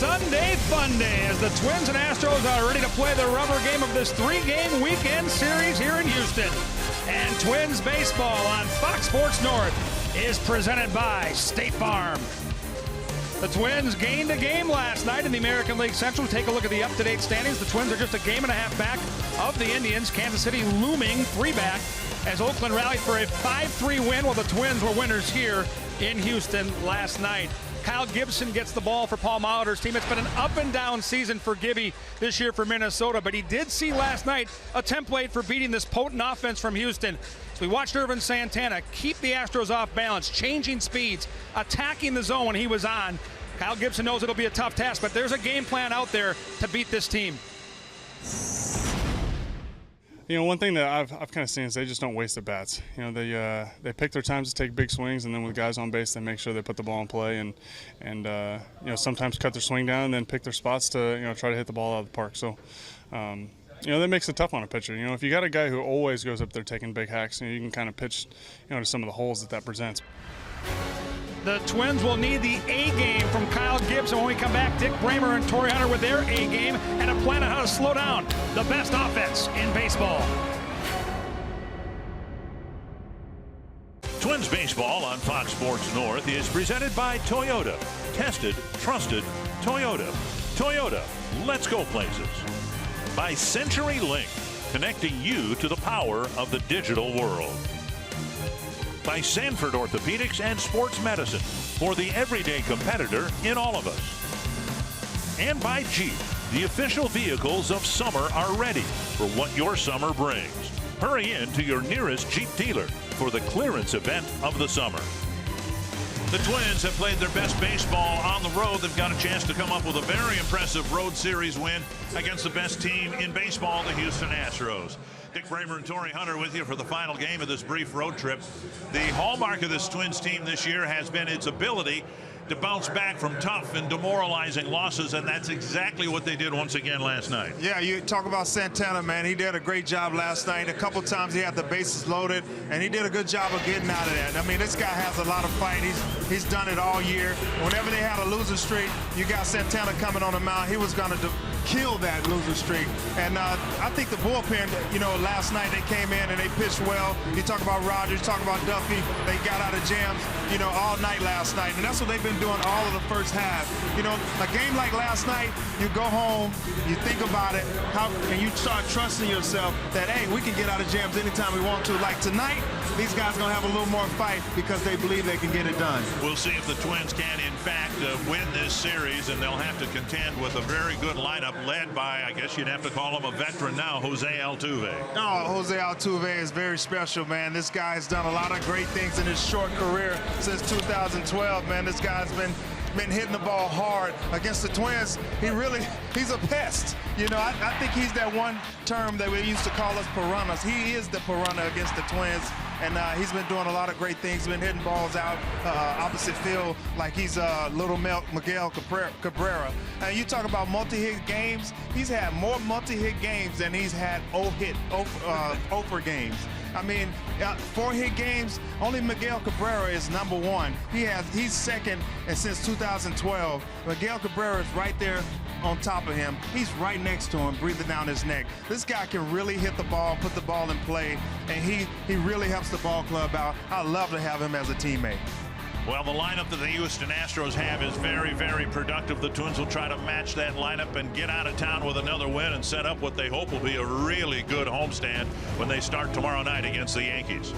Sunday fun day as the Twins and Astros are ready to play the rubber game of this three-game weekend series here in Houston. And Twins baseball on Fox Sports North is presented by State Farm. The Twins gained a game last night in the American League Central. Take a look at the up-to-date standings. The Twins are just a game and a half back of the Indians. Kansas City looming 3 back as Oakland rallied for a 5-3 win while the Twins were winners here in Houston last night. Kyle Gibson gets the ball for Paul Molitor's team. It's been an up-and-down season for Gibby this year for Minnesota, but he did see last night a template for beating this potent offense from Houston. So we watched Irvin Santana keep the Astros off balance, changing speeds, attacking the zone when he was on. Kyle Gibson knows it'll be a tough task, but there's a game plan out there to beat this team. You know, one thing that I've kind of seen is they just don't waste their bats. You know, they pick their times to take big swings, and then with guys on base, they make sure they put the ball in play, and you know, sometimes cut their swing down and then pick their spots to try to hit the ball out of the park. So. You know, that makes it tough on a pitcher. You know, if you got a guy who always goes up there taking big hacks, you can kind of pitch, to some of the holes that presents. The Twins will need the A game from Kyle Gibson when we come back. Dick Bramer and Torrey Hunter with their A game and a plan on how to slow down the best offense in baseball. Twins baseball on Fox Sports North is presented by Toyota. Tested, trusted, Toyota. Toyota, let's go places. By CenturyLink, connecting you to the power of the digital world. By Sanford Orthopedics and Sports Medicine, for the everyday competitor in all of us. And by Jeep, the official vehicles of summer are ready for what your summer brings. Hurry in to your nearest Jeep dealer for the clearance event of the summer. The Twins have played their best baseball on the road. They've got a chance to come up with a very impressive road series win against the best team in baseball, the Houston Astros. Dick Bramer and Torrey Hunter with you for the final game of this brief road trip. The hallmark of this Twins team this year has been its ability to bounce back from tough and demoralizing losses, and that's exactly what they did once again last night. Yeah, you talk about Santana, man. He did a great job last night. A couple times he had the bases loaded, and he did a good job of getting out of that. I mean, this guy has a lot of fight. He's done it all year. Whenever they had a losing streak, you got Santana coming on the mound. He was going to kill that losing streak. And I think the bullpen, last night they came in and they pitched well. You talk about Rogers, talk about Duffy. They got out of jams, all night last night. And that's what they've been doing all of the first half. A game like last night, you go home, you think about it, and you start trusting yourself that, hey, we can get out of jams anytime we want to. Like tonight, these guys are going to have a little more fight because they believe they can get it done. We'll see if the Twins can, in fact, win this series, and they'll have to contend with a very good lineup led by, I guess you'd have to call him a veteran now, Jose Altuve. Oh, Jose Altuve is very special, man. This guy has done a lot of great things in his short career since 2012, man. This guy's been hitting the ball hard against the Twins. He's a pest. I think he's that one term that we used to call us piranhas. He is the piranha against the Twins, and he's been doing a lot of great things. He's been hitting balls out opposite field like he's little Miguel Cabrera. And you talk about multi-hit games. He's had more multi-hit games than he's had over games. I mean, 4-hit games, only Miguel Cabrera is number 1. He's second, and since 2012, Miguel Cabrera is right there on top of him. He's right next to him, breathing down his neck. This guy can really hit the ball, put the ball in play, and he really helps the ball club out. I love to have him as a teammate. Well, the lineup that the Houston Astros have is very, very productive. The Twins will try to match that lineup and get out of town with another win and set up what they hope will be a really good homestand when they start tomorrow night against the Yankees.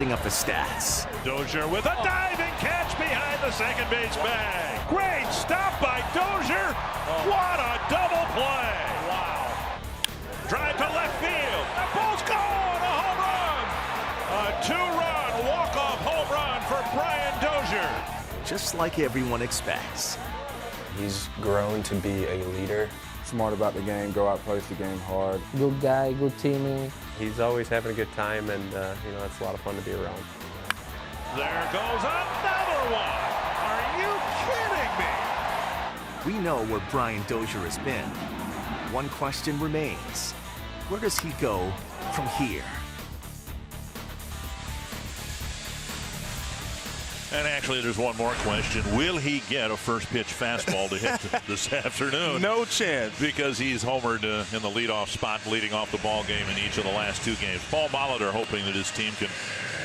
Up the stats. Dozier with a diving catch behind the second base bag. Great stop by Dozier. What a double play. Wow. Drive to left field. That ball's gone. A home run. A 2-run walk-off home run for Brian Dozier. Just like everyone expects. He's grown to be a leader. Smart about the game, go out, plays the game hard. Good guy, good teammate. He's always having a good time, and it's a lot of fun to be around. There goes another one. Are you kidding me? We know where Brian Dozier has been. One question remains. Where does he go from here? And actually, there's one more question. Will he get a first pitch fastball to hit this afternoon? No chance. Because he's homered in the leadoff spot, leading off the ball game in each of the last 2 games. Paul Molitor hoping that his team can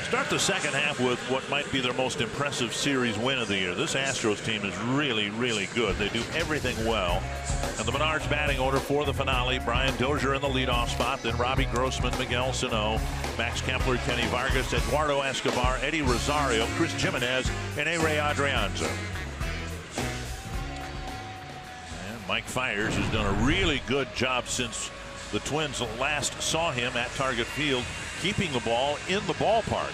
start the second half with what might be their most impressive series win of the year. This Astros team is really, really good. They do everything well. And the Menards batting order for the finale: Brian Dozier in the leadoff spot, then Robbie Grossman, Miguel Sano, Max Kepler, Kenny Vargas, Eduardo Escobar, Eddie Rosario, Chris Jimenez, and A-Ray Adrianza. And Mike Fiers has done a really good job since the Twins last saw him at Target Field, keeping the ball in the ballpark.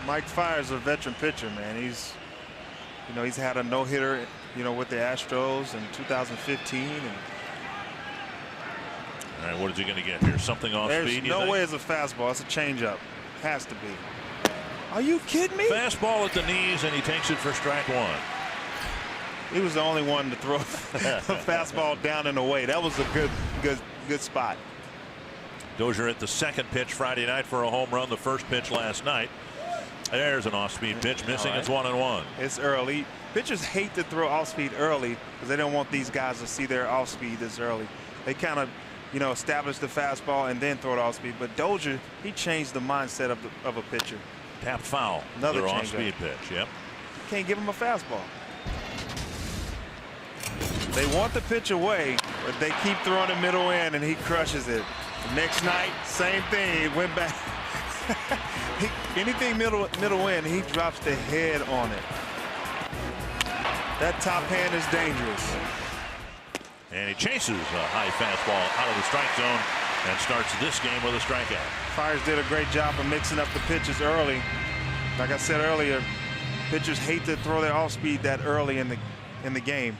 Mike Fiers is a veteran pitcher, man. He's had a no-hitter, with the Astros in 2015. And all right, what is he going to get here? Something off there's speed? No way it's a fastball. It's a changeup. Has to be. Are you kidding me? Fastball at the knees, and he takes it for strike 1. He was the only one to throw a fastball down and away. That was a good spot. Dozier at the second pitch Friday night for a home run. The first pitch last night. There's an off-speed pitch missing. Right. It's 1-1. It's early. Pitchers hate to throw off-speed early because they don't want these guys to see their off-speed this early. They kind of, establish the fastball and then throw it off-speed. But Dozier, he changed the mindset of a pitcher. Tapped foul. Another off-speed pitch. Yep. You can't give him a fastball. They want the pitch away, but they keep throwing it middle in, and he crushes it. Next night, same thing. He went back. Anything middle in, he drops the head on it. That top hand is dangerous. And he chases a high fastball out of the strike zone and starts this game with a strikeout. Fiers did a great job of mixing up the pitches early. Like I said earlier, pitchers hate to throw their off-speed that early in the game.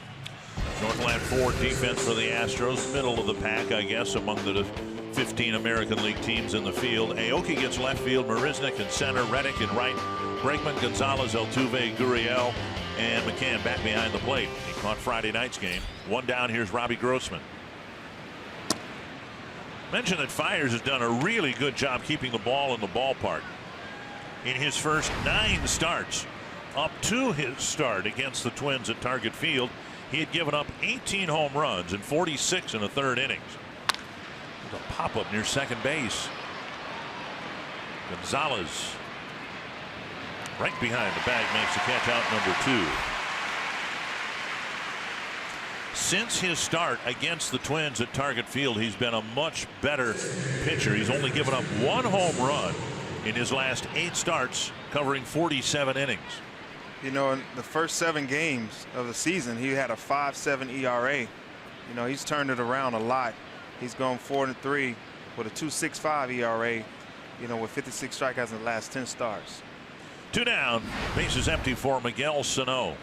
Northland 4 defense for the Astros, middle of the pack, I guess, among the 15 American League teams in the field. Aoki gets left field, Marisnik in center, Reddick in right, Bregman, Gonzalez, Altuve, Gurriel, and McCann back behind the plate. He caught Friday night's game. 1 down. Here's Robbie Grossman. Mention that Fiers has done a really good job keeping the ball in the ballpark. In his first 9 starts, up to his start against the Twins at Target Field, he had given up 18 home runs and 46 in the 3rd innings. There's a pop-up near second base. Gonzalez right behind the bag makes the catch out number 2. Since his start against the Twins at Target Field, he's been a much better pitcher. He's only given up 1 home run in his last 8 starts, covering 47 innings. In the first 7 games of the season, he had a 5.7 ERA. He's turned it around a lot. He's gone 4-3 with a 2.65 ERA, with 56 strikeouts in the last 10 starts. 2 down, bases empty for Miguel Sano.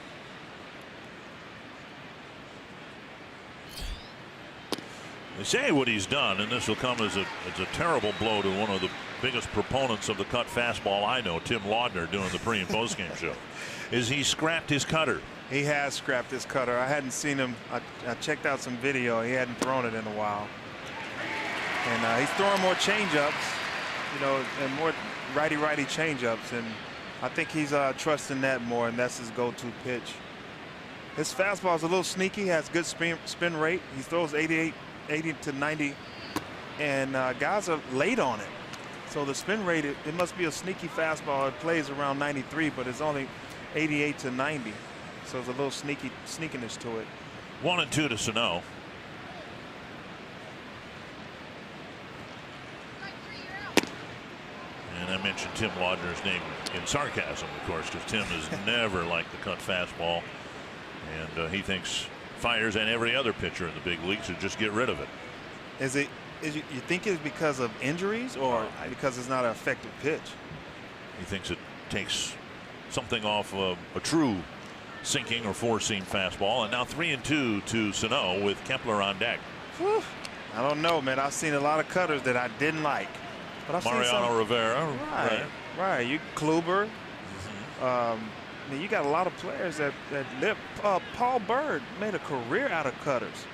They say what he's done, and this will come as a terrible blow to one of the biggest proponents of the cut fastball I know, Tim Laudner, doing the pre and post game show, is he scrapped his cutter. He has scrapped his cutter. I hadn't seen him. I checked out some video. He hadn't thrown it in a while. And he's throwing more changeups, and more righty-righty changeups. And I think he's trusting that more, and that's his go-to pitch. His fastball is a little sneaky, has good spin rate. He throws 80 to 90, and guys are late on it. So the spin rate, it must be a sneaky fastball. It plays around 93, but it's only 88 to 90. So there's a little sneakiness to it. 1-2 to Sano. And I mentioned Tim Laudner's name in sarcasm, of course, because Tim has never liked the cut fastball, and he thinks Fiers and every other pitcher in the big leagues should just get rid of it. You think it's because of injuries or because it's not an effective pitch? He thinks it takes something off a true sinking or 4-seam fastball. And now 3-2 to Sano with Kepler on deck. Whew. I don't know, man. I've seen a lot of cutters that I didn't like. But I've Mariano seen Rivera. Right. You Kluber. You got a lot of players that live. Paul Bird made a career out of cutters.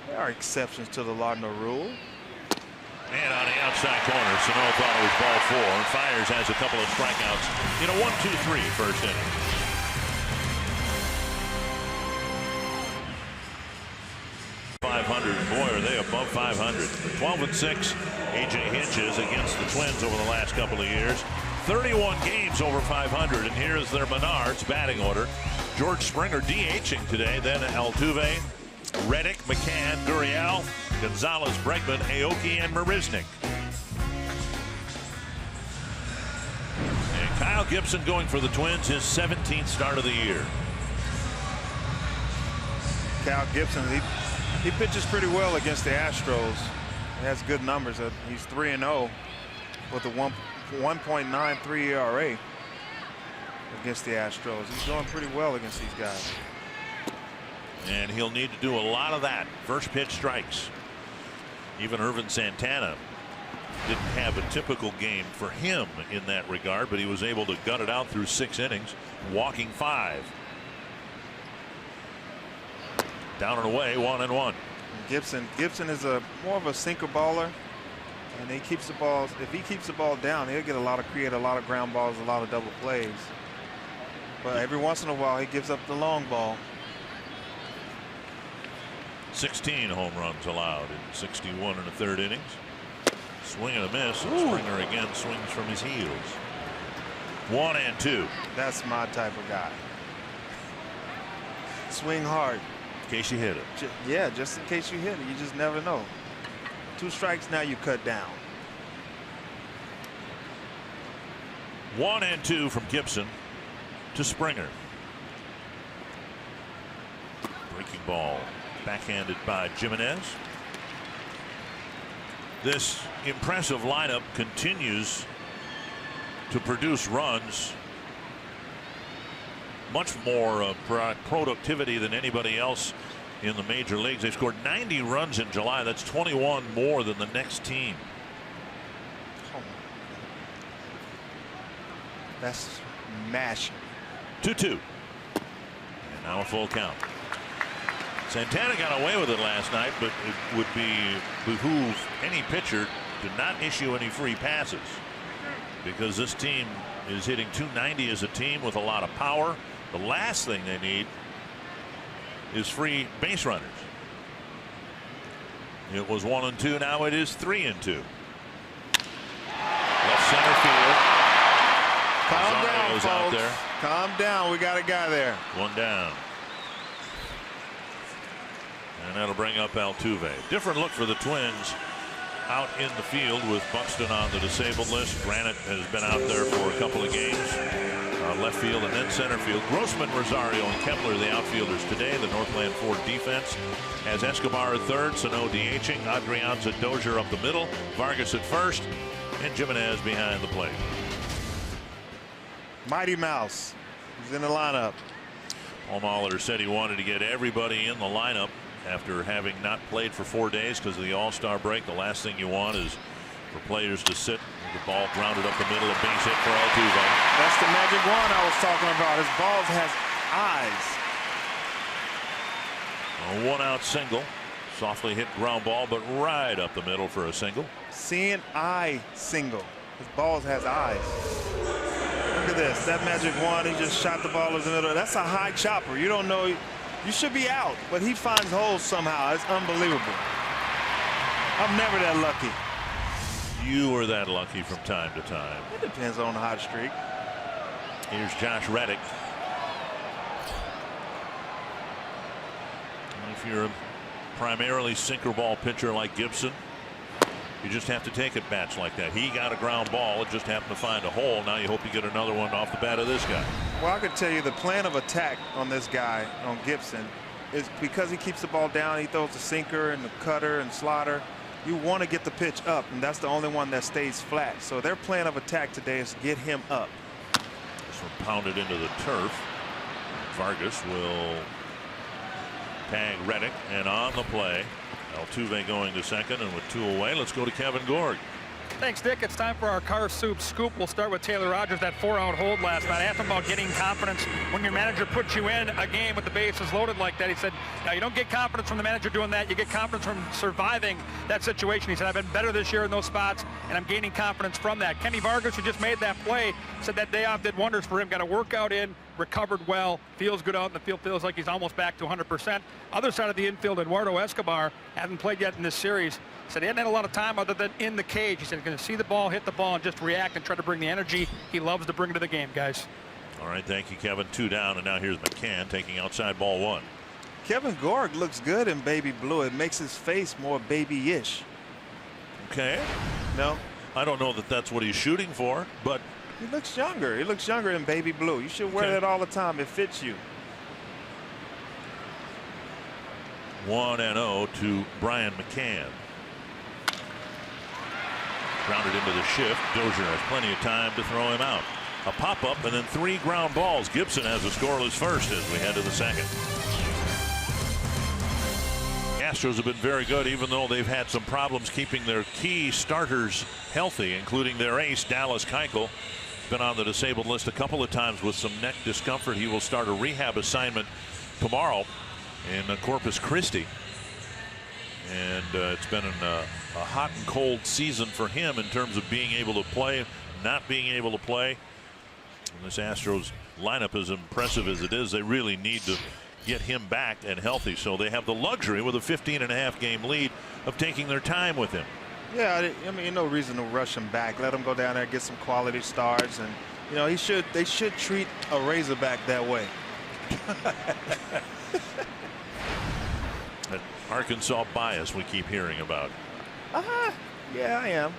There are exceptions to the Laudner rule. And on the outside corner. Sano thought it was ball 4. Fiers has a couple of strikeouts in a 1-2-3 first inning. .500. Boy, are they above 500. 12-6. AJ Hinches against the Twins over the last couple of years. 31 games over 500. And here's their Menards batting order. George Springer DHing today. Then Altuve, Reddick, McCann, Gurriel, Gonzalez, Bregman, Aoki, and Marisnick. And Kyle Gibson going for the Twins, his 17th start of the year. Kyle Gibson, he pitches pretty well against the Astros. He has good numbers. He's 3-0 with a 1.93 ERA against the Astros. He's doing pretty well against these guys. And he'll need to do a lot of that. First pitch strikes. Even Irvin Santana didn't have a typical game for him in that regard, but he was able to gut it out through 6 innings, walking 5. Down and away, 1-1. Gibson is more of a sinker baller, and he keeps the balls. If he keeps the ball down, he'll create a lot of ground balls, a lot of double plays. But every once in a while, he gives up the long ball. 16 home runs allowed in 61 and a third innings. Swing and a miss. And Springer again swings from his heels. 1-2. That's my type of guy. Swing hard. In case you hit it. Yeah, just in case you hit it. You just never know. 2 strikes, now you cut down. 1-2 from Gibson to Springer. Breaking ball. Backhanded by Jimenez. This impressive lineup continues to produce runs. Much more productivity than anybody else in the major leagues. They scored 90 runs in July. That's 21 more than the next team. That's mashing. 2-2. And now a full count. Santana got away with it last night, but it would behoove any pitcher to not issue any free passes, because this team is hitting .290 as a team with a lot of power. The last thing they need is free base runners. It was 1-2. Now it is 3-2. Left center field. Calm down, folks. Out there. Calm down. We got a guy there. 1 down. And that'll bring up Altuve. Different look for the Twins out in the field with Buxton on the disabled list. Granite has been out there for a couple of games. Left field and then center field. Grossman, Rosario, and Kepler, the outfielders today. The Northland Ford defense has Escobar at third, Sano DHing, Adrianza Dozier up the middle, Vargas at first, and Jimenez behind the plate. Mighty Mouse is in the lineup. Paul Molitor said he wanted to get everybody in the lineup after having not played for 4 days because of the All-Star break. The last thing you want is for players to sit with the ball grounded up the middle, a base hit for Altuve. That's the magic wand I was talking about. His balls has eyes. A 1-out single. Softly hit ground ball, but right up the middle for a single. Seeing eye single. His balls has eyes. Look at this. That magic wand, he just shot the ball in the middle. That's a high chopper. You don't know. You should be out, but he finds holes somehow. It's unbelievable. I'm never that lucky. You were that lucky from time to time. It depends on the hot streak. Here's Josh Reddick. If you're a primarily sinker ball pitcher like Gibson, you just have to take at bats like that. He got a ground ball. It just happened to find a hole. Now you hope you get another one off the bat of this guy. Well, I could tell you the plan of attack on this guy, on Gibson, is because he keeps the ball down. He throws the sinker and the cutter and slider. You want to get the pitch up, and that's the only one that stays flat. So their plan of attack today is to get him up. This one pounded into the turf. Vargas will tag Reddick, and on the play, Altuve going to second, and with 2 away, let's go to Kevin Gorg. Thanks, Dick. It's time for our Car Soup Scoop. We'll start with Taylor Rogers, that 4-out hold last night. I asked him about getting confidence when your manager puts you in a game with the bases loaded like that. He said, no, you don't get confidence from the manager doing that. You get confidence from surviving that situation. He said, I've been better this year in those spots, and I'm gaining confidence from that. Kenny Vargas, who just made that play, said that day off did wonders for him. Got a workout in, recovered well, feels good out in the field, feels like he's almost back to 100%. Other side of the infield, Eduardo Escobar, hasn't played yet in this series. Said he hadn't had a lot of time other than in the cage. He said he's going to see the ball, hit the ball, and just react and try to bring the energy he loves to bring to the game, guys. All right, thank you, Kevin. 2 down, and now here's McCann taking outside ball 1. Kevin Gorg looks good in baby blue. It makes his face more baby-ish. Okay. No? I don't know that that's what he's shooting for, but He looks younger. He looks younger in baby blue. You should wear that all the time. It fits you. 1-0 to Brian McCann. Grounded into the shift. Dozier has plenty of time to throw him out. A pop-up and then 3 ground balls. Gibson has a scoreless first as we head to the second. Astros have been very good, even though they've had some problems keeping their key starters healthy, including their ace, Dallas Keuchel. Been on the disabled list a couple of times with some neck discomfort. He will start a rehab assignment tomorrow in Corpus Christi. And it's been a hot and cold season for him in terms of being able to play, not being able to play. And this Astros lineup, as impressive as it is, they really need to get him back and healthy. So they have the luxury with a 15.5 game lead of taking their time with him. Yeah, I mean, no reason to rush him back. Let him go down there, get some quality starts, and you know they should treat a Razorback that way. That Arkansas bias we keep hearing about. Yeah, I am.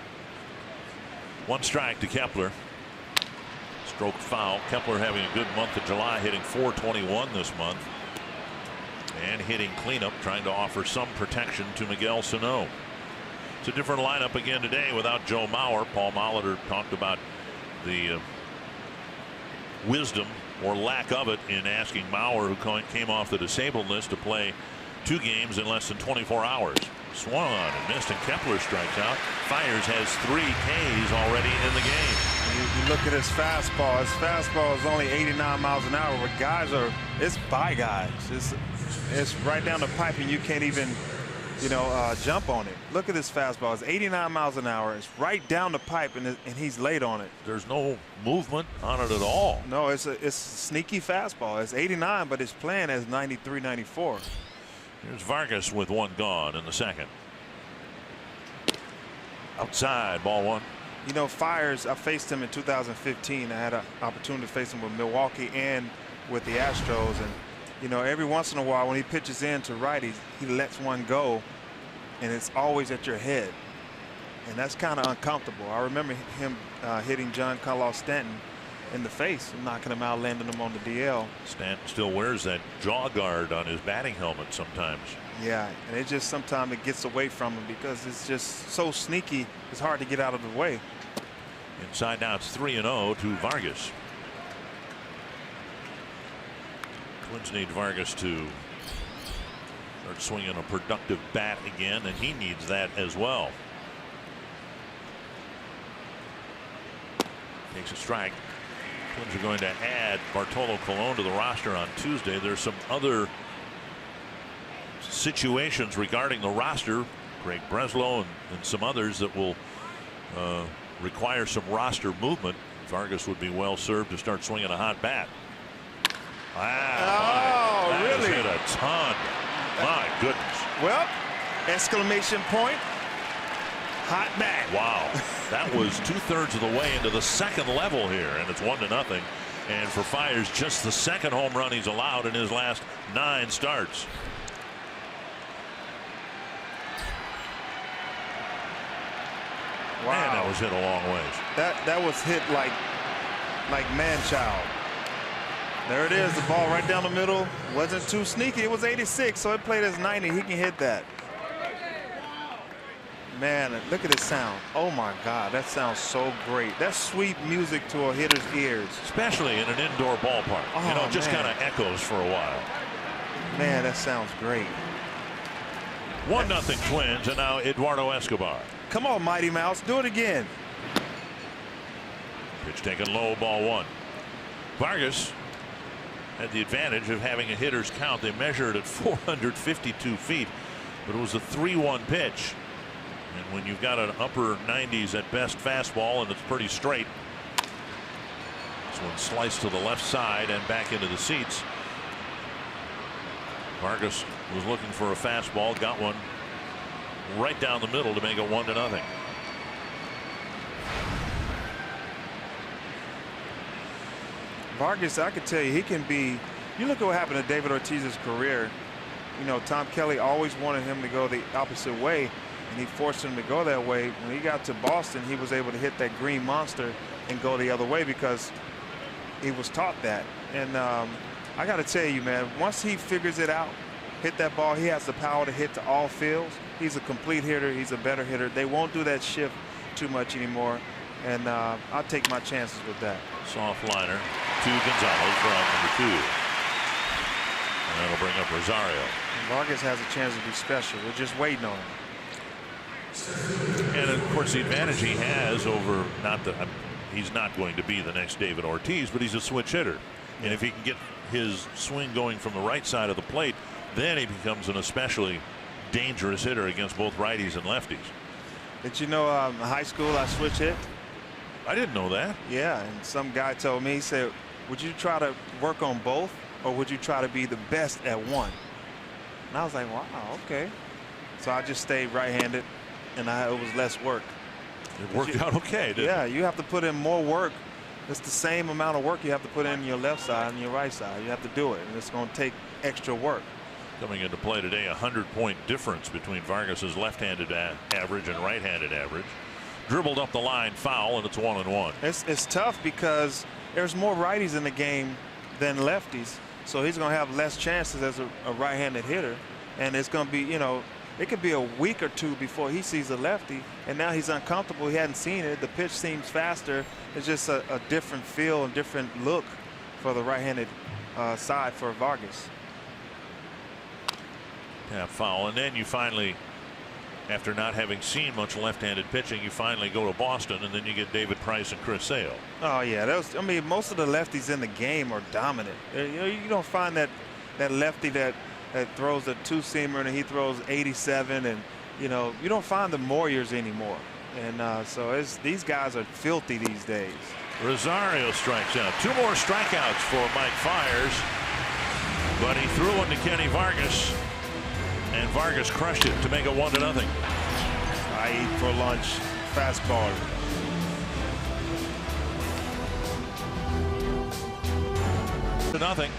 1 strike to Kepler. Stroked foul. Kepler having a good month of July, hitting .421 this month. And hitting cleanup, trying to offer some protection to Miguel Sano. It's a different lineup again today without Joe Mauer. Paul Molitor talked about the wisdom or lack of it in asking Mauer, who came off the disabled list, to play 2 games in less than 24 hours. Swung on and missed, and Kepler strikes out. Fiers has 3 Ks already in the game. You look at his fastball. His fastball is only 89 miles an hour. But guys it's by guys. It's right down the pipe, and you can't even, jump on it. Look at this fastball. It's 89 miles an hour. It's right down the pipe, and he's late on it. There's no movement on it at all. No, it's a sneaky fastball. It's 89, but it's playing as 93, 94. Here's Vargas with 1 gone in the second. Outside, ball 1. You know, Fiers, I faced him in 2015. I had an opportunity to face him with Milwaukee and with the Astros. And, every once in a while when he pitches in to righties, he lets one go, and it's always at your head. And that's kind of uncomfortable. I remember him hitting John Carlos Stanton in the face and knocking him out, landing him on the DL. Stanton still wears that jaw guard on his batting helmet sometimes. Yeah, and it just sometimes it gets away from him because it's just so sneaky. It's hard to get out of the way. Inside now, it's 3-0 to Vargas. Twins need Vargas to start swinging a productive bat again, and he needs that as well. Takes a strike. Twins are going to add Bartolo Colon to the roster on Tuesday. There's some other situations regarding the roster, Greg Breslow and some others, that will require some roster movement. Vargas would be well served to start swinging a hot bat. Wow, that really? hit a ton. My goodness. Well, exclamation point. Hot bat. Wow. That was 2/3 of the way into the second level here, and it's 1-0. And for Fiers, just the second home run he's allowed in his last 9 starts. Wow. Man, that was hit a long ways. That was hit like man-child. There it is, the ball right down the middle. Wasn't too sneaky. It was 86, so it played as 90. He can hit that. Man, look at this sound. Oh my God, that sounds so great. That's sweet music to a hitter's ears. Especially in an indoor ballpark. Oh, just kind of echoes for a while. Man, that sounds great. 1-0 Twins, and now Eduardo Escobar. Come on, Mighty Mouse. Do it again. Pitch taken low, ball one. Vargas had the advantage of having a hitter's count. They measured at 452 feet, but it was a 3-1 pitch. And when you've got an upper 90s at best fastball and it's pretty straight, this one sliced to the left side and back into the seats. Vargas was looking for a fastball, got one right down the middle to make it 1-0. Vargas, I could tell you, he can be. You look at what happened to David Ortiz's career. You know, Tom Kelly always wanted him to go the opposite way, and he forced him to go that way. When he got to Boston, he was able to hit that green monster and go the other way because he was taught that. And I got to tell you, man, once he figures it out, hit that ball, he has the power to hit to all fields. He's a complete hitter. He's a better hitter. They won't do that shift too much anymore. And I'll take my chances with that. Soft liner to Gonzalez for out number 2. And that'll bring up Rosario. And Vargas has a chance to be special. We're just waiting on him. And of course, the advantage he has over, not that he's not going to be the next David Ortiz, but he's a switch hitter. And if he can get his swing going from the right side of the plate, then he becomes an especially dangerous hitter against both righties and lefties. Did you know in high school I switch hit? I didn't know that. Yeah, and some guy told me, he said, would you try to work on both, or would you try to be the best at one? And I was like, wow, okay. So I just stayed right-handed, and it was less work. It worked out okay, didn't it? Yeah, you have to put in more work. It's the same amount of work you have to put in your left side and your right side. You have to do it, and it's going to take extra work. Coming into play today, a 100-point difference between Vargas's left-handed average and right-handed average. Dribbled up the line, foul, and it's 1-1. It's tough because there's more righties in the game than lefties, so he's going to have less chances as a right-handed hitter. And it's going to be, you know, it could be a week or two before he sees a lefty, and now he's uncomfortable. He hadn't seen it. The pitch seems faster. It's just a different feel and different look for the right-handed side for Vargas. Yeah, foul, and then you finally, after not having seen much left-handed pitching, you finally go to Boston, and then you get David Price and Chris Sale. Oh yeah, I mean, most of the lefties in the game are dominant. You know, you don't find that lefty that throws a two-seamer and he throws 87, and you know, you don't find the Moyers anymore. And so these guys are filthy these days. Rosario strikes out. 2 more strikeouts for Mike Fiers, but he threw one to Kenny Vargas, and Vargas crushed it to make it 1-0. I eat for lunch fastball. Nothing.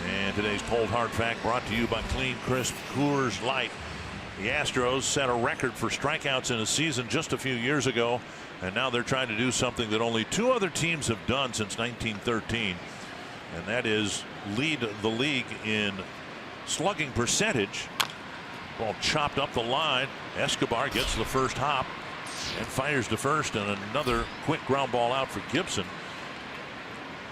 And today's Cold Hard Fact brought to you by Clean Crisp Coors Light. The Astros set a record for strikeouts in a season just a few years ago, and now they're trying to do something that only 2 other teams have done since 1913, and that is lead the league in slugging percentage. Ball chopped up the line. Escobar gets the first hop and fires to first, and another quick ground ball out for Gibson.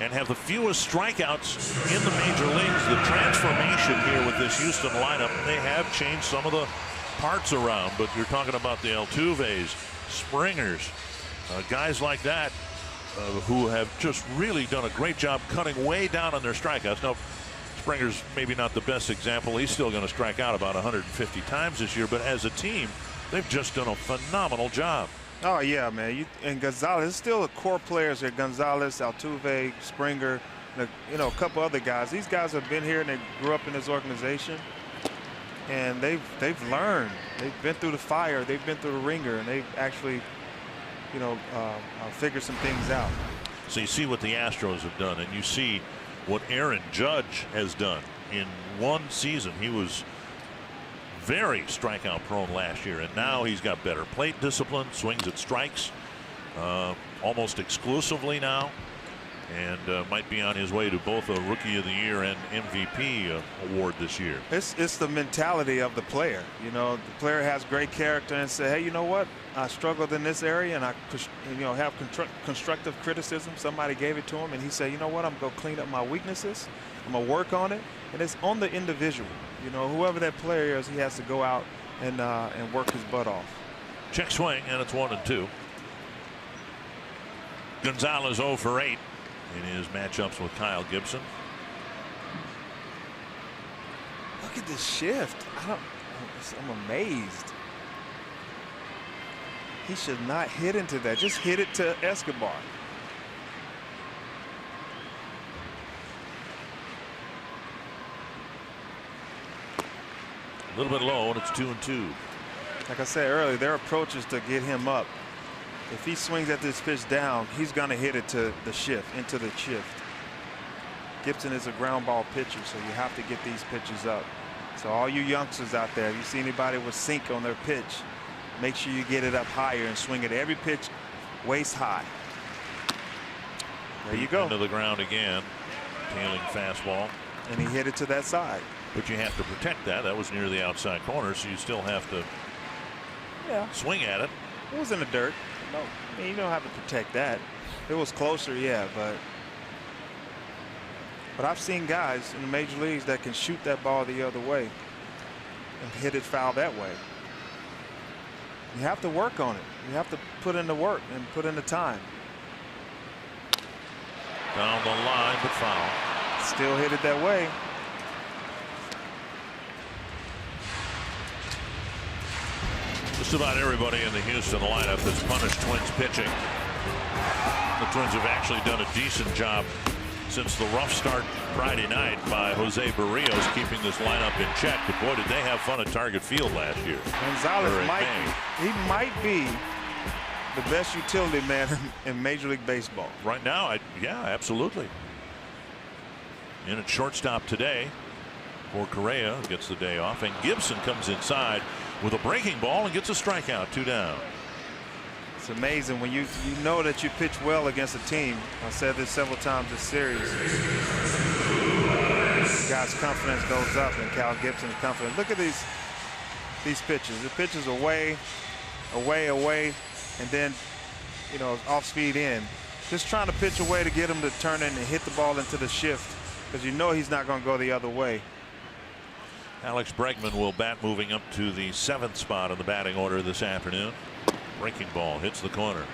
And have the fewest strikeouts in the major leagues. The transformation here with this Houston lineup, they have changed some of the parts around, but you're talking about the Altuves, Springers, guys like that who have just really done a great job cutting way down on their strikeouts. Now, Springer's maybe not the best example. He's still going to strike out about 150 times this year, but as a team, they've just done a phenomenal job. Oh yeah, man. And Gonzalez, still the core players here. Gonzalez, Altuve, Springer, you know, a couple other guys. These guys have been here and they grew up in this organization, and they've learned. They've been through the fire. They've been through the ringer, and they've actually, you know, figured some things out. So you see what the Astros have done, and you see what Aaron Judge has done in one season. He was very strikeout prone last year, and now he's got better plate discipline, swings at strikes almost exclusively now, and might be on his way to both a Rookie of the Year and MVP award this year. It's the mentality of the player. You know, the player has great character and say, hey, you know what? I struggled in this area, and I, you know, have constructive criticism. Somebody gave it to him, and he said, you know what? I'm going to clean up my weaknesses. I'm going to work on it, and it's on the individual. You know, whoever that player is, he has to go out and work his butt off. Check swing, and it's 1-2. Gonzalez 0 for 8 in his matchups with Kyle Gibson. Look at this shift. I'm amazed. He should not hit into that. Just hit it to Escobar. A little bit low, and it's 2-2. Like I said earlier, their approach is to get him up. If he swings at this pitch down, he's going to hit it to the shift, into the shift. Gibson is a ground ball pitcher, so you have to get these pitches up. So all you youngsters out there, if you see anybody with sink on their pitch, make sure you get it up higher and swing it every pitch waist high. There you go. Into the ground again. Tailing fastball. And he hit it to that side. But you have to protect that. That was near the outside corner, so you still have to swing at it. It was in the dirt. No, I mean, you don't have to protect that. If it was closer, yeah, but I've seen guys in the major leagues that can shoot that ball the other way and hit it foul that way. You have to work on it. You have to put in the work and put in the time. Down the line, but foul. Still hit it that way. Just about everybody in the Houston lineup has punished Twins pitching. The Twins have actually done a decent job since the rough start Friday night by Jose Barrios keeping this lineup in check. But boy, did they have fun at Target Field last year. Gonzalez might be the best utility man in Major League Baseball. Right now, yeah, absolutely. In at shortstop today for Correa, gets the day off, and Gibson comes inside with a breaking ball and gets a strikeout. 2 down. It's amazing when you know that you pitch well against a team. I said this several times this series. Guy's confidence goes up, and Cal Gibson's confidence. Look at these pitches. The pitches away, and then off speed in. Just trying to pitch away to get him to turn in and hit the ball into the shift, because you know he's not going to go the other way. Alex Bregman will bat moving up to the 7th spot in the batting order this afternoon. Breaking ball hits the corner.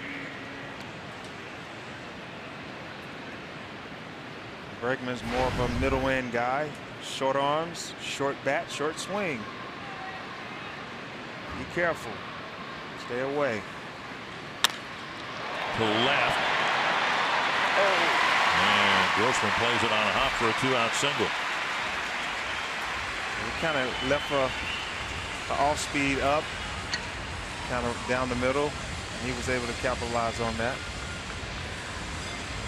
Bregman's more of a middle end guy. Short arms, short bat, short swing. Be careful. Stay away. To left. And Grossman plays it on a hop for a 2-out single. He kind of left a off speed up, kind of down the middle, and he was able to capitalize on that.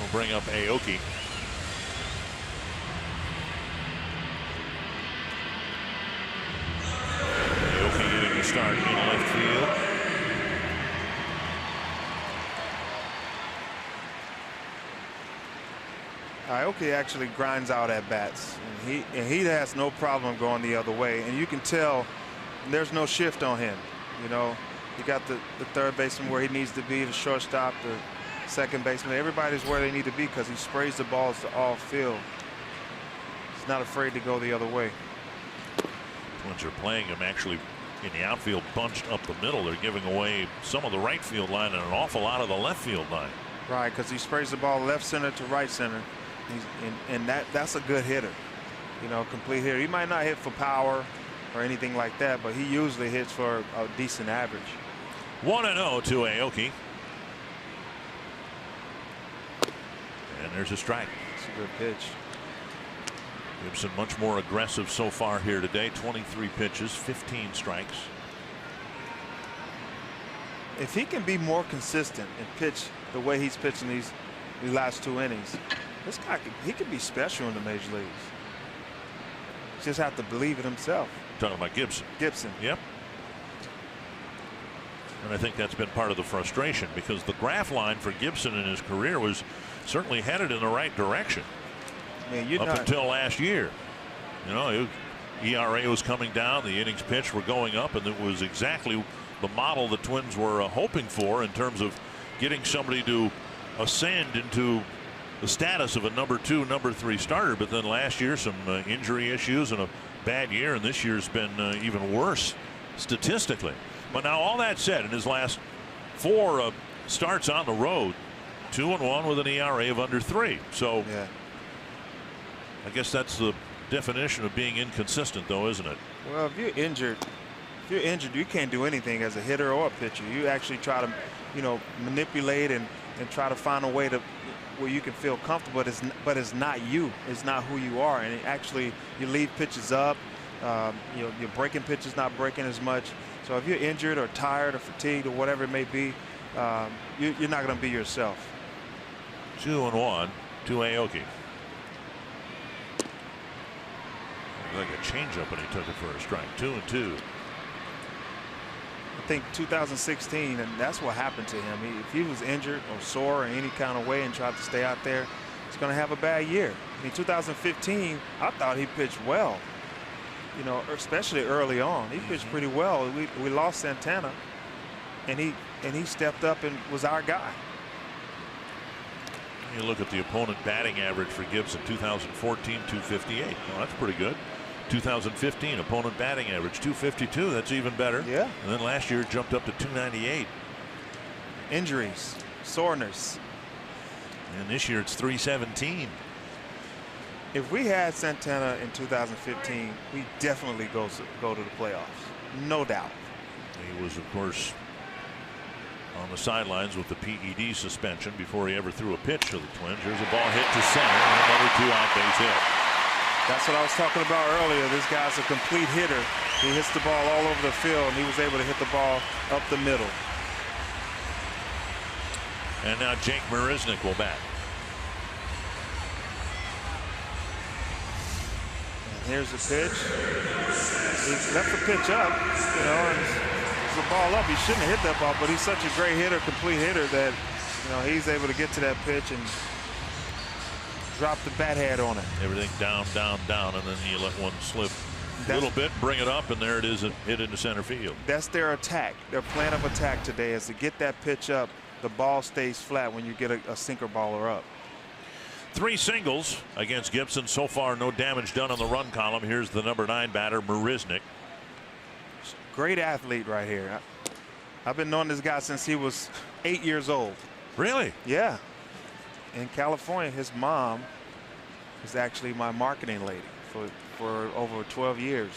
We'll bring up Aoki. Aoki getting the start in left field. Aoki actually grinds out at bats, and he has no problem going the other way, and you can tell there's no shift on him. You got the third baseman where he needs to be, the shortstop, the second baseman. Everybody's where they need to be because he sprays the balls to all field. He's not afraid to go the other way. Twins are playing him actually in the outfield bunched up the middle. They're giving away some of the right field line and an awful lot of the left field line. Right, because he sprays the ball left center to right center. And that's a good hitter, complete hitter. He might not hit for power or anything like that, but he usually hits for a decent average. 1-0 to Aoki. And there's a strike. It's a good pitch. Gibson much more aggressive so far here today. 23 pitches, 15 strikes. If he can be more consistent and pitch the way he's pitching these last 2 innings, this guy he could be special in the major leagues. Just have to believe it himself. Talking about Gibson. Gibson. Yep. And I think that's been part of the frustration, because the graph line for Gibson in his career was certainly headed in the right direction. Up until last year. ERA was coming down, the innings pitched were going up, and it was exactly the model the Twins were hoping for in terms of getting somebody to ascend into the status of a number 2, number 3 starter. But then last year some injury issues and a bad year, and this year's been even worse statistically. But now all that said, in his last 4 starts on the road, 2-1 with an ERA of under 3. So yeah. I guess that's the definition of being inconsistent, though, isn't it? Well, if you're injured, you can't do anything as a hitter or a pitcher. You actually try to, manipulate and try to find a way to where you can feel comfortable. But it's not you. It's not who you are. And actually, you leave pitches up. Your breaking pitch is not breaking as much. So if you're injured or tired or fatigued or whatever it may be, you're not going to be yourself. 2-1 to Aoki. Like a changeup, and he took it for a strike. 2-2. I think 2016, and that's what happened to him. If he was injured or sore in any kind of way and tried to stay out there, he's going to have a bad year. I mean, 2015, I thought he pitched well. Especially early on, he pitched pretty well. We lost Santana, and he stepped up and was our guy. You look at the opponent batting average for Gibson, 2014, 258. Well, that's pretty good. 2015 opponent batting average 252. That's even better. Yeah. And then last year it jumped up to 298. Injuries, soreness. And this year it's 317. If we had Santana in 2015, we definitely go to the playoffs. No doubt. He was, of course, on the sidelines with the PED suspension before he ever threw a pitch to the Twins. Here's a ball hit to center and another 2-out base hit. That's what I was talking about earlier. This guy's a complete hitter. He hits the ball all over the field, and he was able to hit the ball up the middle. And now Jake Marisnick will bat. And here's the pitch. He left the pitch up, and it's a ball up. He shouldn't have hit that ball, but he's such a great hitter, complete hitter, that he's able to get to that pitch and drop the bat head on it. Everything down, down, down, and then you let one slip a little bit, bring it up, and there it is, hit into center field. That's their attack. Their plan of attack today is to get that pitch up. The ball stays flat when you get a sinker baller up. 3 singles against Gibson. So far, no damage done on the run column. Here's the number 9 batter, Marisnick. Great athlete right here. I've been knowing this guy since he was 8 years old. Really? Yeah. In California, his mom was actually my marketing lady for over 12 years.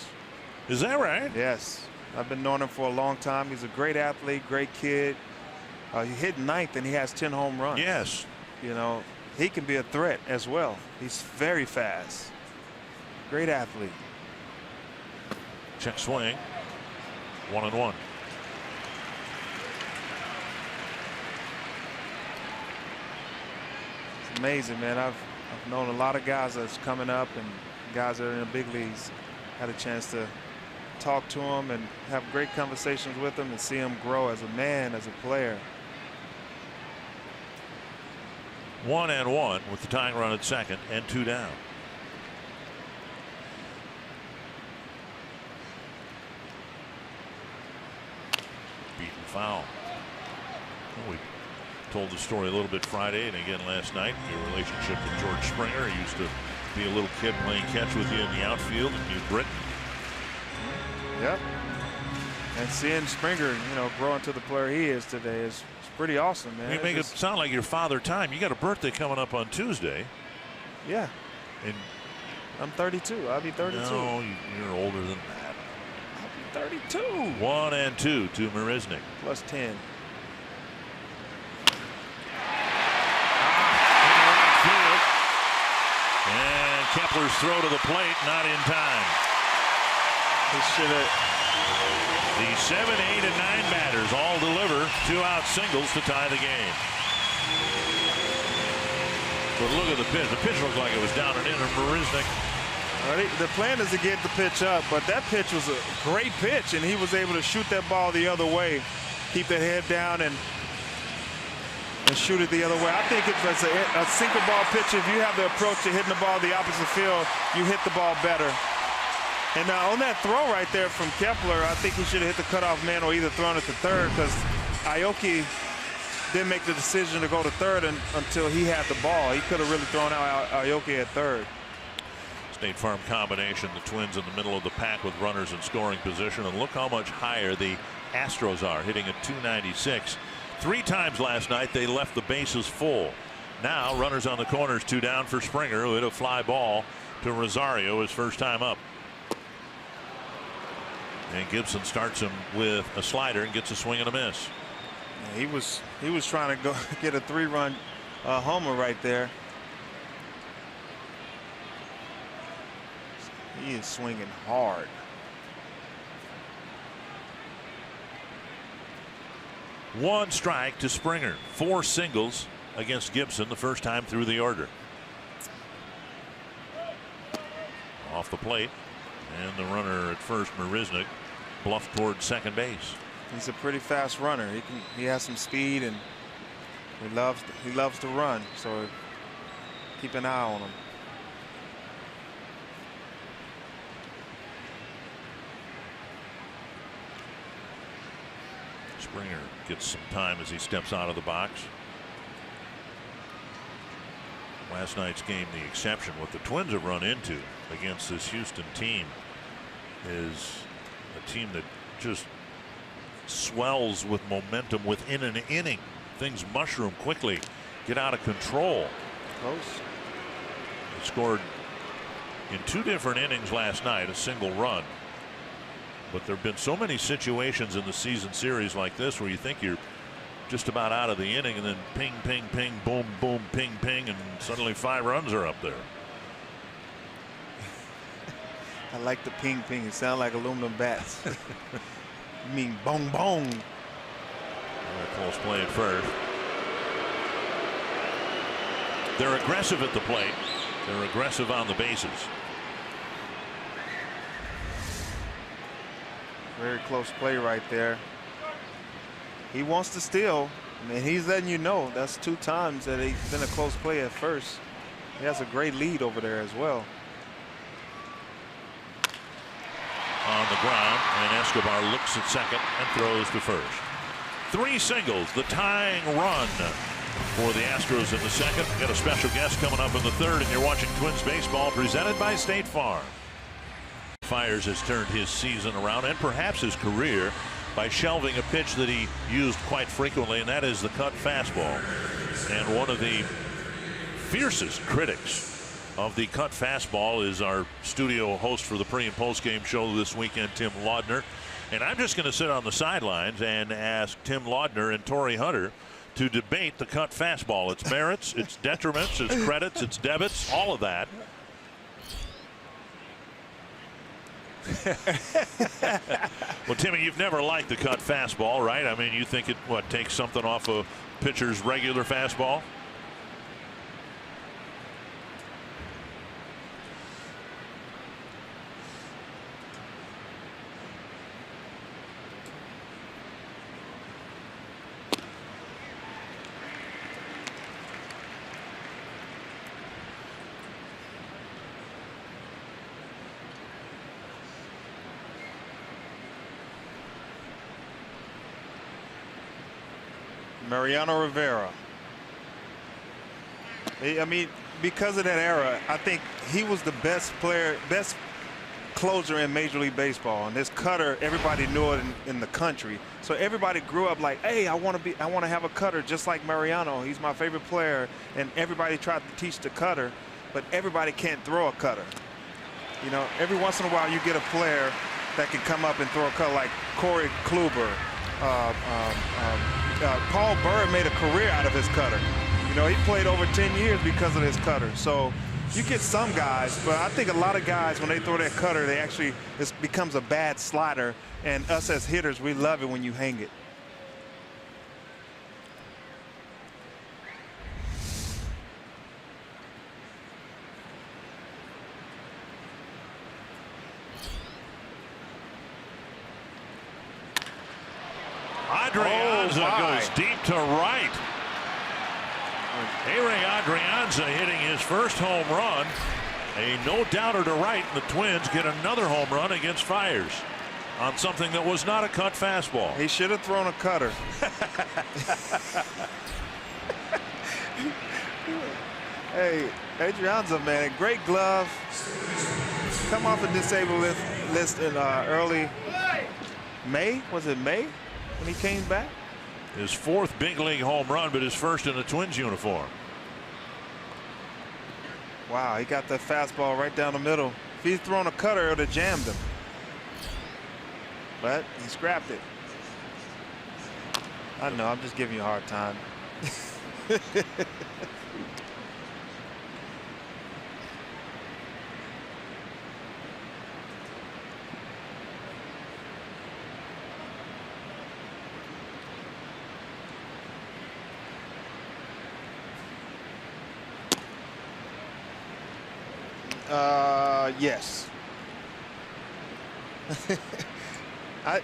Is that right? Yes. I've been knowing him for a long time. He's a great athlete, great kid. He hit 9th and he has 10 home runs. Yes. He can be a threat as well. He's very fast. Great athlete. Check swing. 1-1. Amazing, man. I've known a lot of guys that's coming up and guys that are in the big leagues. Had a chance to talk to them and have great conversations with them and see him grow as a man, as a player. 1-1 with the tying run at second and 2 down. Beaten foul. We told the story a little bit Friday and again last night. Your relationship with George Springer. He used to be a little kid playing catch with you in the outfield in New Britain. Yep. And seeing Springer, grow into the player he is today is pretty awesome, man. You make it sound like your father time. You got a birthday coming up on Tuesday. Yeah. And I'm 32. I'll be 32. No, you're older than that. I'll be 32. 1-2 to Marisnick. Plus 10. And Kepler's throw to the plate, not in time. He should have. The 7, 8, and 9 batters all deliver 2-out singles to tie the game. But look at the pitch. The pitch looked like it was down and in, and Marisnick. The plan is to get the pitch up, but that pitch was a great pitch, and he was able to shoot that ball the other way, keep that head down, and shoot it the other way. I think if it's a sinker ball pitch, if you have the approach to hitting the ball the opposite field, you hit the ball better. And now on that throw right there from Kepler, I think he should have hit the cutoff man or either thrown it to third, because Aoki didn't make the decision to go to third until he had the ball. He could have really thrown out Aoki at third. State Farm combination, the Twins in the middle of the pack with runners in scoring position, and look how much higher the Astros are, hitting at .296. 3 times last night they left the bases full. Now runners on the corners, 2 down for Springer, who hit a fly ball to Rosario his first time up. And Gibson starts him with a slider and gets a swing and a miss. Yeah, he was trying to go get a 3-run homer right there. He is swinging hard. One strike to Springer. 4 singles against Gibson the first time through the order. Off the plate, and the runner at first, Marisnik, bluffed toward second base. He's a pretty fast runner. He has some speed, and he loves to run. So keep an eye on him. Springer gets some time as he steps out of the box. Last night's game, the exception. What the Twins have run into against this Houston team is a team that just swells with momentum within an inning. Things mushroom quickly, get out of control. Close. They scored in 2 different innings last night, a single run. But there have been so many situations in the season series like this where you think you're just about out of the inning, and then ping, ping, ping, boom, boom, ping, ping, and suddenly 5 runs are up there. I like the ping, ping. It sounds like aluminum bats. You mean bong, bong. Close play at first. They're aggressive at the plate. They're aggressive on the bases. Very close play right there. He wants to steal. I mean, he's letting you know that's 2 times that he's been a close play at first. He has a great lead over there as well. On the ground, and Escobar looks at second and throws to first. 3 singles, the tying run for the Astros in the second. We've got a special guest coming up in the third, and you're watching Twins baseball presented by State Farm. Fiers has turned his season around, and perhaps his career, by shelving a pitch that he used quite frequently, and that is the cut fastball. And one of the fiercest critics of the cut fastball is our studio host for the pre and post game show this weekend, Tim Laudner. And I'm just going to sit on the sidelines and ask Tim Laudner and Torrey Hunter to debate the cut fastball. Its merits, its detriments, its credits, its debits, all of that. Well, Timmy, you've never liked the cut fastball, right? I mean, you think it takes something off a pitcher's regular fastball? Mariano Rivera. I mean, because of that era, I think he was the best player, best closer in Major League Baseball. And this cutter, everybody knew it in the country. So everybody grew up like, hey, I want to have a cutter just like Mariano. He's my favorite player. And everybody tried to teach the cutter, but everybody can't throw a cutter. You know, every once in a while you get a player that can come up and throw a cutter, like Corey Kluber. Paul Bird made a career out of his cutter. You know, he played over 10 years because of his cutter. So you get some guys, but I think a lot of guys, when they throw that cutter, it becomes a bad slider. And us as hitters, we love it when you hang it. Adrianza goes deep to right. Adrianza hitting his first home run. A no-doubter to right, and the Twins get another home run against Fiers on something that was not a cut fastball. He should have thrown a cutter. Hey, Adrianza, man, great glove. Come off a disabled list in early May? Was it May when he came back? His 4th big league home run, but his first in a Twins uniform. Wow, he got that fastball right down the middle. If he'd thrown a cutter, it would have jammed him. But he scrapped it. I know, I'm just giving you a hard time. Yes.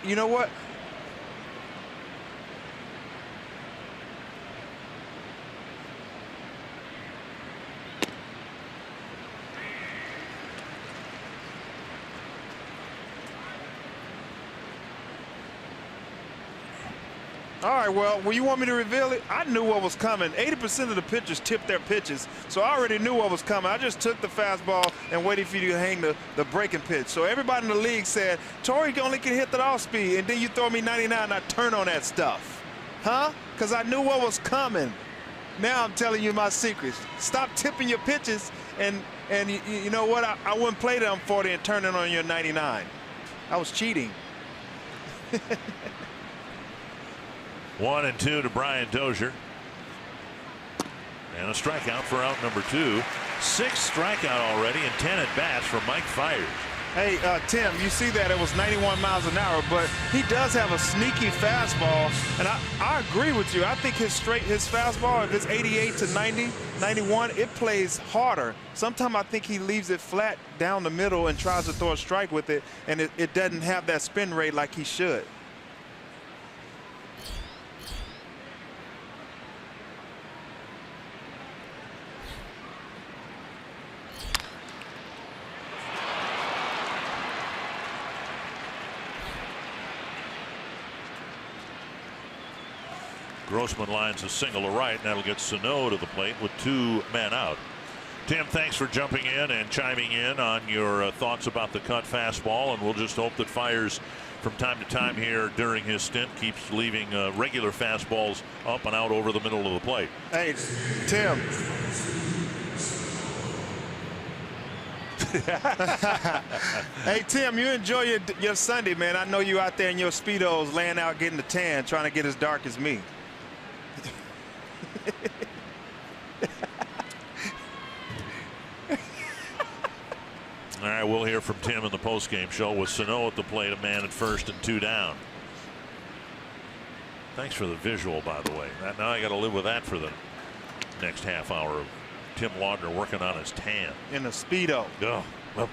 You know what? All right, well, you want me to reveal it? I knew what was coming. 80% of the pitchers tipped their pitches, so I already knew what was coming. I just took the fastball and waited for you to hang the breaking pitch. So everybody in the league said, Torrey only can hit that off speed, and then you throw me 99 and I turn on that stuff. Huh? Because I knew what was coming. Now I'm telling you my secrets. Stop tipping your pitches, and you know what? I wouldn't play them 40 and turn it on your 99. I was cheating. 1-2 to Brian Dozier. And a strikeout for out number 2. 6th strikeout already and 10 at bats from Mike Fiers. Hey, Tim, you see that it was 91 miles an hour, but he does have a sneaky fastball, and I agree with you. I think his fastball, if it's 88 to 90, 91, it plays harder. Sometimes I think he leaves it flat down the middle and tries to throw a strike with it, and it doesn't have that spin rate like he should. Grossman lines a single to right, and that'll get Sano to the plate with 2 men out. Tim, thanks for jumping in and chiming in on your thoughts about the cut fastball, and we'll just hope that Fiers from time to time here during his stint keeps leaving regular fastballs up and out over the middle of the plate. Hey, Tim. Hey, Tim, you enjoy your Sunday, man. I know you out there in your Speedos laying out getting the tan, trying to get as dark as me. All right, we'll hear from Tim in the postgame show with Sano at the plate, a man at first and 2 down. Thanks for the visual, by the way. Now I got to live with that for the next half hour of Tim Laudner working on his tan. In a Speedo. Oh, well,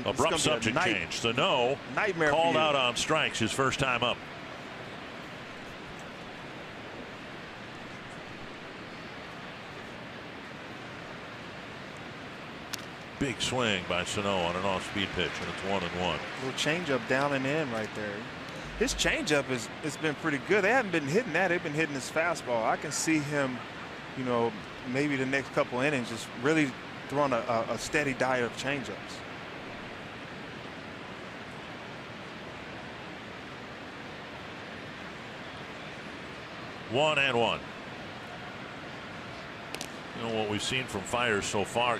abrupt subject change. Sano called out on strikes his first time up. Big swing by Sano on an off-speed pitch, and it's 1-1. Little changeup down and in right there. His changeup it's been pretty good. They haven't been hitting that. They've been hitting his fastball. I can see him, you know, maybe the next couple innings just really throwing a steady diet of changeups. One and one. You know what we've seen from Fiers so far.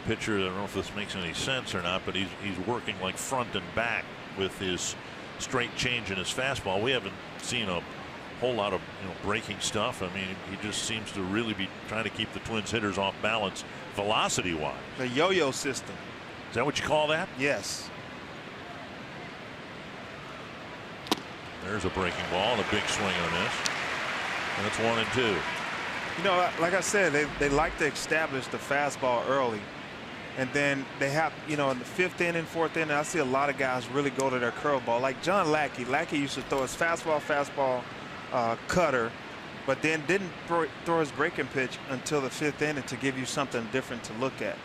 Pitcher, I don't know if this makes any sense or not, but he's working like front and back with his straight change in his fastball. We haven't seen a whole lot of breaking stuff. I mean, he just seems to really be trying to keep the Twins hitters off balance velocity wise. The yo-yo system. Is that what you call that? Yes. There's a breaking ball and a big swing on this, and it's 1-2. You know, like I said, they like to establish the fastball early. And then they have, you know, in the 5th inning, 4th inning, I see a lot of guys really go to their curveball. Like John Lackey. Lackey used to throw his fastball, cutter, but then didn't throw his breaking pitch until the 5th inning to give you something different to look at.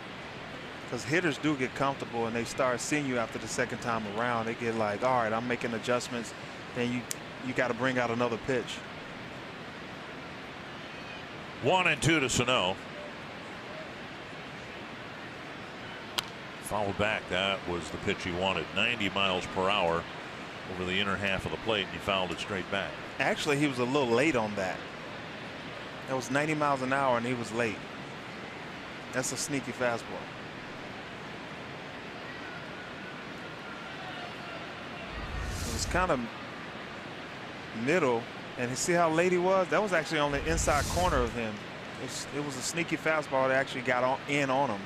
Because hitters do get comfortable and they start seeing you after the 2nd time around. They get like, all right, I'm making adjustments. Then you got to bring out another pitch. 1-2 to Sano. Fouled back. That was the pitch he wanted. 90 miles per hour. over the inner half of the plate, and he fouled it straight back. Actually, he was a little late on that. That was 90 miles an hour, and he was late. That's a sneaky fastball. It was kind of middle, and you see how late he was? That was actually on the inside corner of him. It was a sneaky fastball that actually got in on him.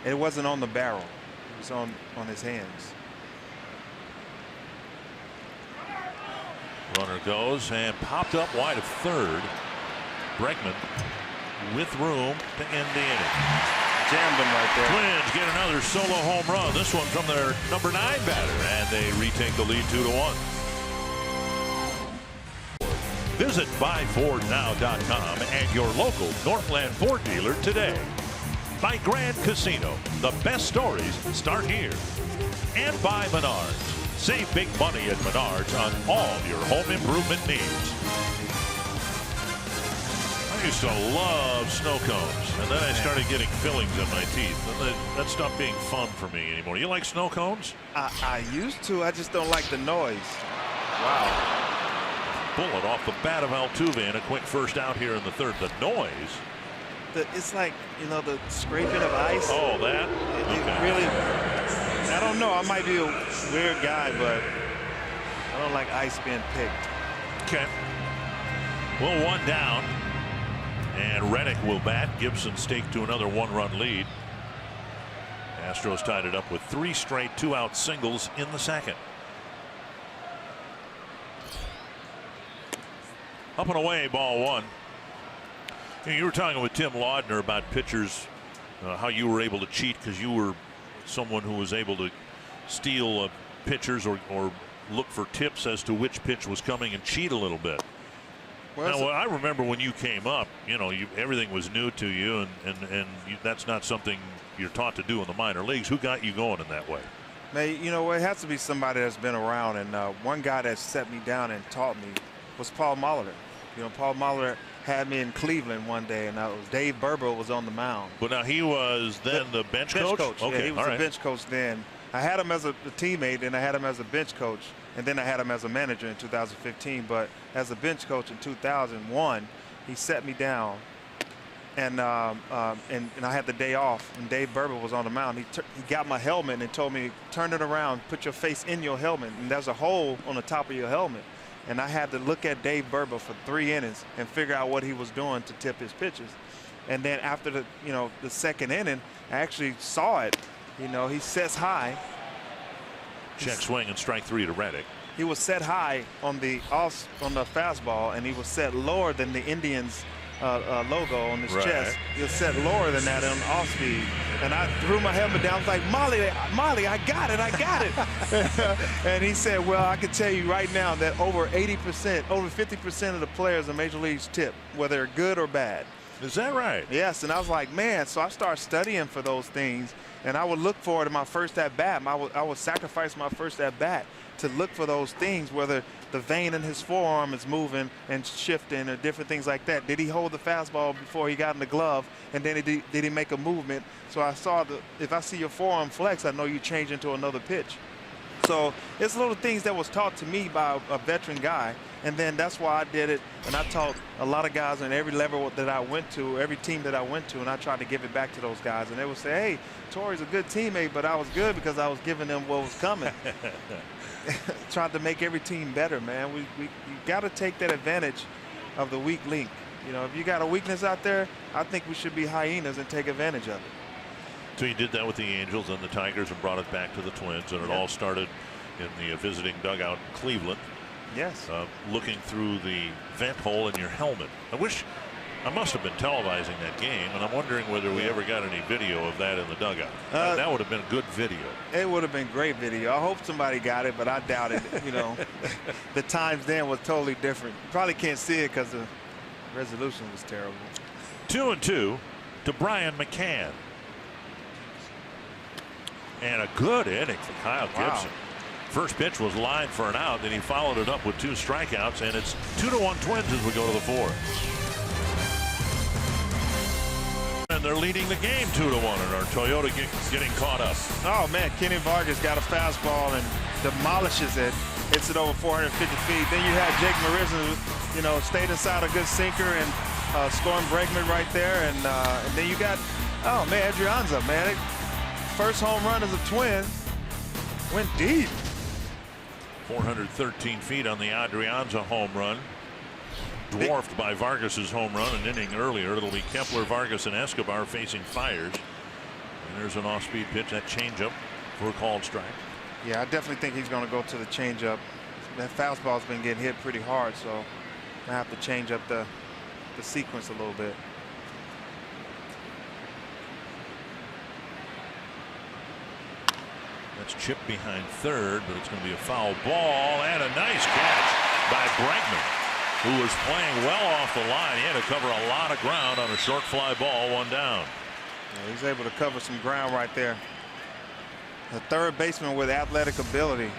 It wasn't on the barrel. It was on his hands. Runner goes and popped up wide of third. Bregman with room to end the inning. Jammed him right there. Twins get another solo home run. This one from their number 9 batter, and they retake the lead 2-1. Visit buyfordnow.com and your local Northland Ford dealer today. By Grand Casino, the best stories start here. And by Menards. Save big money at Menards on all your home improvement needs. I used to love snow cones, and then I started getting fillings in my teeth, and that stopped being fun for me anymore. You like snow cones? I used to. I just don't like the noise. Wow. Bullet off the bat of Altuve, and a quick first out here in the third. The noise. It's like, you know, the scraping of ice. Oh, that? It really, I don't know. I might be a weird guy, but I don't like ice being picked. Okay. Well, one down. And Reddick will bat. Gibson staked to another 1-run lead. Astros tied it up with 3 straight 2-out singles in the second. Up and away, ball 1. You were talking with Tim Laudner about pitchers, how you were able to cheat because you were someone who was able to steal pitchers or look for tips as to which pitch was coming and cheat a little bit. Now, I remember when you came up, you know, everything was new to you, and that's not something you're taught to do in the minor leagues. Who got you going in that way? Man, you know, it has to be somebody that's been around, and one guy that set me down and taught me was Paul Molitor. You know, Paul Molitor had me in Cleveland one day, and Dave Burbo was on the mound. But now he was then the bench coach? Okay, yeah, he was a bench coach then. I had him as a teammate, and I had him as a bench coach, and then I had him as a manager in 2015. But as a bench coach in 2001, he set me down, and I had the day off, and Dave Burbo was on the mound. He got my helmet and told me, turn it around, put your face in your helmet, and there's a hole on the top of your helmet. And I had to look at Dave Burbo for 3 innings and figure out what he was doing to tip his pitches. And then after the second inning, I actually saw it. You know, he sets high. Check swing and strike 3 to Reddick. He was set high on the fastball, and he was set lower than the Indians logo on his chest. He was set lower than that on off speed. And I threw my helmet down. I was like, Molly, I got it. And he said, well, I can tell you right now that over 80%, over 50% of the players in Major Leagues tip, whether they're good or bad. Is that right? Yes. And I was like, man, so I started studying for those things, and I would look for it in my first at bat. I would sacrifice my first at bat to look for those things, whether the vein in his forearm is moving and shifting or different things like that. Did he hold the fastball before he got in the glove, and then did he make a movement? So I saw if I see your forearm flex, I know you change into another pitch. So it's little things that was taught to me by a veteran guy, and then that's why I did it. And I taught a lot of guys on every level that I went to, every team that I went to, and I tried to give it back to those guys. And they would say, hey, Torrey's a good teammate, but I was good because I was giving them what was coming. Tried to make every team better, man. You got to take that advantage of the weak link. You know, if you got a weakness out there, I think we should be hyenas and take advantage of it. So you did that with the Angels and the Tigers and brought it back to the Twins, and it all started in the visiting dugout in Cleveland. Yes. Looking through the vent hole in your helmet. I must have been televising that game, and I'm wondering whether we ever got any video of that in the dugout. That would have been good video. It would have been great video. I hope somebody got it, but I doubt it. You know, the times then was totally different. You probably can't see it because the resolution was terrible. 2-2 to Brian McCann. And a good inning for Kyle Gibson. First pitch was lined for an out, then he followed it up with 2 strikeouts, and it's 2-1 Twins as we go to the 4th. And they're leading the game 2-1, and our Toyota getting caught up. Oh man, Kenny Vargas got a fastball and demolishes it. hits it over 450 feet. Then you had Jake Marisnick, you know, stayed inside a good sinker and scoring Bregman right there. And then you got, oh man, Adrianza, man. First home run as a Twin. Went deep. 413 feet on the Adrianza home run. Dwarfed by Vargas's home run an inning earlier. It'll be Kepler, Vargas, and Escobar facing Fiers. And there's an off-speed pitch, that changeup for a called strike. Yeah, I definitely think he's going to go to the changeup. That fastball's been getting hit pretty hard, so I have to change up the sequence a little bit. That's chipped behind third, but it's going to be a foul ball and a nice catch by Bregman, who was playing well off the line. He had to cover a lot of ground on a short fly ball, one down. Yeah, he's able to cover some ground right there. The third baseman with athletic ability.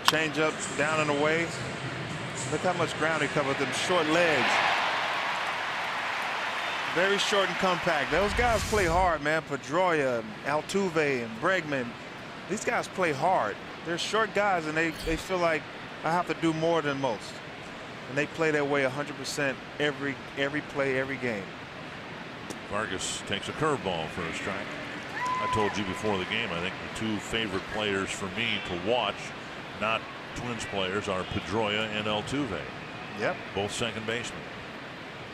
Change up down and away. Look how much ground he covered with them short legs. Very short and compact. Those guys play hard, man. Pedroia, Altuve, and Bregman. These guys play hard. They're short guys, and they feel like I have to do more than most. And they play their way 100% every play, every game. Vargas takes a curveball for a strike. I told you before the game, I think the two favorite players for me to watch, not Twins players, are Pedroia and Altuve. Yep. Both second basemen.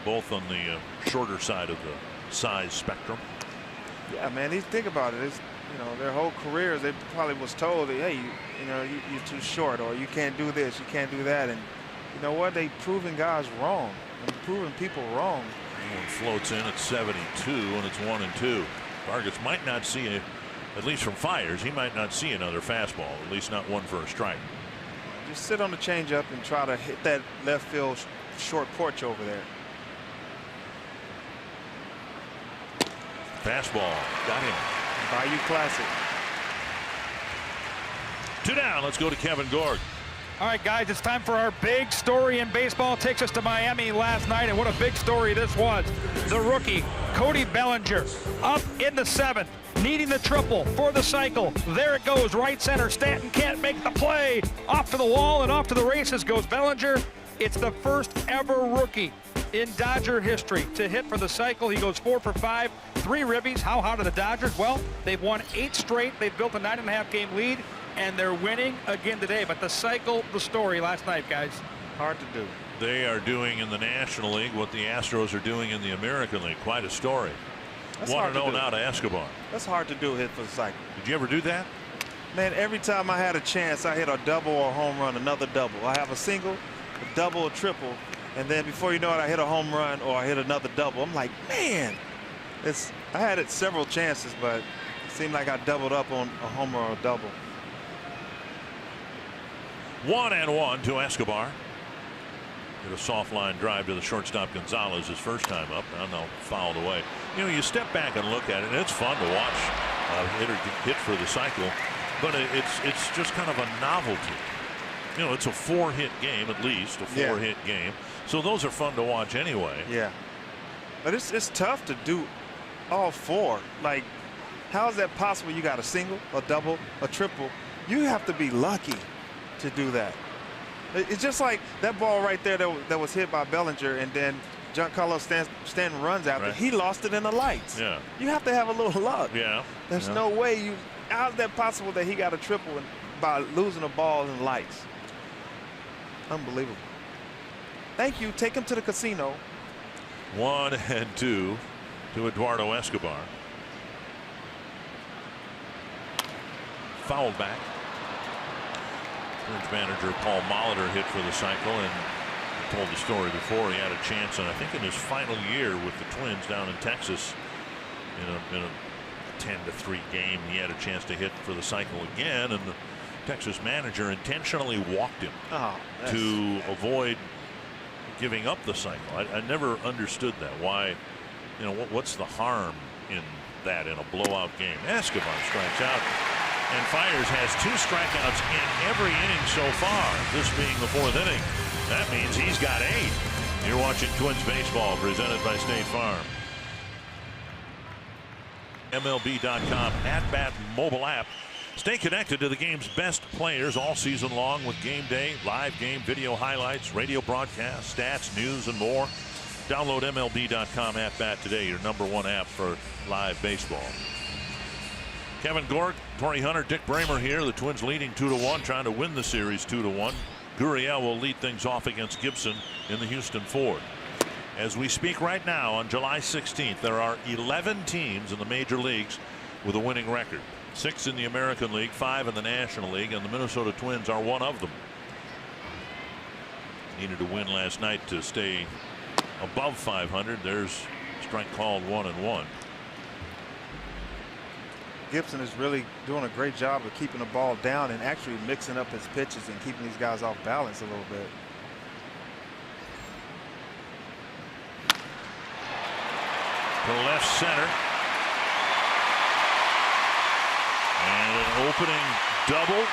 Both on the shorter side of the size spectrum. Yeah, man. Think about it. It's, you know, their whole careers, they probably was told, hey, you know, you're too short, or you can't do this, you can't do that, and you know what? They proving guys wrong and proving people wrong. One floats in at 72, and it's 1-2. Vargas might not see it, at least from Fiers. He might not see another fastball, at least not one for a strike. Just sit on the changeup and try to hit that left field short porch over there. Fastball, got him. Bayou Classic. 2 down. Let's go to Kevin Gorg. All right, guys, it's time for our big story in baseball. It takes us to Miami last night, and what a big story this was. The rookie, Cody Bellinger, up in the 7th, needing the triple for the cycle. There it goes, right center. Stanton can't make the play. Off to the wall and off to the races goes Bellinger. It's the first ever rookie in Dodger history to hit for the cycle. He goes 4 for 5, 3 ribbies. How hot are the Dodgers? Well, they've won 8 straight. They've built a 9.5 game lead, and they're winning again today. But the cycle, the story last night, guys. Hard to do. They are doing in the National League what the Astros are doing in the American League. Quite a story. 1-0 now to Escobar. That's hard to do, hit for the cycle. Did you ever do that? Man, every time I had a chance, I hit a double or a home run, another double. I have a single, a double, a triple, and then before you know it, I hit a home run or I hit another double. I'm like, man, I had it several chances, but it seemed like I doubled up on a homer or a double. 1-1 to Escobar. Hit a soft line drive to the shortstop Gonzalez his first time up. Now fouled away. You know, you step back and look at it, and it's fun to watch a hitter hit for the cycle, but it's just kind of a novelty. You know, it's a 4-hit game, at least a 4-hit game. So those are fun to watch anyway. Yeah, but it's tough to do all 4. Like, how is that possible? You got a single, a double, a triple. You have to be lucky to do that. It's just like that ball right there that was hit by Bellinger, and then Giancarlo Stanton runs after. Right. He lost it in the lights. Yeah. You have to have a little luck. Yeah. There's no way you. How's that possible that he got a triple by losing a ball in lights? Unbelievable. Thank you. Take him to the casino. 1-2 to Eduardo Escobar. Fouled back. Twins manager Paul Molitor hit for the cycle, and I told the story before. He had a chance, and I think in his final year with the Twins down in Texas, in a 10-3 game, he had a chance to hit for the cycle again, and the Texas manager intentionally walked him to avoid giving up the cycle. I never understood that. Why? You know, what's the harm in that in a blowout game? Escobar strikes out, and Fiers has 2 strikeouts in every inning so far, this being the 4th inning. That means he's got 8. You're watching Twins baseball presented by State Farm. MLB.com @bat mobile app Stay connected to the game's best players all season long with Game Day, live game video highlights, radio broadcasts, stats, news, and more. Download MLB.com at-bat today, your #1 app for live baseball. Kevin Gork, Torrey Hunter, Dick Bramer here. The Twins leading 2-1, trying to win the series 2-1. Gurriel will lead things off against Gibson in the Houston Ford. As we speak right now on July 16th, there are 11 teams in the major leagues with a winning record. 6 in the American League, 5 in the National League, and the Minnesota Twins are one of them. Needed to win last night to stay above 500. There's strike called 1-1. Gibson is really doing a great job of keeping the ball down and actually mixing up his pitches and keeping these guys off balance a little bit. To left center. And an opening double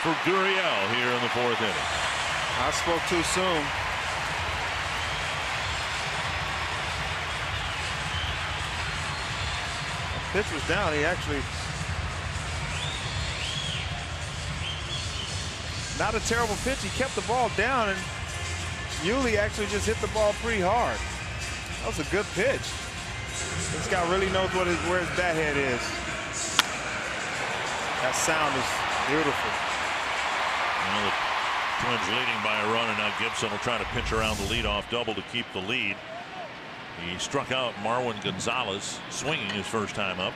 for Gurriel here in the 4th inning. I spoke too soon. Pitch was down. He actually, not a terrible pitch. He kept the ball down, and Yuli actually just hit the ball pretty hard. That was a good pitch. This guy really knows where his bat head is. That sound is beautiful. Well, the Twins leading by a run, and now Gibson will try to pitch around the leadoff double to keep the lead. He struck out Marwin Gonzalez, swinging his first time up.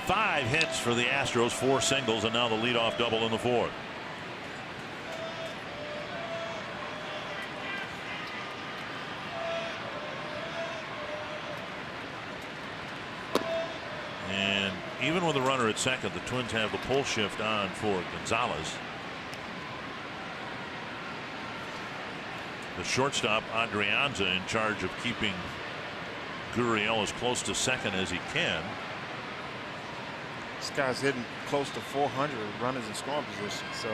Five hits for the Astros, 4 singles, and now the leadoff double in the 4th. And even with a runner at second, the Twins have the pull shift on for Gonzalez. The shortstop, Adrianza, in charge of keeping Gurriel as close to second as he can. This guy's hitting close to 400 runners in scoring position, so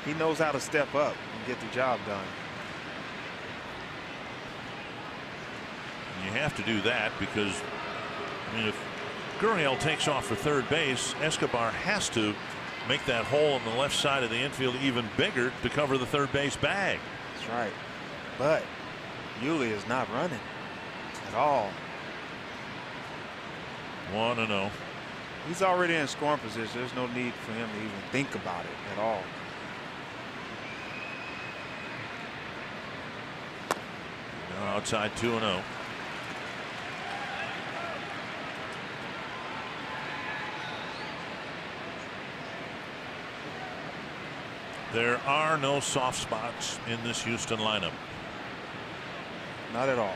he knows how to step up and get the job done. You have to do that because, I mean, if Gurriel takes off for third base, Escobar has to make that hole on the left side of the infield even bigger to cover the third base bag. That's right. But Yuli is not running at all. 1-0. He's already in scoring position. There's no need for him to even think about it at all. Now outside 2-0. There are no soft spots in this Houston lineup. Not at all.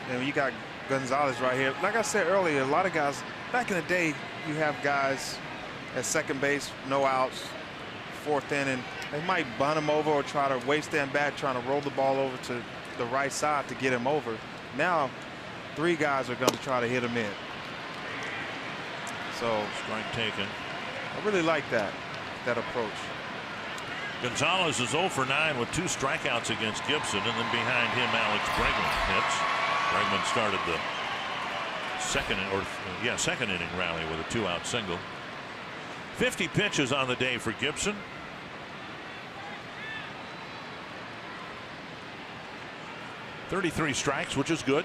And you got Gonzalez right here. Like I said earlier, a lot of guys back in the day, you have guys at second base, no outs, 4th inning. They might bunt him over or try to waste their bat, trying to roll the ball over to the right side to get him over. Now, 3 guys are going to try to hit him in. So strike taken. I really like that approach. Gonzalez is 0 for 9 with 2 strikeouts against Gibson, and then behind him Alex Bregman hits. Bregman started the second inning rally with a 2-out single. 50 pitches on the day for Gibson. .33 strikes, which is good.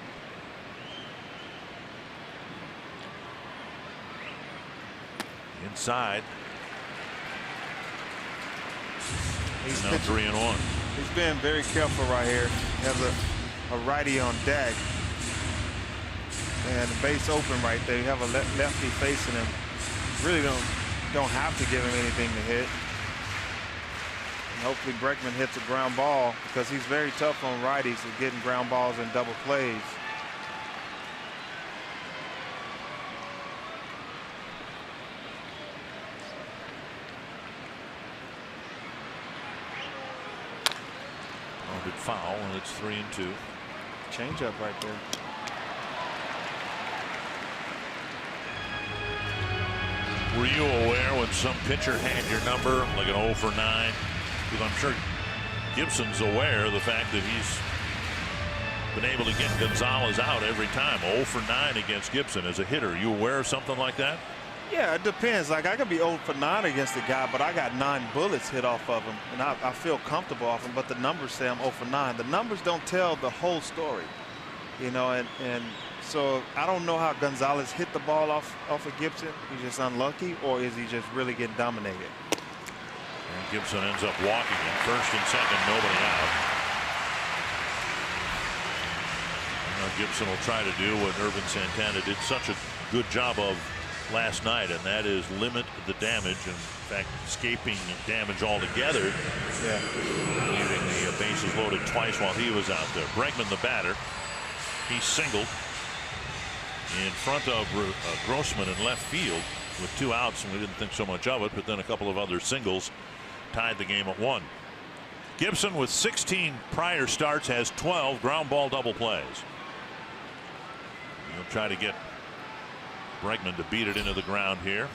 Inside. He's now 3-1. He's being very careful right here. He has a righty on deck. And the base open right there. You have a lefty facing him. Really don't have to give him anything to hit. And hopefully Bregman hits a ground ball because he's very tough on righties at getting ground balls and double plays. Foul, and it's 3-2. Change up right there. Were you aware when some pitcher had your number, like an 0 for 9? Because I'm sure Gibson's aware of the fact that he's been able to get Gonzalez out every time. 0 for 9 against Gibson as a hitter. Are you aware of something like that? Yeah, it depends. Like, I could be 0 for 9 against the guy, but I got 9 bullets hit off of him, and I feel comfortable off him. But the numbers say I'm 0 for 9. The numbers don't tell the whole story, you know. And so I don't know how Gonzalez hit the ball off of Gibson. He's just unlucky, or is he just really getting dominated? And Gibson ends up walking in first and second, nobody out. Gibson will try to do what Irvin Santana did such a good job of last night, and that is limit the damage. In fact, escaping damage altogether. Yeah. Leaving the bases loaded twice while he was out there. Bregman, the batter, he singled in front of Grossman in left field with 2 outs, and we didn't think so much of it, but then a couple of other singles tied the game at 1. Gibson, with 16 prior starts, has 12 ground ball double plays. He'll try to get Bregman to beat it into the ground here.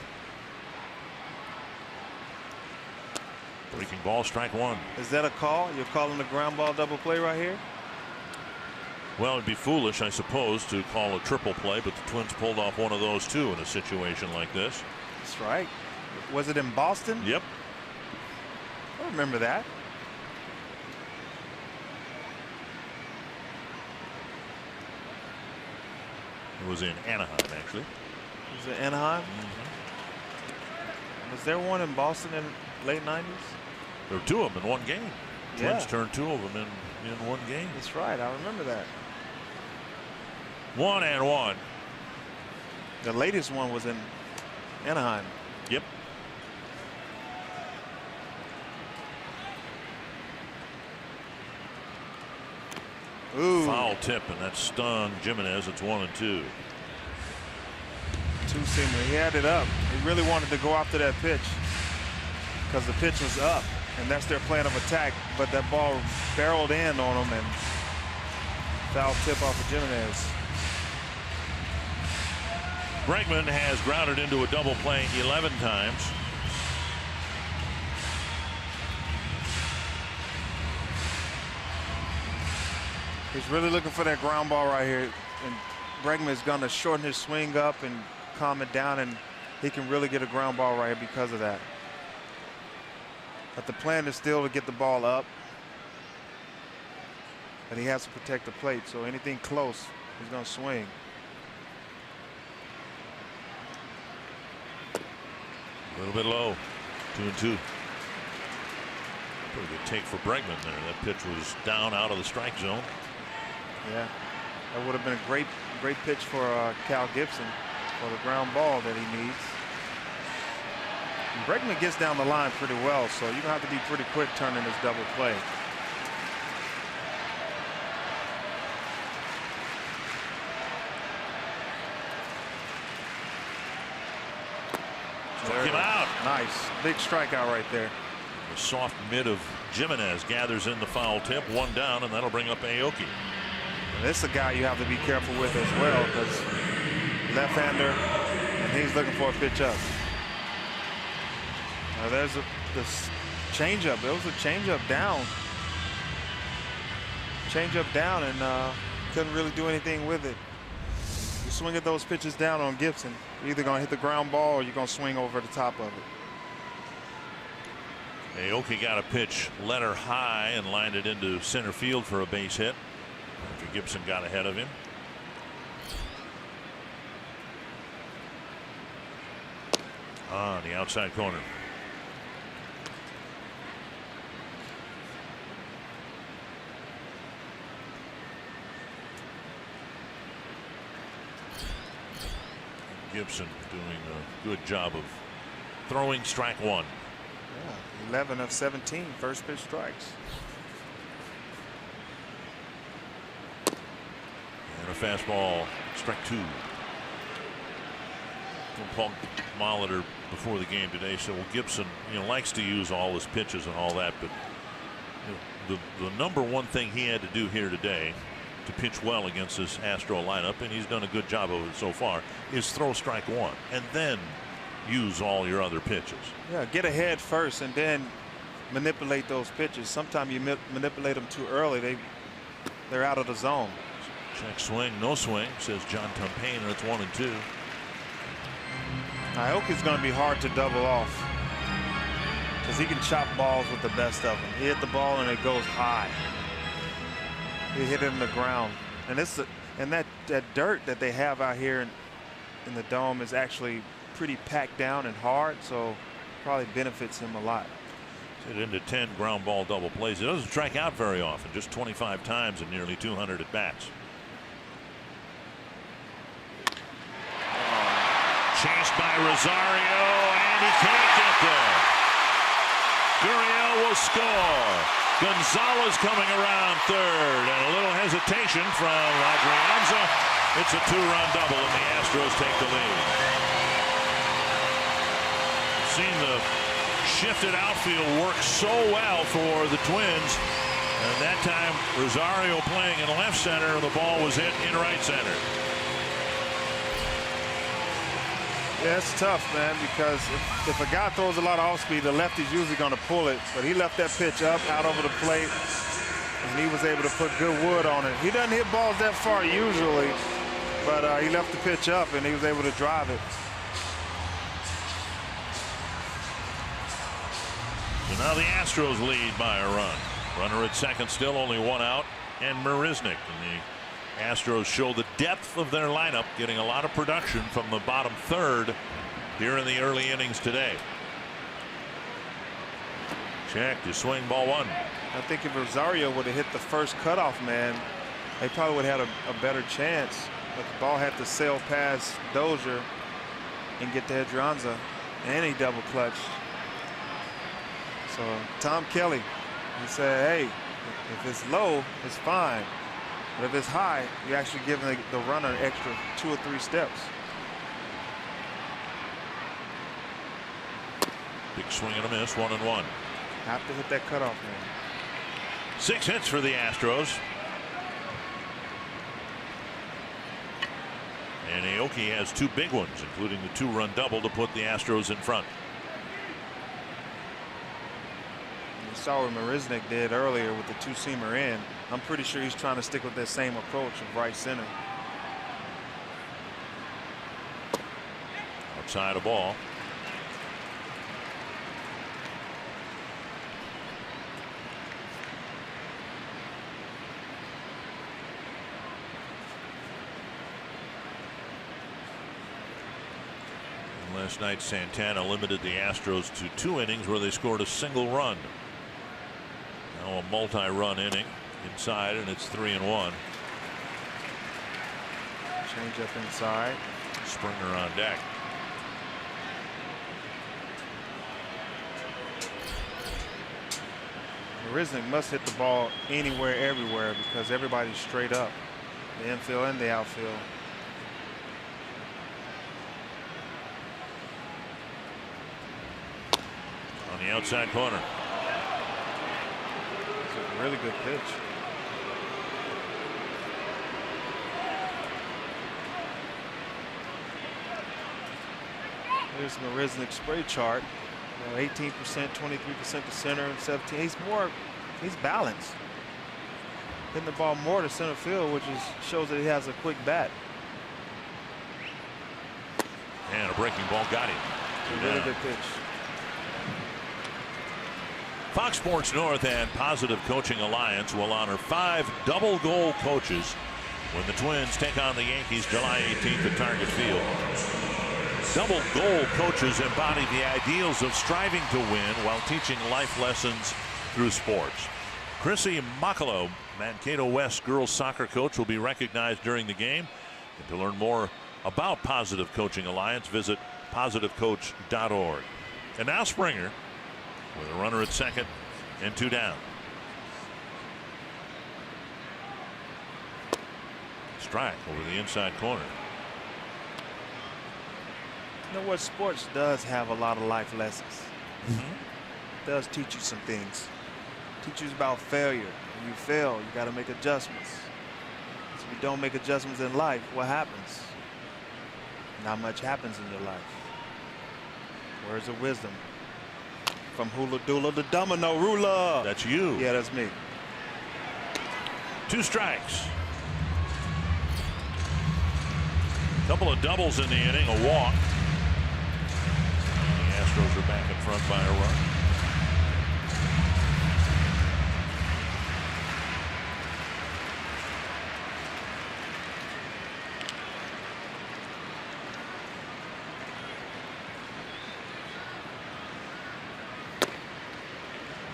Breaking ball, strike 1. Is that a call? You're calling the ground ball double play right here? Well, it'd be foolish, I suppose, to call a triple play, but the Twins pulled off one of those too in a situation like this. That's right. Was it in Boston? Yep. I remember that. It was in Anaheim, actually. Was it Anaheim? Was there one in Boston in late 90s? There were 2 of them in one game. Yeah. Twins turned 2 of them in one game. That's right. I remember that. 1-1. The latest one was in Anaheim. Yep. Ooh. Foul tip, and that stung Jimenez. It's 1-2. Two-seamer. He had it up. He really wanted to go after that pitch because the pitch was up, and that's their plan of attack. But that ball barreled in on him, and foul tip off of Jimenez. Bregman has grounded into a double play 11 times. He's really looking for that ground ball right here, and Bregman is going to shorten his swing up and calm it down, and he can really get a ground ball right here because of that. But the plan is still to get the ball up, and he has to protect the plate, so anything close, he's going to swing. A little bit low. 2-2. Pretty good take for Bregman there. That pitch was down out of the strike zone. Yeah, that would have been a great pitch for Cal Gibson for the ground ball that he needs. And Bregman gets down the line pretty well, so you're gonna have to be pretty quick turning this double play. Took him out. Nice, big strikeout right there. The soft mid of Jimenez gathers in the foul tip. 1 down, and that'll bring up Aoki. This is a guy you have to be careful with as well, because left-hander, and he's looking for a pitch up. Now there's this changeup. It was a changeup down. Changeup down, and couldn't really do anything with it. You swing at those pitches down on Gibson, you're either going to hit the ground ball or you're going to swing over the top of it. Aoki got a pitch letter high and lined it into center field for a base hit after Gibson got ahead of him. On the outside corner. Gibson doing a good job of throwing strike 1. Yeah, 11 of 17 first pitch strikes. And a fastball, strike 2. Paul Molitor before the game today said, well, Gibson, likes to use all his pitches and all that, but the number one thing he had to do here today to pitch well against this Astro lineup, and he's done a good job of it so far, is throw strike 1 and then use all your other pitches. Yeah, get ahead first and then manipulate those pitches. Sometimes you manipulate them too early, they're out of the zone. Check swing, no swing, says John Tumpain, and it's 1-2. Aoki's going to be hard to double off because he can chop balls with the best of them. He hit the ball and it goes high. He hit it in the ground, and that dirt that they have out here in the dome is actually pretty packed down and hard, so probably benefits him a lot. Hit into 10 ground ball double plays. He doesn't strike out very often, just 25 times in nearly 200 at bats. Chased by Rosario, and he can't get there. Gurriel will score. Gonzalez coming around third, and a little hesitation from Adrianza. It's a two-run double, and the Astros take the lead. Seen the shifted outfield work so well for the Twins, and that time Rosario playing in left center, and the ball was hit in right center. Yeah, it's tough, man, because if a guy throws a lot of off speed, the lefty's usually going to pull it. But he left that pitch up, out over the plate, and he was able to put good wood on it. He doesn't hit balls that far usually, but he left the pitch up, and he was able to drive it. So now the Astros lead by a run. Runner at second, still only one out, and Marisnik. And the Astros show the depth of their lineup, getting a lot of production from the bottom third here in the early innings today. Check to swing, ball one. I think if Rosario would have hit the first cutoff man, they probably would have had a better chance. But the ball had to sail past Dozier and get to Adrianza, and he double clutched. So Tom Kelly, he said, hey, if it's low, it's fine. But if it's high, you're actually giving the runner an extra 2 or 3 steps. Big swing and a miss, 1-1. Have to hit that cutoff, man. 6 hits for the Astros. And Aoki has 2 big ones, including the 2-run double to put the Astros in front. You saw what Marisnik did earlier with the 2-seamer in. I'm pretty sure he's trying to stick with that same approach of right center. Outside a ball. And last night Santana limited the Astros to 2 innings where they scored a single run. Now a multi-run inning inside, and it's 3-1. Change up inside. Springer on deck. Marisnik must hit the ball anywhere, everywhere, because everybody's straight up, the infield and the outfield. On the outside corner. It's a really good pitch. Here's Marisnik's spray chart. 18%, 23% to center, and 17. He's balanced. Hitting the ball more to center field, which shows that he has a quick bat. And a breaking ball got him. A really good pitch. Fox Sports North and Positive Coaching Alliance will honor 5 double goal coaches when the Twins take on the Yankees July 18th at Target Field. Double goal coaches embody the ideals of striving to win while teaching life lessons through sports. Chrissy Makalo, Mankato West girls soccer coach, will be recognized during the game. And to learn more about Positive Coaching Alliance, visit positivecoach.org. And now Springer with a runner at second and 2 down. Strike over the inside corner. You know what? Sports does have a lot of life lessons. It does teach you some things. Teach you about failure. When you fail, you got to make adjustments. So if you don't make adjustments in life, what happens? Not much happens in your life. Words of wisdom. From Hula Dula to Domino Rula. That's you. Yeah, that's me. 2 strikes. Couple of doubles in the inning, a walk. The Astros are back in front by a run.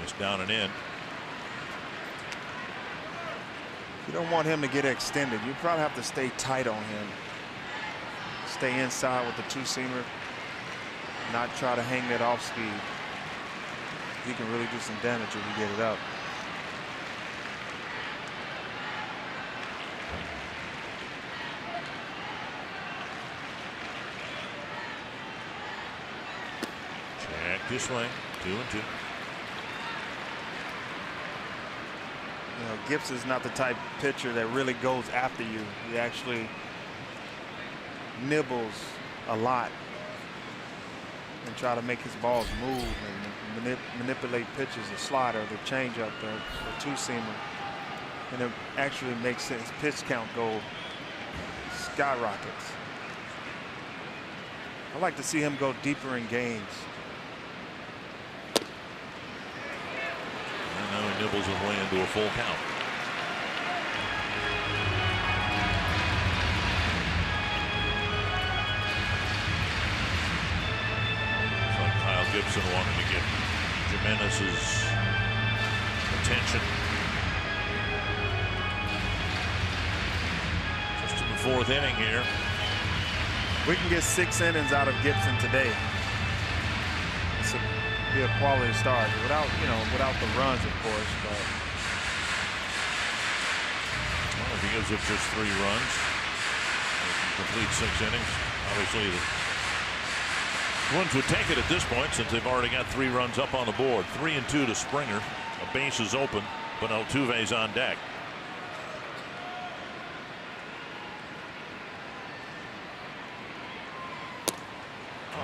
Missed down and in. You don't want him to get extended. You probably have to stay tight on him. Stay inside with the two-seamer. Not try to hang that off speed. He can really do some damage if you get it up. Check this way. 2-2. You know, Gibson's not the type of pitcher that really goes after you. He actually nibbles a lot and try to make his balls move and manipulate pitches, the slider, the changeup, the two-seamer, and it actually makes his pitch count go skyrockets. I like to see him go deeper in games. And now he nibbles his way into a full count. Gibson wanted to get Jimenez's attention. Just in the fourth inning here. We can get 6 innings out of Gibson today. This would be a quality start without, you know, without the runs, of course. But well, if he gives up just 3 runs, complete 6 innings, obviously the Twins would take it at this point since they've already got 3 runs up on the board. 3-2 to Springer. A base is open, but Altuve's on deck.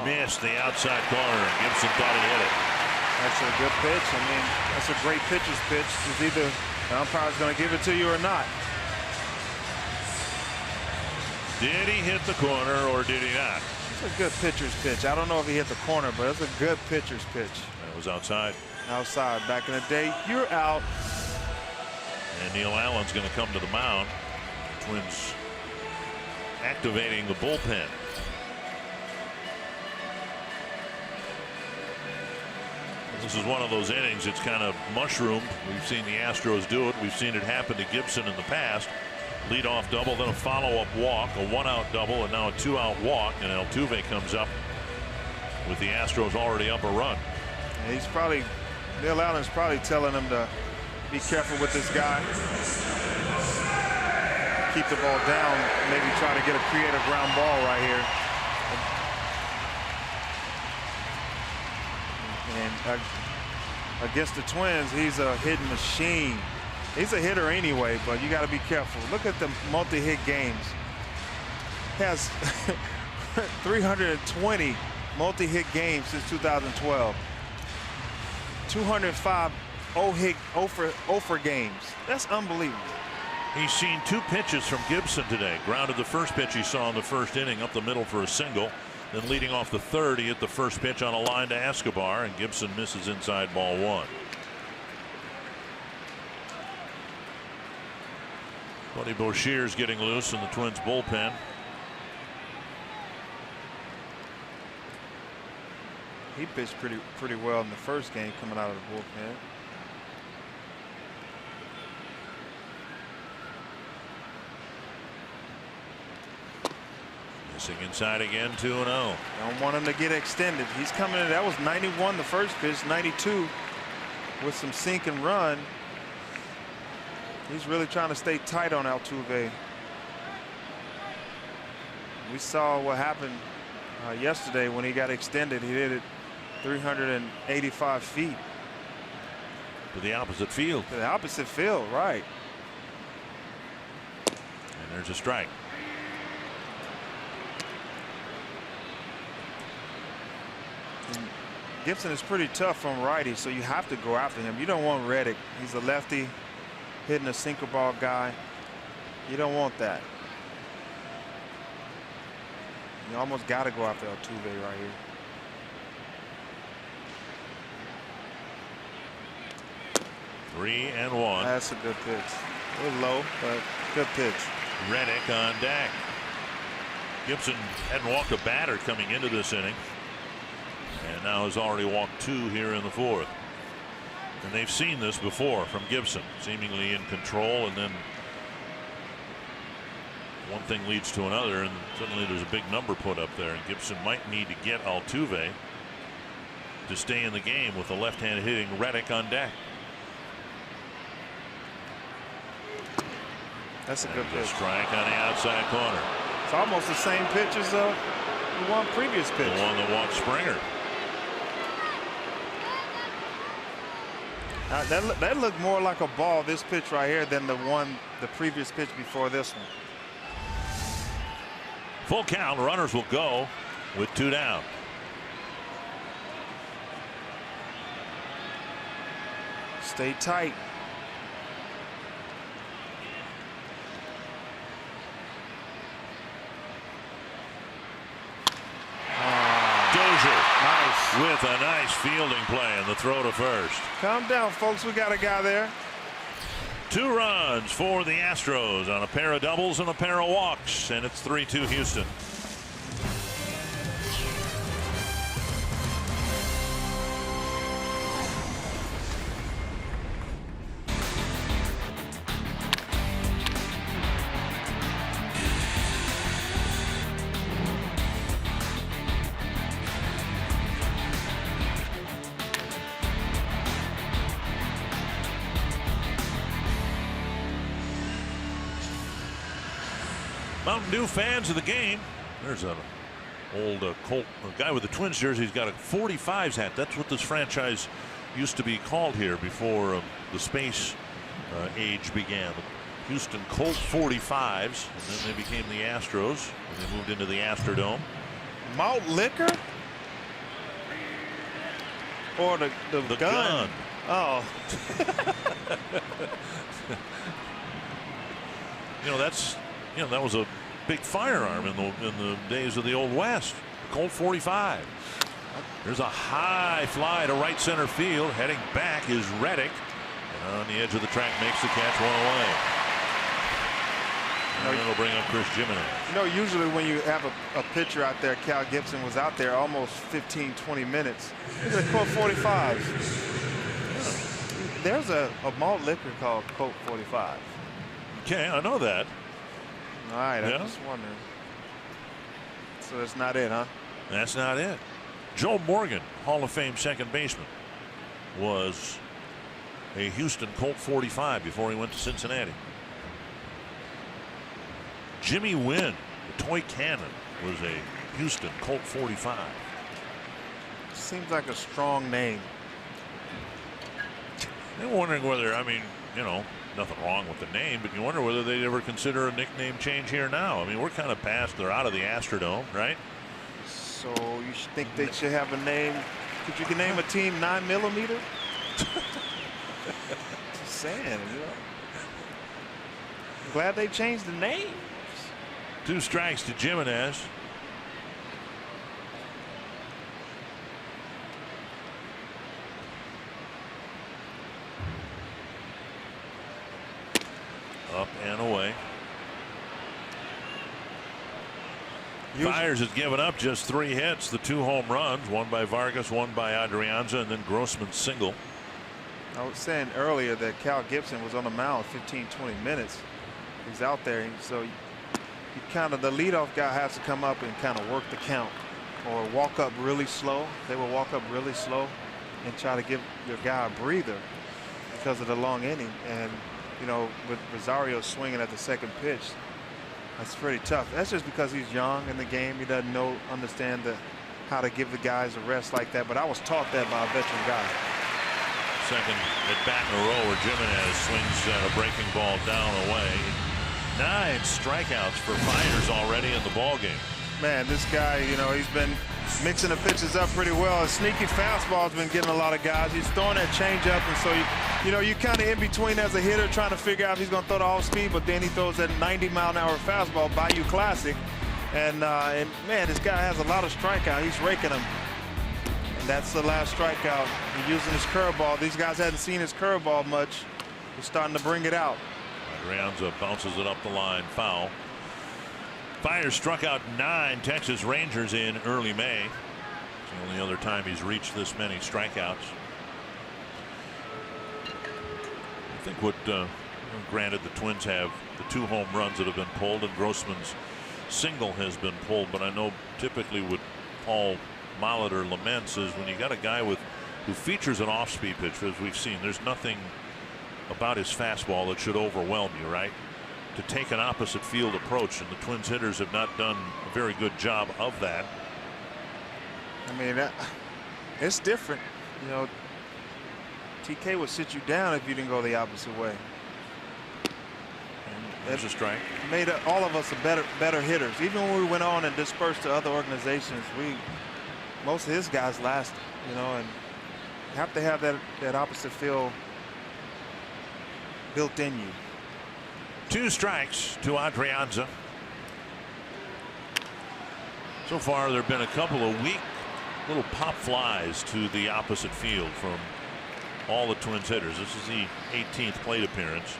Missed the outside corner. Gibson thought he hit it. That's a good pitch. I mean, that's a great pitcher's pitch. It's either the umpire's going to give it to you or not. Did he hit the corner or did he not? It's a good pitcher's pitch. I don't know if he hit the corner, but it's a good pitcher's pitch. That was outside. Outside. Back in the day, you're out. And Neil Allen's going to come to the mound. Twins activating the bullpen. This is one of those innings. It's kind of mushroomed. We've seen the Astros do it. We've seen it happen to Gibson in the past. Leadoff double, then a follow-up walk, a 1-out double, and now a 2-out walk. And Altuve comes up with the Astros already up a run. And he's probably, Neil Allen's probably telling him to be careful with this guy. Keep the ball down, maybe try to get a creative ground ball right here. And against the Twins, he's a hitting machine. He's a hitter anyway, but you got to be careful. Look at the multi-hit games. He has 320 multi-hit games since 2012. 205 0 for games. That's unbelievable. He's seen 2 pitches from Gibson today. Grounded the first pitch he saw in the first inning up the middle for a single. Then leading off the third, he hit the first pitch on a line to Escobar, and Gibson misses inside ball 1. Buddy Boucher's getting loose in the Twins bullpen. He pitched pretty well in the first game coming out of the bullpen. Missing inside again, 2-0. Don't want him to get extended. He's coming in. That was 91 the first pitch, 92 with some sink and run. He's really trying to stay tight on Altuve. We saw what happened yesterday when he got extended. He hit it 385 feet. To the opposite field. To the opposite field, right. And there's a strike. And Gibson is pretty tough from righty, so you have to go after him. You don't want Reddick. He's a lefty hitting a sinker ball guy. You don't want that. You almost got to go after Altuve right here. Three and one. That's a good pitch. A little low, but good pitch. Reddick on deck. Gibson hadn't walked a batter coming into this inning, and now has already walked 2 here in the 4th. And they've seen this before from Gibson, seemingly in control, and then one thing leads to another, and suddenly there's a big number put up there, and Gibson might need to get Altuve to stay in the game with the left-hand hitting Reddick on deck. That's a good pitch. Strike on the outside corner. It's almost the same pitch as the one previous pitch. The one that walked Springer. That looked more like a ball, this pitch right here, than the previous pitch before this one. Full count. Runners will go with 2 down. Stay tight. With a nice fielding play and the throw to first. Calm down, folks. We got a guy there. 2 runs for the Astros on a pair of doubles and a pair of walks, and it's 3-2 Houston. Mountain Dew fans of the game. There's an old Colt, a guy with the Twins jersey. He's got a 45s hat. That's what this franchise used to be called here before the space age began. The Houston Colt 45s, and then they became the Astros, and they moved into the Astrodome. Malt liquor? Or the gun? Oh. That was a big firearm in the days of the Old West. Colt 45. There's a high fly to right center field. Heading back is Reddick. And on the edge of the track makes the catch 1 away. And it'll bring up Chris Jimenez. You know, usually when you have a pitcher out there, Cal Gibson was out there almost 15, 20 minutes. He's a Colt 45. There's a malt liquor called Colt 45. Okay, I know that. All right, I'm just wondering. So that's not it, huh? That's not it. Joe Morgan, Hall of Fame second baseman, was a Houston Colt 45 before he went to Cincinnati. Jimmy Wynn, the toy cannon, was a Houston Colt 45. Seems like a strong name. I'm wondering whether, nothing wrong with the name, but you wonder whether they'd ever consider a nickname change here now. I mean, we're kind of past, they're out of the Astrodome, right? So you think they should have a name? Could you name a team 9mm? Just saying, I'm glad they changed the name. 2 strikes to Jimenez. Up and away. Fiers has given up just 3 hits, the 2 home runs, one by Vargas, one by Adrianza, and then Grossman's single. I was saying earlier that Cal Gibson was on the mound 15, 20 minutes. He's out there, so the leadoff guy has to come up and kind of work the count or walk up really slow. They will walk up really slow and try to give your guy a breather because of the long inning. And with Rosario swinging at the second pitch, that's pretty tough. That's just because he's young in the game. He doesn't understand how to give the guys a rest like that. But I was taught that by a veteran guy. Second at bat in a row where Jimenez swings a breaking ball down away. 9 strikeouts for Fiers already in the ball game. Man, this guy, he's been mixing the pitches up pretty well. A sneaky fastball has been getting a lot of guys. He's throwing that changeup, and so you're kind of in between as a hitter trying to figure out if he's going to throw the off speed, but then he throws that 90-mile-an-hour fastball, Bayou Classic, And man, this guy has a lot of strikeout. He's raking them. And that's the last strikeout. He's using his curveball. These guys hadn't seen his curveball much. He's starting to bring it out. Adrianza bounces it up the line, foul. Fiers struck out 9 Texas Rangers in early May. It's the only other time he's reached this many strikeouts. I think what, granted, the Twins have the 2 home runs that have been pulled, and Grossman's single has been pulled, but I know typically what Paul Molitor laments is when you got a guy who features an off-speed pitch, as we've seen, there's nothing about his fastball that should overwhelm you, right? To take an opposite field approach, and the Twins hitters have not done a very good job of that. I mean, it's different. You know, TK would sit you down if you didn't go the opposite way. There's a strike. Made all of us better hitters. Even when we went on and dispersed to other organizations, most of his guys lasted, you know, and you have to have that opposite field built in you. 2 strikes to Adrianza. So far, there have been a couple of weak little pop flies to the opposite field from all the Twins hitters. This is the 18th plate appearance.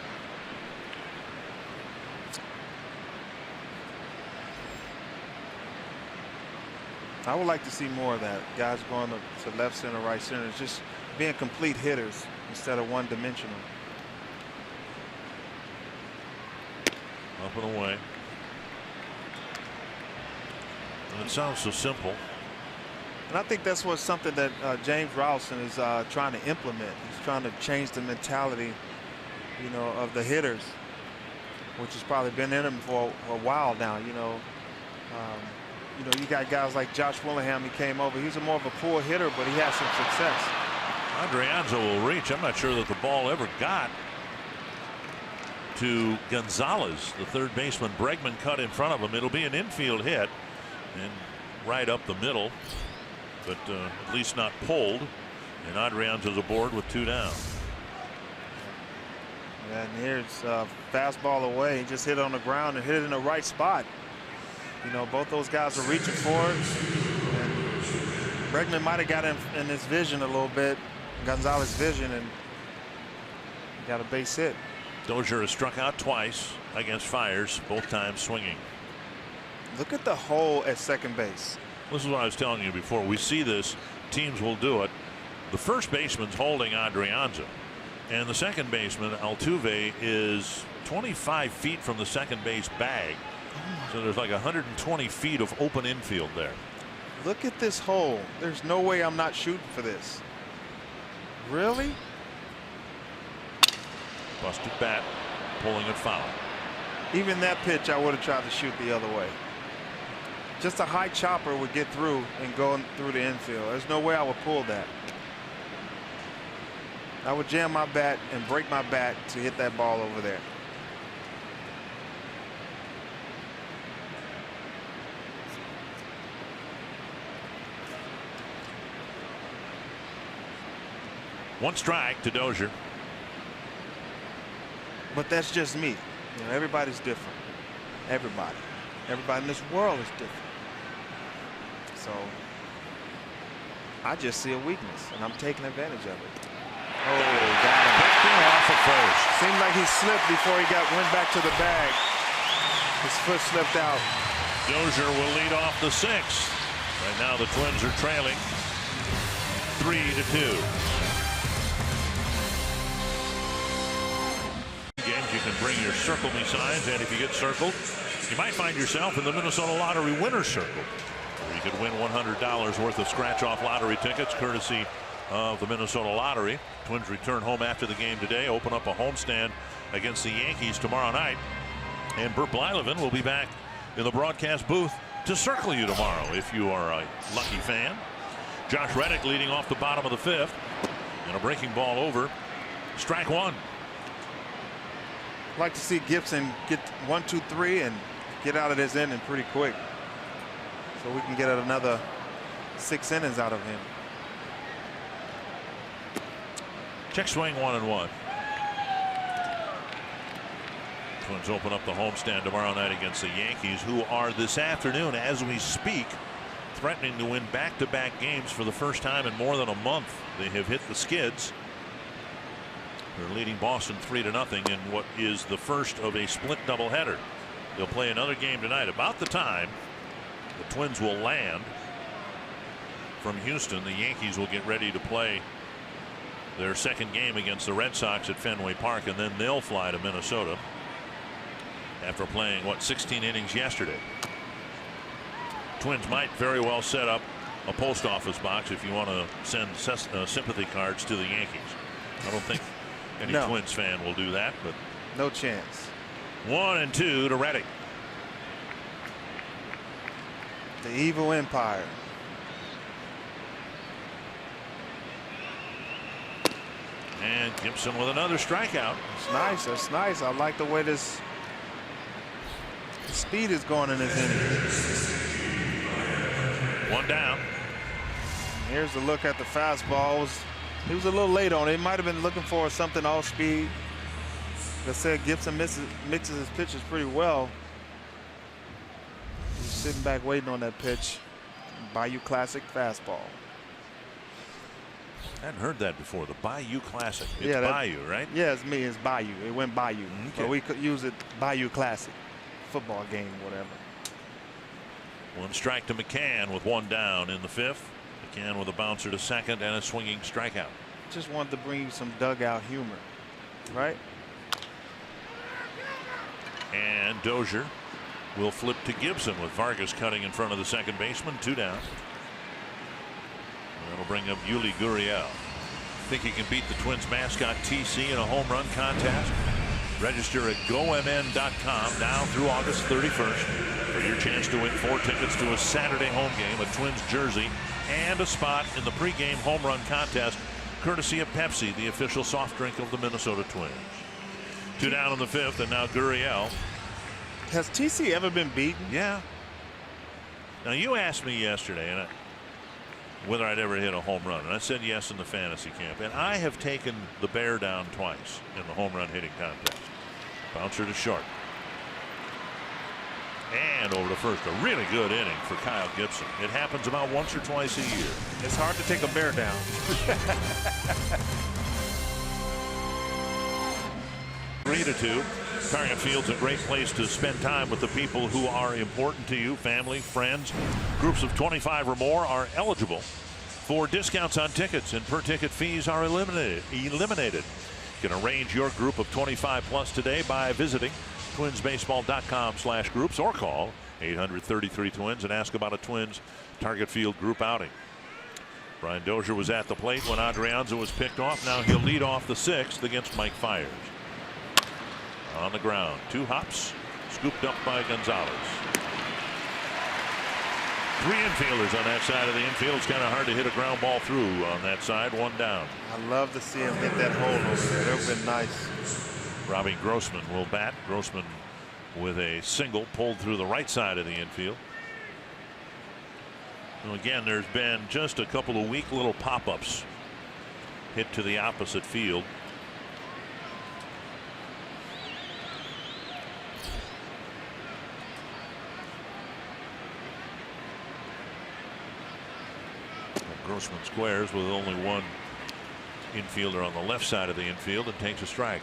I would like to see more of that. Guys going to left center, right center, just being complete hitters instead of one-dimensional. Up and away. And it sounds so simple. And I think that's something that James Rowson is trying to implement. He's trying to change the mentality, you know, of the hitters, which has probably been in him for a while now. You know, you got guys like Josh Willingham. He came over. He's more of a pull hitter, but he has some success. Adrianza will reach. I'm not sure that the ball ever got to Gonzalez, the third baseman. Bregman cut in front of him. It'll be an infield hit and right up the middle, but at least not pulled. And Adrianza's aboard with 2 down. And here's fastball away. He just hit it on the ground and hit it in the right spot. You know, both those guys are reaching for it. And Bregman might have got in his vision a little bit, Gonzalez's vision, and got a base hit. Dozier has struck out twice against Fiers, both times swinging. Look at the hole at second base. This is what I was telling you before. We see this, teams will do it. The first baseman's holding Adrianza, and the second baseman, Altuve, is 25 feet from the second base bag. So there's like 120 feet of open infield there. Look at this hole. There's no way I'm not shooting for this. Really? Busted bat, pulling it foul. Even that pitch, I would have tried to shoot the other way. Just a high chopper would get through and go through the infield. There's no way I would pull that. I would jam my bat and break my bat to hit that ball over there. One strike to Dozier. But that's just me. You know, everybody's different. Everybody in this world is different. So I just see a weakness, and I'm taking advantage of it. Oh, got him. Off at first. Seemed like he slipped before he went back to the bag. His foot slipped out. Dozier will lead off the 6th. Right now the Twins are trailing 3-2. Games you can bring your Circle Me signs, and if you get circled, you might find yourself in the Minnesota Lottery Winner's Circle, where you could win $100 worth of scratch-off lottery tickets courtesy of the Minnesota Lottery. Twins return home after the game today, open up a homestand against the Yankees tomorrow night, and Bert Blyleven will be back in the broadcast booth to circle you tomorrow if you are a lucky fan. Josh Reddick leading off the bottom of the 5th, and a breaking ball over. Strike 1. I'd like to see Gibson get 1, 2, 3 and get out of this inning pretty quick, so we can get another 6 innings out of him. Check swing 1-1. Twins open up the homestand tomorrow night against the Yankees, who are this afternoon, as we speak, threatening to win back-to-back games for the first time in more than a month. They have hit the skids. They're leading Boston 3-0 in what is the first of a split doubleheader. They'll play another game tonight. About the time the Twins will land from Houston, the Yankees will get ready to play their second game against the Red Sox at Fenway Park, and then they'll fly to Minnesota after playing 16 innings yesterday. Twins might very well set up a post office box if you want to send sympathy cards to the Yankees. I don't think any Twins fan will do that, but no chance. 1-2 to Reddick. The evil empire. And Gibson with another strikeout. It's nice. That's nice. I like the way this speed is going in this inning. One down. Here's a look at the fastball. He was a little late on it. He might have been looking for something off speed. Like I said, Gibson mixes his pitches pretty well. He's sitting back waiting on that pitch. Bayou Classic fastball. I hadn't heard that before. The Bayou Classic. It's Bayou, right? Yeah, it's me. It's Bayou. It went Bayou. Okay. But we could use it Bayou Classic. Football game, whatever. One strike to McCann with one down in the fifth. McCann with a bouncer to second and a swinging strikeout. Just wanted to bring you some dugout humor, right? And Dozier will flip to Gibson with Vargas cutting in front of the second baseman. Two down. That'll bring up Yuli Gurriel. Think he can beat the Twins mascot TC in a home run contest? Register at GoMN.com now through August 31st for your chance to win 4 tickets to a Saturday home game, a Twins jersey, and a spot in the pregame home run contest, courtesy of Pepsi, the official soft drink of the Minnesota Twins. Two down in the fifth, and now Gurriel. Has TC ever been beaten? Yeah. Now you asked me yesterday whether I'd ever hit a home run, and I said yes in the fantasy camp, and I have taken the Bear down twice in the home run hitting contest. Bouncer to short. And over to first. A really good inning for Kyle Gibson. It happens about once or twice a year. It's hard to take a Bear down. 3-2. Target Field's a great place to spend time with the people who are important to you. Family, friends. Groups of 25 or more are eligible for discounts on tickets, and per ticket fees are eliminated. You can arrange your group of 25 plus today by visiting twinsbaseball.com/groups or call 800-33-TWINS and ask about a Twins Target Field group outing. Brian Dozier was at the plate when Adrianza was picked off. Now he'll lead off the sixth against Mike Fiers. On the ground, 2 hops, scooped up by Gonzalez. 3 infielders on that side of the infield. It's kind of hard to hit a ground ball through on that side. One down. I love to see him hit that hole over there. That would have been nice. Robbie Grossman will bat. Grossman with a single pulled through the right side of the infield. Well, again, there's been just a couple of weak little pop-ups hit to the opposite field. Grossman squares with only one infielder on the left side of the infield and takes a strike.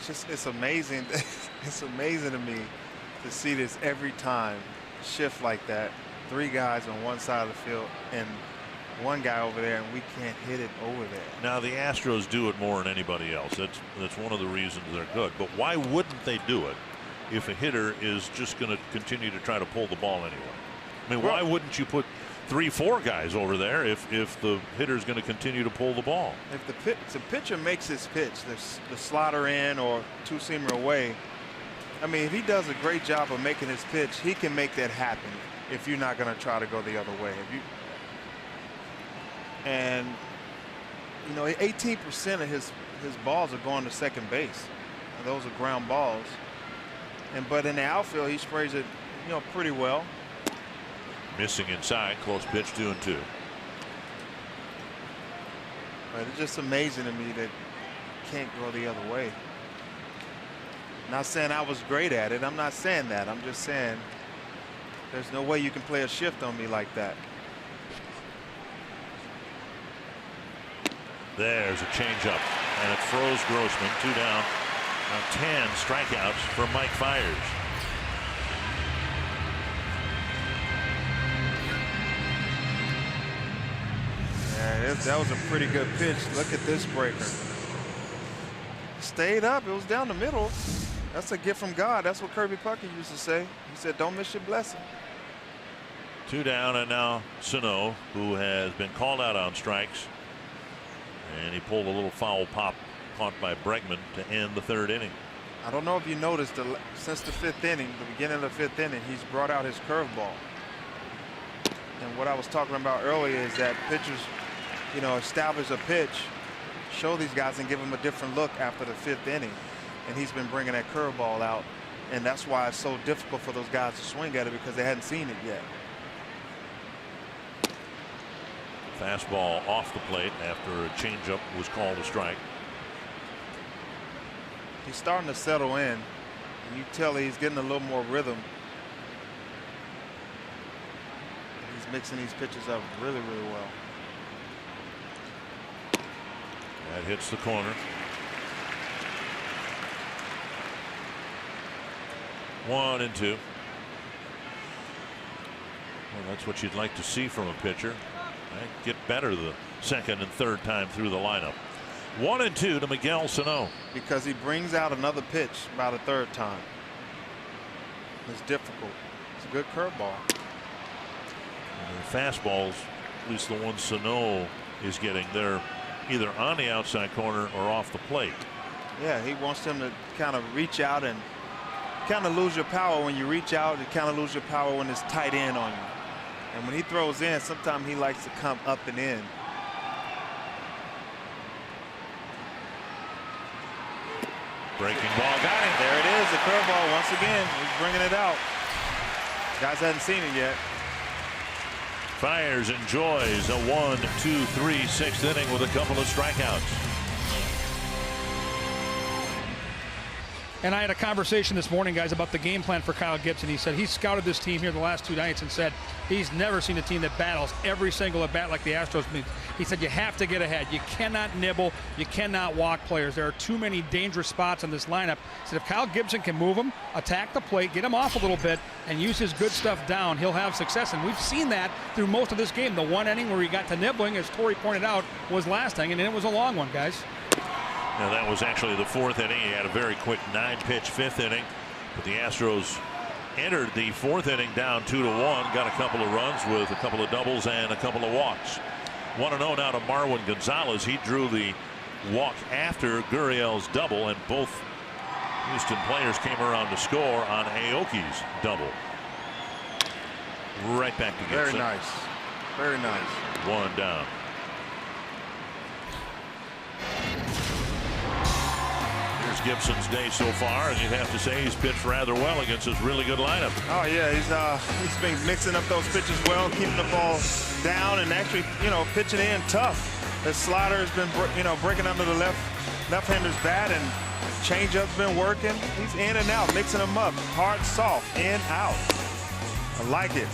It's amazing. It's amazing to me to see this every time shift like that. 3 guys on one side of the field and 1 guy over there, and we can't hit it over there. Now the Astros do it more than anybody else. That's one of the reasons they're good. But why wouldn't they do it if a hitter is just going to continue to try to pull the ball anyway? I mean, why wouldn't you put 3-4 guys over there if the hitter's going to continue to pull the ball? If the pitcher makes his pitch, the slider in or 2-seamer away, I mean, if he does a great job of making his pitch, he can make that happen if you're not going to try to go the other way. And you know, 18% of his balls are going to second base. And those are ground balls. But in the outfield, he sprays it, you know, pretty well. Missing inside, close pitch, 2-2. But it's just amazing to me that he can't go the other way. Not saying I was great at it. I'm not saying that. I'm just saying there's no way you can play a shift on me like that. There's a changeup, and it throws Grossman. 2 down. Now 10 strikeouts for Mike Fiers. Yeah, that was a pretty good pitch. Look at this breaker. Stayed up. It was down the middle. That's a gift from God. That's what Kirby Puckett used to say. He said, don't miss your blessing. 2 down, and now Sano, who has been called out on strikes. And he pulled a little foul pop caught by Bregman to end the 3rd inning. I don't know if you noticed since the 5th inning, the beginning of the 5th inning, he's brought out his curveball. And what I was talking about earlier is that pitchers, you know, establish a pitch, show these guys and give them a different look after the 5th inning. And he's been bringing that curveball out. And that's why it's so difficult for those guys to swing at it, because they hadn't seen it yet. Fastball off the plate after a changeup was called a strike. He's starting to settle in. And you tell he's getting a little more rhythm. He's mixing these pitches up really, really well. That hits the corner. 1-2. Well, that's what you'd like to see from a pitcher. Get better the 2nd and 3rd time through the lineup. 1-2 to Miguel Sano. Because he brings out another pitch about a 3rd time. It's difficult. It's a good curveball. Fastballs, at least the ones Sano is getting, they're either on the outside corner or off the plate. Yeah, he wants them to kind of reach out, and kind of lose your power when you reach out. You kind of lose your power when it's tight in on you. And when he throws in, sometimes he likes to come up and in. Breaking ball, got him. There it is, the curveball once again. He's bringing it out. Guys hadn't seen it yet. Fiers enjoys a 1-2-3 6th inning with a couple of strikeouts. And I had a conversation this morning, guys, about the game plan for Kyle Gibson. He said he scouted this team here the last 2 nights and said he's never seen a team that battles every single at bat like the Astros. He said you have to get ahead. You cannot nibble. You cannot walk players. There are too many dangerous spots in this lineup. He said if Kyle Gibson can move him, attack the plate, get him off a little bit, and use his good stuff down, he'll have success. And we've seen that through most of this game. The 1 inning where he got to nibbling, as Torrey pointed out, was last inning, and it was a long one, guys. Now that was actually the 4th inning. He had a very quick 9-pitch 5th inning, but the Astros entered the 4th inning down 2-1, got a couple of runs with a couple of doubles and a couple of walks. 1-0 now to Marwin Gonzalez. He drew the walk after Gurriel's double, and both Houston players came around to score on Aoki's double. Right back to Gibson. Very nice. Very nice. 1 down. Gibson's day so far, and you'd have to say he's pitched rather well against this really good lineup. Oh yeah, he's been mixing up those pitches well, keeping the ball down, and actually, you know, pitching in tough. His slider has been, you know, breaking under the left-hander's bat, and changeup's been working. He's in and out, mixing them up, hard, soft, in, out. I like it.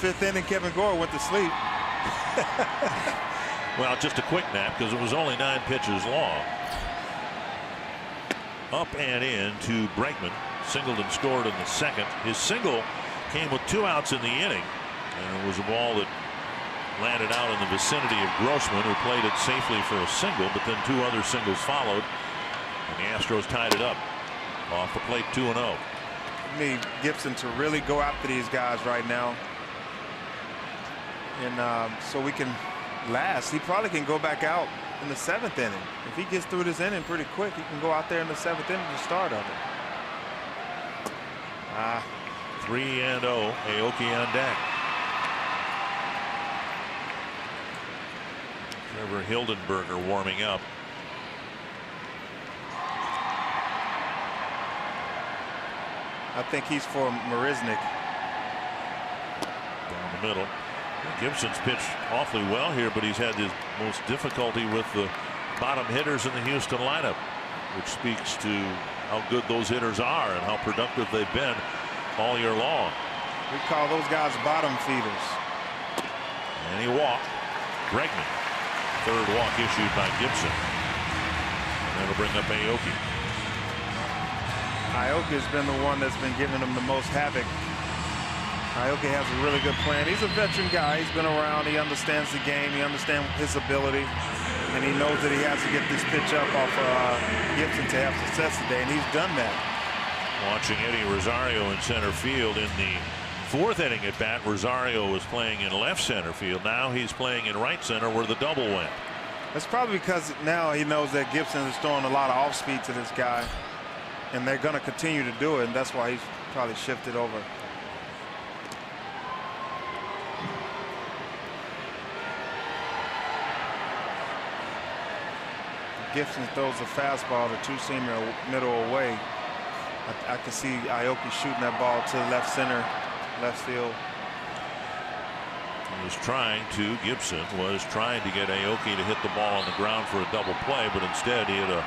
5th inning, Kevin Gore went to sleep. Well, just a quick nap because it was only 9 pitches long. Up and in to Bregman. Singleton scored in the 2nd. His single came with 2 outs in the inning, and it was a ball that landed out in the vicinity of Grossman, who played it safely for a single, but then 2 other singles followed, and the Astros tied it up. Off the plate, 2-0. I need Gibson to really go after these guys right now, and so we can last. He probably can go back out in the 7th inning. If he gets through this inning pretty quick, he can go out there in the 7th inning, the start of it. 3-0, Aoki on deck. Trevor Hildenberger warming up. I think he's for Marisnik. Down the middle. Gibson's pitched awfully well here, but he's had his most difficulty with the bottom hitters in the Houston lineup, which speaks to how good those hitters are and how productive they've been all year long. We call those guys bottom feeders. And he walked. Bregman. Third walk issued by Gibson. And that'll bring up Aoki. Aoki has been the one that's been giving them the most havoc. Aoki has a really good plan. He's a veteran guy. He's been around. He understands the game. He understands his ability. And he knows that he has to get this pitch up off Gibson to have success today. And he's done that. Watching Eddie Rosario in center field in the fourth inning at bat. Rosario was playing in left center field. Now he's playing in right center where the double went. That's probably because now he knows that Gibson is throwing a lot of off speed to this guy. And they're going to continue to do it. And that's why he's probably shifted over. Gibson throws a fastball to two-seamer middle away. I can see Aoki shooting that ball to left center, left field. Gibson was trying to get Aoki to hit the ball on the ground for a double play, but instead he hit a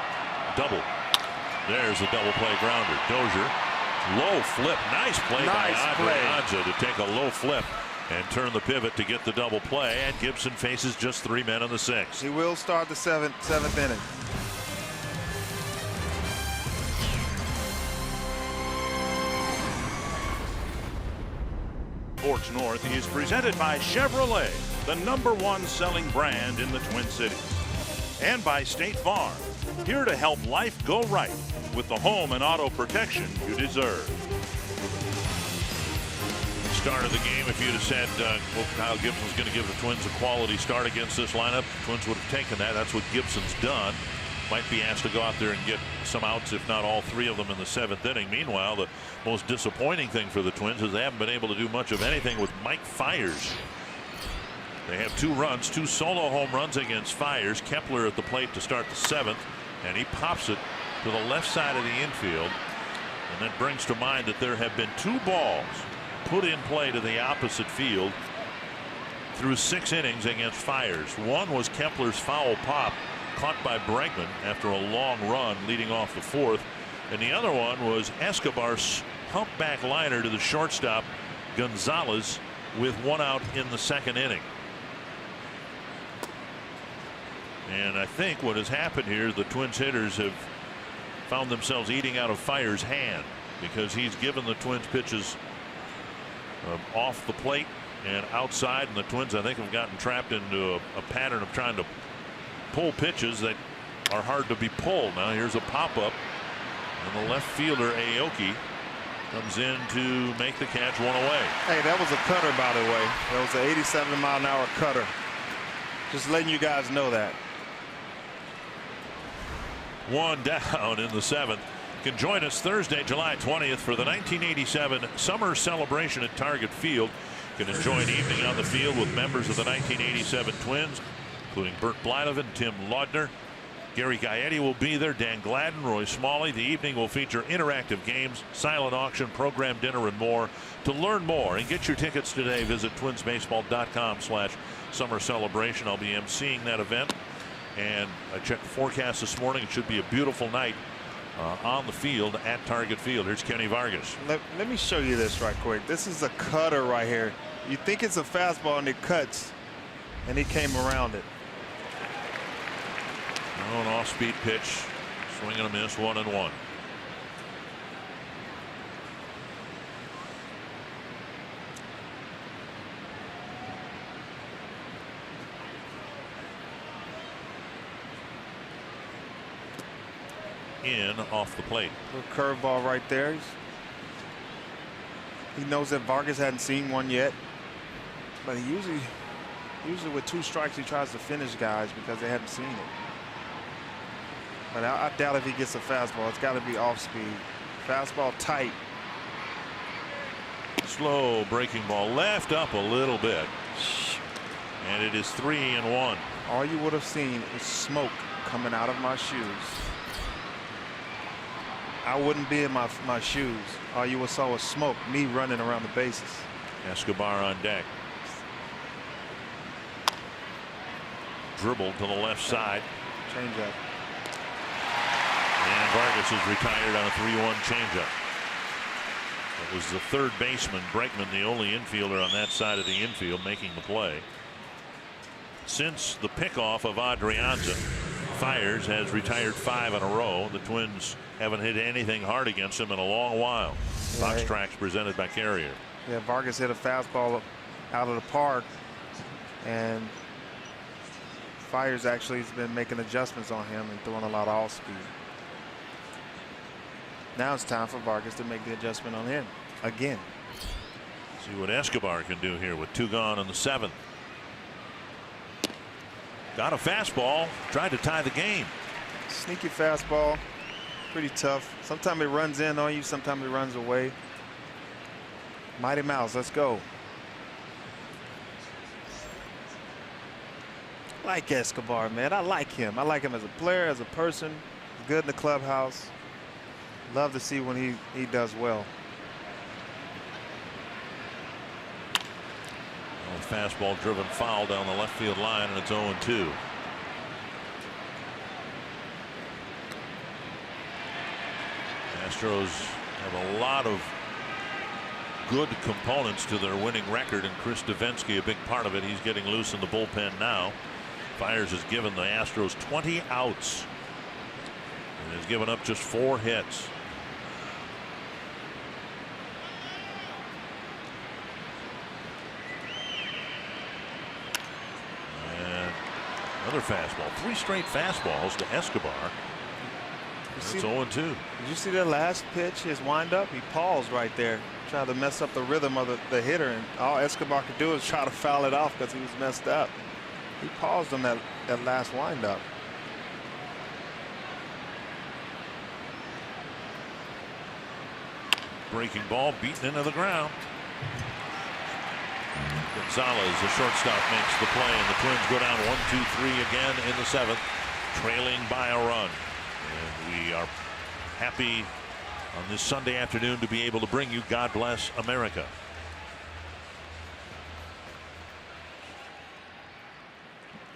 double. There's a double play grounder. Dozier, low flip. Nice play by Adrianza to take a low flip and turn the pivot to get the double play. And Gibson faces just 3 men in the 6th. He will start the seventh inning. Sports North is presented by Chevrolet, the #1 selling brand in the Twin Cities, and by State Farm, here to help life go right with the home and auto protection you deserve. Start of the game, if you'd have said Kyle Gibson's going to give the Twins a quality start against this lineup, the Twins would have taken that. That's what Gibson's done. Might be asked to go out there and get some outs, if not all 3 of them in the 7th inning. Meanwhile, the most disappointing thing for the Twins is they haven't been able to do much of anything with Mike Fiers. They have 2 runs, 2 solo home runs against Fiers. Kepler at the plate to start the 7th, and he pops it to the left side of the infield. And that brings to mind that there have been 2 balls put in play to the opposite field through 6 innings against Fiers. One was Kepler's foul pop caught by Bregman after a long run leading off the 4th, and the other one was Escobar's humpback liner to the shortstop Gonzalez with 1 out in the 2nd inning. And I think what has happened here is the Twins hitters have found themselves eating out of Fiers' hand, because he's given the Twins pitches off the plate and outside, and the Twins, I think, have gotten trapped into a pattern of trying to pull pitches that are hard to be pulled. Now here's a pop-up, and the left fielder Aoki comes in to make the catch 1 away. Hey, that was a cutter, by the way. That was an 87-mile-an-hour cutter. Just letting you guys know that. 1 down in the 7th. You can join us Thursday, July 20th for the 1987 Summer Celebration at Target Field. You can enjoy an evening on the field with members of the 1987 Twins, including Bert Blyleven, Tim Laudner. Gary Gaetti will be there, Dan Gladden, Roy Smalley. The evening will feature interactive games, silent auction, program dinner, and more. To learn more and get your tickets today, visit twinsbaseball.com/summer celebration. I'll be emceeing that event, and I checked the forecast this morning. It should be a beautiful night on the field at Target Field. Here's Kenny Vargas. Let me show you this right quick. This is a cutter right here. You think it's a fastball and it cuts, and he came around it. An off-speed pitch, swing and a miss, 1-1. In off the plate. Little curveball right there. He knows that Vargas hadn't seen one yet, but he usually with 2 strikes he tries to finish guys because they haven't seen it. But I doubt if he gets a fastball. It's got to be off speed. Fastball tight. Slow breaking ball, left up a little bit, and it is 3-1. All you would have seen is smoke coming out of my shoes. I wouldn't be in my shoes. All you saw was smoke, me running around the bases. Escobar on deck. Dribble to the left side. Change up. And Vargas is retired on a 3-1 changeup. It was the third baseman, Bregman, the only infielder on that side of the infield, making the play. Since the pickoff of Adrianza, Fiers has retired 5 in a row. The Twins haven't hit anything hard against him in a long while. Fox Tracks presented by Carrier. Yeah, Vargas hit a fastball out of the park, and Fiers actually has been making adjustments on him and throwing a lot of off speed. Now it's time for Vargas to make the adjustment on him again. See what Escobar can do here with 2 gone in the 7th. Got a fastball, tried to tie the game. Sneaky fastball, pretty tough. Sometimes it runs in on you, sometimes it runs away. Mighty Mouse, let's go. I like Escobar, man. I like him. I like him as a player, as a person. Good in the clubhouse. Love to see when he does well. Fastball driven foul down the left field line, and it's 0-2. Astros have a lot of good components to their winning record, and Chris Davinsky a big part of it. He's getting loose in the bullpen now. Fiers has given the Astros 20 outs and has given up just 4 hits. Another fastball. 3 straight fastballs to Escobar. It's 0-2. Did you see that last pitch, his windup? He paused right there, tried to mess up the rhythm of the hitter, and all Escobar could do is try to foul it off because he was messed up. He paused on that last windup. Breaking ball beaten into the ground. Gonzalez, the shortstop, makes the play, and the Twins go down 1-2-3 again in the 7th, trailing by a run. And we are happy on this Sunday afternoon to be able to bring you God Bless America.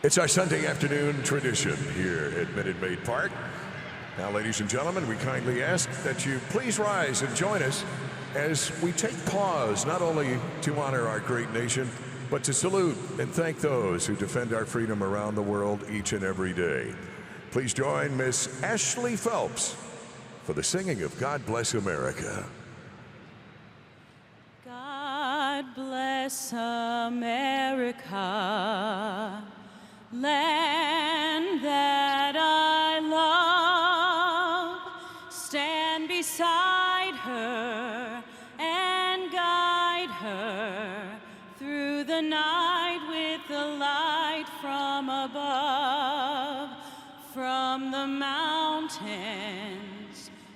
It's our Sunday afternoon tradition here at Minute Maid Park. Now, ladies and gentlemen, we kindly ask that you please rise and join us as we take pause not only to honor our great nation, but to salute and thank those who defend our freedom around the world each and every day. Please join Miss Ashley Phelps for the singing of God Bless America. God bless America, land that I love. Stand beside her and guide her through the night with the light from above. From the mountains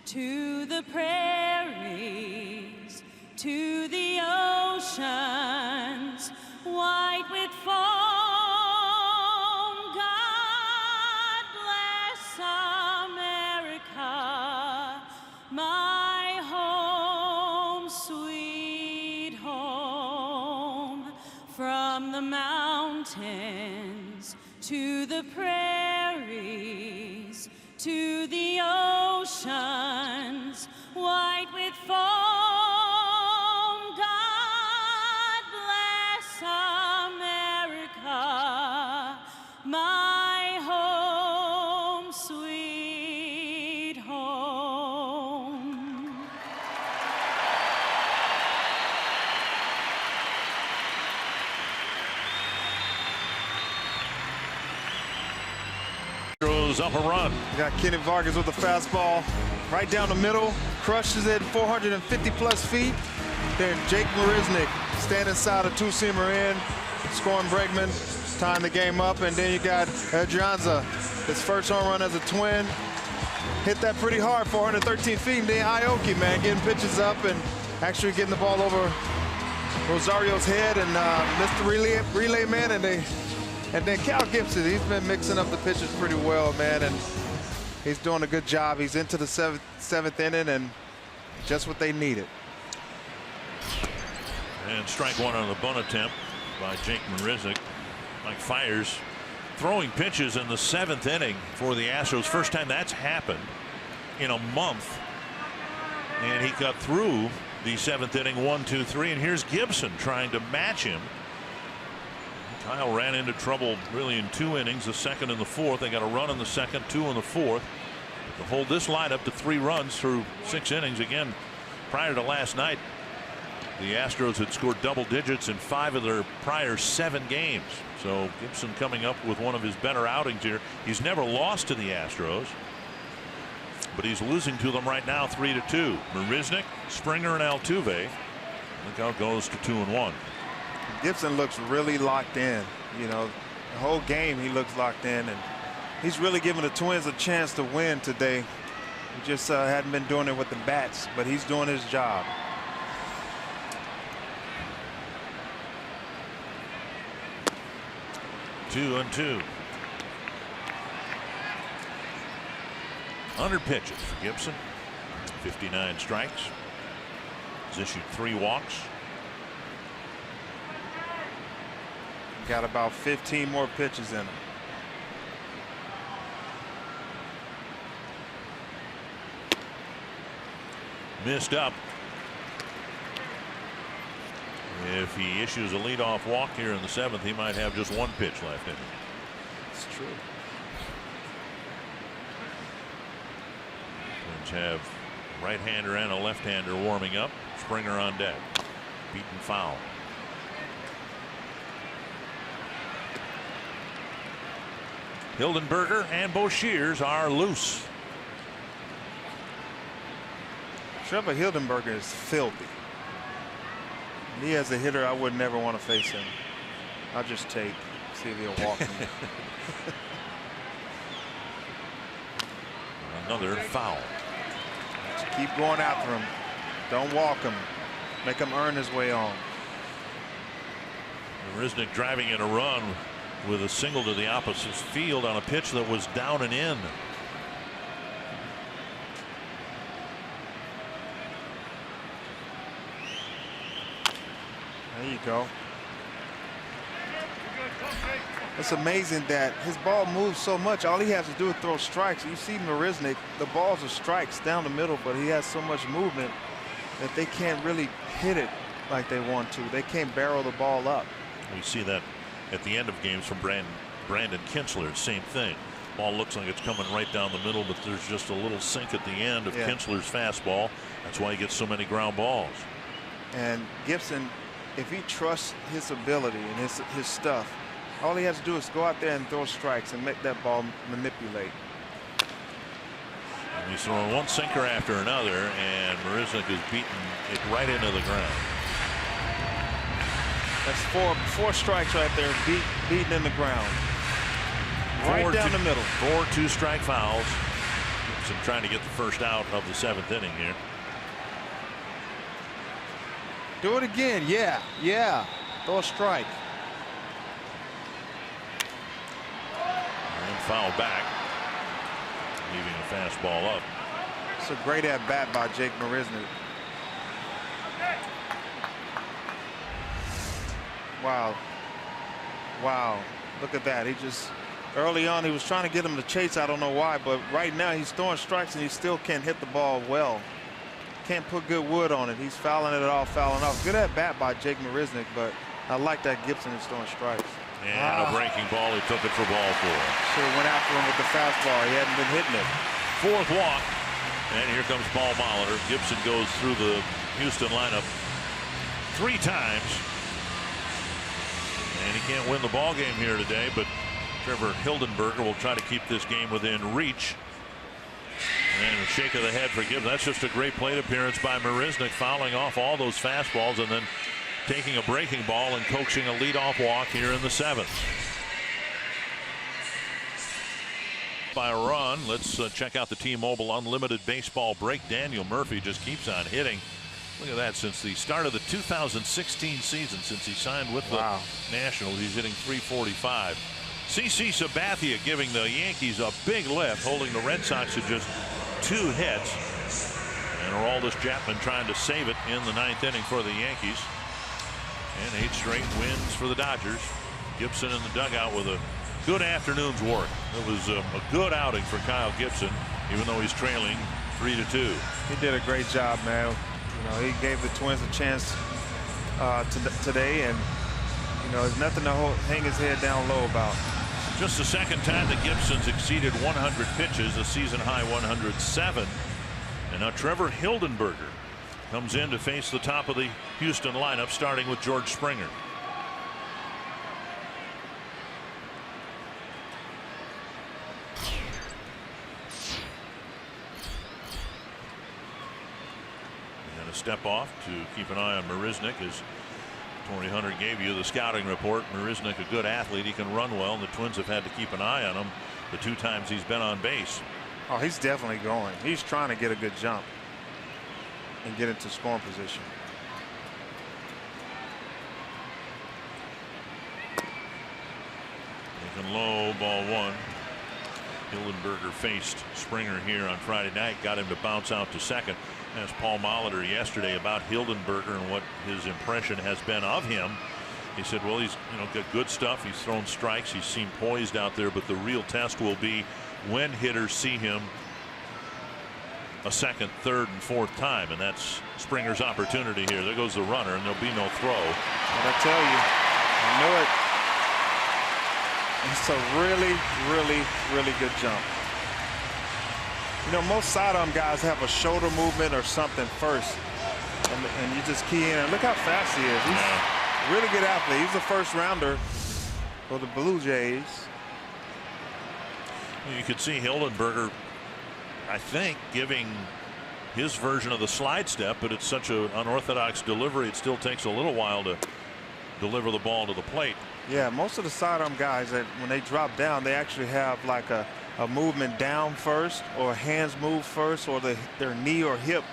to the prairies to the oceans white with foam. God bless America, my home, sweet home. From the mountains to the prairies to the oceans white with foam. God bless America, my home, sweet home. Throws up a run. You got Kenny Vargas with the fastball right down the middle, crushes it 450 plus feet. Then Jake Marisnick standing side a 2-seamer in, scoring Bregman, tying the game up. And then you got Adrianza, his first home run as a Twin. Hit that pretty hard, 413 feet. And then Aoki, man, getting pitches up and actually getting the ball over Rosario's head and missed the relay man. And then Cal Gibson, he's been mixing up the pitches pretty well, man, and he's doing a good job. He's into the seventh inning, and just what they needed. And strike one on the bunt attempt by Jake Marisnick. Mike Fiers throwing pitches in the 7th inning for the Astros. First time that's happened in a month, and he got through the 7th inning 1, 2, 3, and here's Gibson trying to match him. Kyle ran into trouble really in 2 innings, the 2nd and the 4th. They got a run in the 2nd, 2 in the 4th. To hold this lineup to 3 runs through 6 innings. Again, prior to last night, the Astros had scored double digits in 5 of their prior 7 games. So Gibson coming up with one of his better outings here. He's never lost to the Astros, but he's losing to them right now 3-2. Marisnick, Springer, and Altuve. Look how it goes to 2-1. Gibson looks really locked in. You know, the whole game he looks locked in, and he's really giving the Twins a chance to win today. He just hadn't been doing it with the bats, but he's doing his job. Two and 2. 100 pitches for Gibson. 59 strikes. He's issued 3 walks. Got about 15 more pitches in him. Missed up. If he issues a leadoff walk here in the 7th, he might have just 1 pitch left in him. It's true. Twins have a right-hander and a left-hander warming up. Springer on deck. Beaten foul. Hildenberger and Fiers are loose. Trevor Hildenberger is filthy. He as a hitter, I would never want to face him. I'll just take, see if he'll walk me. Another foul. Just keep going after him. Don't walk him. Make him earn his way on. Marisnick driving in a run with a single to the opposite field on a pitch that was down and in. There you go. It's amazing that his ball moves so much. All he has to do is throw strikes. You see Marisnick, the balls are strikes down the middle, but he has so much movement that they can't really hit it like they want to. They can't barrel the ball up. We see that at the end of games from Brandon Kintzler. Same thing. Ball looks like it's coming right down the middle, but there's just a little sink at the end of Kintzler's fastball. That's why he gets so many ground balls. And Gibson, if he trusts his ability and his stuff, all he has to do is go out there and throw strikes and make that ball manipulate. And he's throwing one sinker after another, and Marisnick is beating it right into the ground. That's four strikes right there, beaten in the ground. Right down the middle. 4 2-strike fouls. Gibson trying to get the first out of the 7th inning here. Do it again. Yeah. Throw a strike. And foul back, leaving a fastball up. It's a great at bat by Jake Marisnick. Wow. Look at that. He just, early on, he was trying to get him to chase. I don't know why, but right now he's throwing strikes and he still can't hit the ball well. Can't put good wood on it. He's fouling it off, fouling off. Good at bat by Jake Marisnick, but I like that Gibson is throwing strikes. And a breaking ball. He took it for ball 4. Should have went after him with the fastball. He hadn't been hitting it. 4th walk. And here comes Paul Molitor. Gibson goes through the Houston lineup 3 times. And he can't win the ball game here today, but Trevor Hildenberger will try to keep this game within reach. And a shake of the head for Gibson. That's just a great plate appearance by Marisnick, fouling off all those fastballs and then taking a breaking ball and coaxing a leadoff walk here in the 7th. By a run, let's check out the T-Mobile Unlimited Baseball break. Daniel Murphy just keeps on hitting. Look at that. Since the start of the 2016 season, since he signed with the Nationals, he's hitting .345. CC Sabathia giving the Yankees a big lift, holding the Red Sox to just 2 hits. And Aroldis Chapman trying to save it in the 9th inning for the Yankees. And 8 straight wins for the Dodgers. Gibson in the dugout with a good afternoon's work. It was a good outing for Kyle Gibson, even though he's trailing 3-2. He did a great job, man. You know, he gave the Twins a chance today, and you know, there's nothing to hang his head down low about. Just the second time that Gibson's exceeded 100 pitches, a season high 107. And now Trevor Hildenberger comes in to face the top of the Houston lineup, starting with George Springer. And a step off to keep an eye on Marisnick, as Torrey Hunter gave you the scouting report. Marisnick, a good athlete, he can run well, and the Twins have had to keep an eye on him the 2 times he's been on base. Oh, he's definitely going. He's trying to get a good jump and get into scoring position. Taken low, ball 1. Hildenberger faced Springer here on Friday night, got him to bounce out to second. Asked Paul Molitor yesterday about Hildenberger and what his impression has been of him. He said, well, he's got good stuff. He's thrown strikes. He's seemed poised out there, but the real test will be when hitters see him a second, third, and fourth time, and that's Springer's opportunity here. There goes the runner, and there'll be no throw. And I tell you, I know it. It's a really, really, really good jump. You know, most sidearm guys have a shoulder movement or something first, and you just key in. And look how fast he is. He's a really good athlete. He's a first rounder for the Blue Jays. You could see Hildenberger, I think, giving his version of the slide step, but it's such an unorthodox delivery, it still takes a little while to deliver the ball to the plate. Yeah, most of the sidearm guys, that when they drop down, they actually have like a movement down first, or hands move first, or their knee or hip,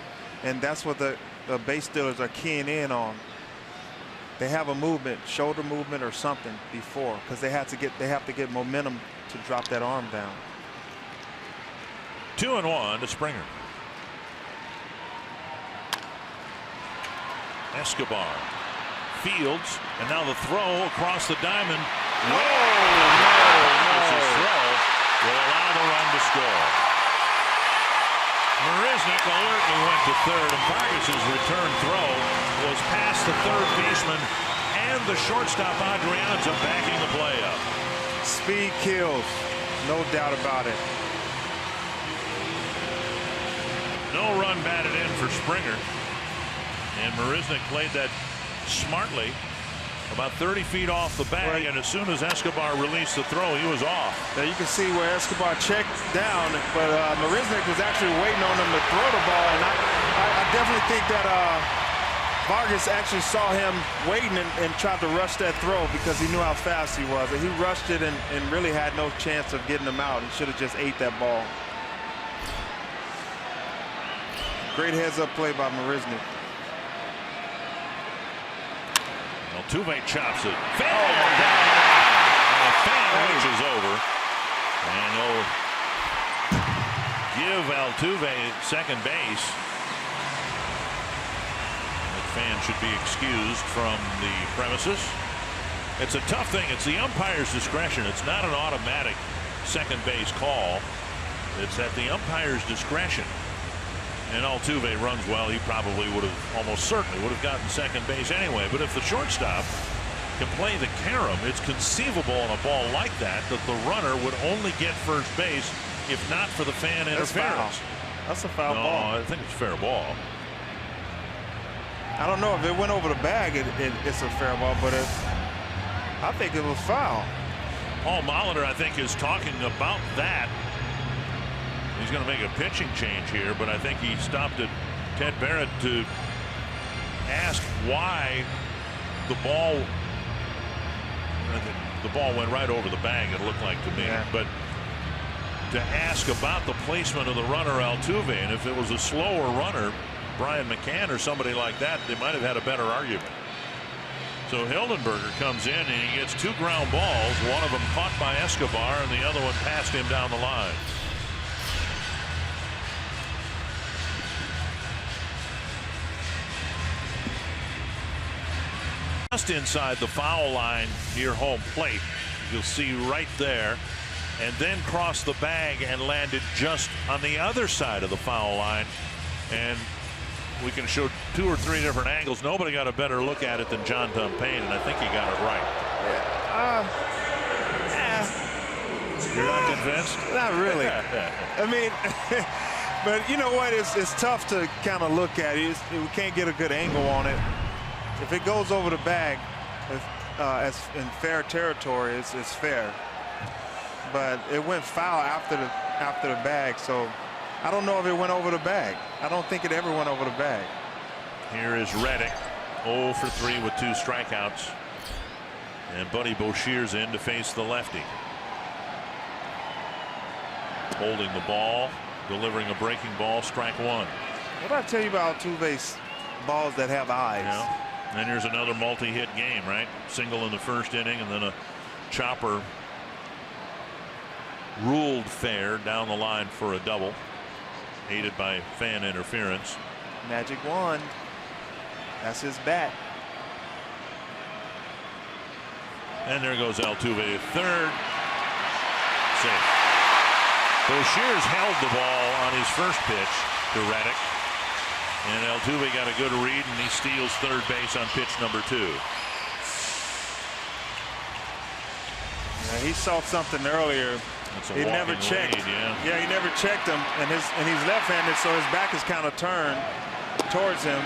and that's what the base stealers are keying in on. They have a movement, shoulder movement or something before, because they have to get momentum to drop that arm down. 2-1 to Springer. Escobar fields, and now the throw across the diamond. No. Throw will allow the run to score. Marisnick alertly went to third, and Vargas's return throw was past the third baseman and the shortstop Adrianza, backing the play up. Speed kills, no doubt about it. No run batted in for Springer, and Marisnick played that smartly, about 30 feet off the bag, and as soon as Escobar released the throw, he was off. Now you can see where Escobar checked down, but Marisnick was actually waiting on him to throw the ball, and I definitely think that Vargas actually saw him waiting and tried to rush that throw because he knew how fast he was, and he rushed it and really had no chance of getting him out. He should have just ate that ball. Great heads-up play by Marisnick. Altuve chops it. The fan reaches over, and he'll give Altuve second base. The fan should be excused from the premises. It's a tough thing. It's the umpire's discretion. It's not an automatic second base call. It's at the umpire's discretion. And Altuve runs well. He probably would have, almost certainly would have gotten second base anyway. But if the shortstop can play the carom, it's conceivable on a ball like that the runner would only get first base if not for the fan interference. That's a foul ball. No, I think it's fair ball. I don't know if it went over the bag. It's a fair ball, but I think it was foul. Paul Molitor, I think, is talking about that. He's going to make a pitching change here, but I think he stopped at Ted Barrett to ask why the ball went right over the bag, it looked like to me. Yeah. But to ask about the placement of the runner Altuve, and if it was a slower runner, Brian McCann or somebody like that, they might have had a better argument. So Hildenberger comes in and he gets 2 ground balls, one of them caught by Escobar and the other one passed him down the line. Just inside the foul line near home plate, you'll see right there and then crossed the bag and landed just on the other side of the foul line. And we can show 2 or 3 different angles. Nobody got a better look at it than John Dumpayne, and I think he got it right. You're not convinced? Not really. I mean, but you know what? It's tough to kind of look at it. We can't get a good angle on it. If it goes over the bag, as in fair territory, it's fair. But it went foul after the bag, so I don't know if it went over the bag. I don't think it ever went over the bag. Here is Reddick, 0 for 3 with 2 strikeouts, and Buddy Bosheer's in to face the lefty. Holding the ball, delivering a breaking ball, strike 1. What did I tell you about Altuve's balls that have eyes? Yeah. And then here's another multi-hit game, right? Single in the first inning, and then a chopper ruled fair down the line for a double, aided by fan interference. Magic wand. That's his bat. And there goes Altuve at third. Safe. Bosheer's held the ball on his first pitch to Reddick, and Altuve got a good read, and he steals third base on pitch number 2. Now, he saw something earlier. He never checked. Lead, yeah, he never checked him, and he's left-handed, so his back is kind of turned towards him.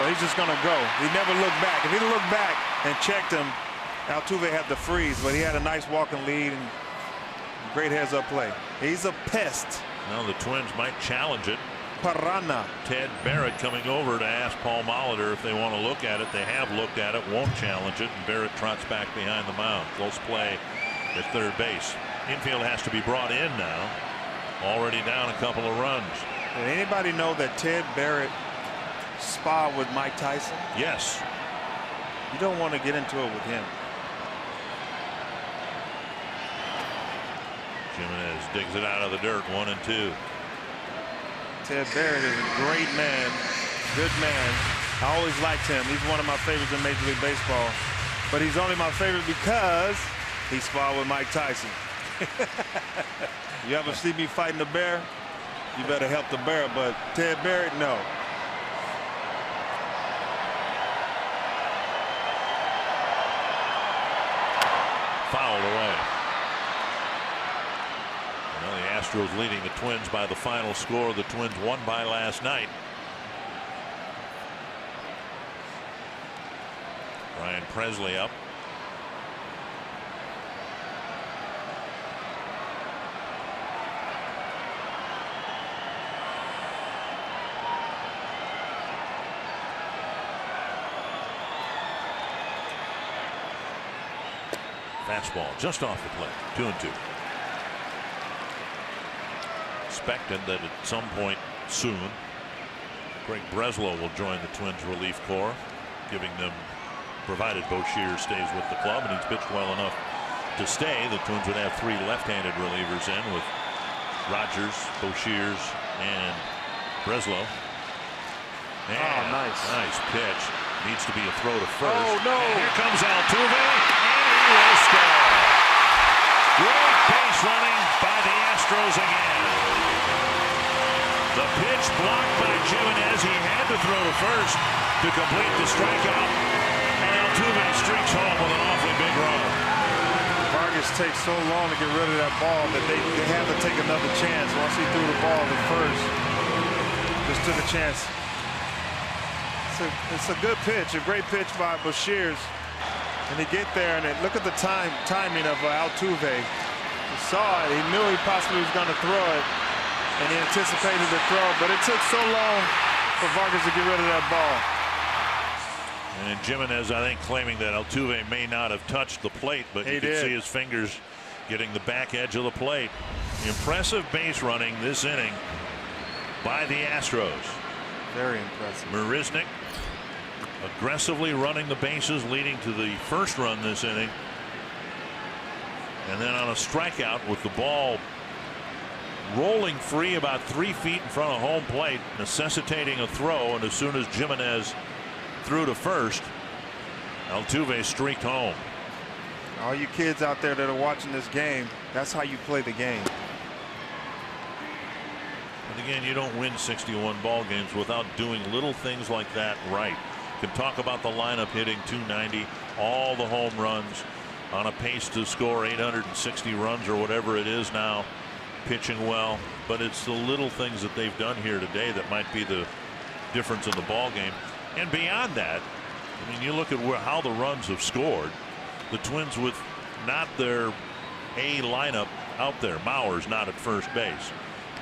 So he's just going to go. He never looked back. If he looked back and checked him, Altuve had the freeze, but he had a nice walking lead and great heads-up play. He's a pest. Well, the Twins might challenge it. Piranha. Ted Barrett coming over to ask Paul Molitor if they want to look at it. They have looked at it, won't challenge it, and Barrett trots back behind the mound. Close play at third base. Infield has to be brought in now. Already down a couple of runs. Did anybody know that Ted Barrett sparred with Mike Tyson? Yes. You don't want to get into it with him. Jimenez digs it out of the dirt, 1-2. Ted Barrett is a great man, good man. I always liked him. He's one of my favorites in Major League Baseball. But he's only my favorite because he sparred with Mike Tyson. You ever see me fighting a bear? You better help the bear, but Ted Barrett, no. Fouled away. Well, the Astros leading the Twins by the final score the Twins won by last night. Ryan Presley up. Fastball just off the plate. 2-2. Expected that at some point soon Greg Breslow will join the Twins relief corps, giving them, provided Bosheer stays with the club, and he's pitched well enough to stay. The Twins would have 3 left-handed relievers in with Rogers, Bosheers, and Breslow. And nice pitch. Needs to be a throw to first. Oh no! And here comes Altuve, and he will score. Great base running by the Astros again. The pitch blocked by Jimenez. He had to throw to first to complete the strikeout, and Altuve streaks home with an awfully big run. Vargas takes so long to get rid of that ball that they had to take another chance. Once he threw the ball to first, just took a chance. It's a good pitch, a great pitch by Bosheers. And he get there, and look at the timing of Altuve. He saw it. He knew he possibly was going to throw it, and he anticipated the throw. But it took so long for Vargas to get rid of that ball. And Jimenez, I think, claiming that Altuve may not have touched the plate, but you can see his fingers getting the back edge of the plate. Impressive base running this inning by the Astros. Very impressive. Marisnik aggressively running the bases, leading to the first run this inning. And then on a strikeout with the ball rolling free about 3 feet in front of home plate, necessitating a throw. And as soon as Jimenez threw to first, Altuve streaked home. All you kids out there that are watching this game, That's how you play the game. And again, you don't win 61 ball games without doing little things like that right. Can talk about the lineup hitting 290, all the home runs, on a pace to score 860 runs or whatever it is now, pitching well. But it's the little things that they've done here today that might be the difference in the ball game. And beyond that, I mean, you look at how the runs have scored. The Twins with not their A lineup out there. Mauer's not at first base.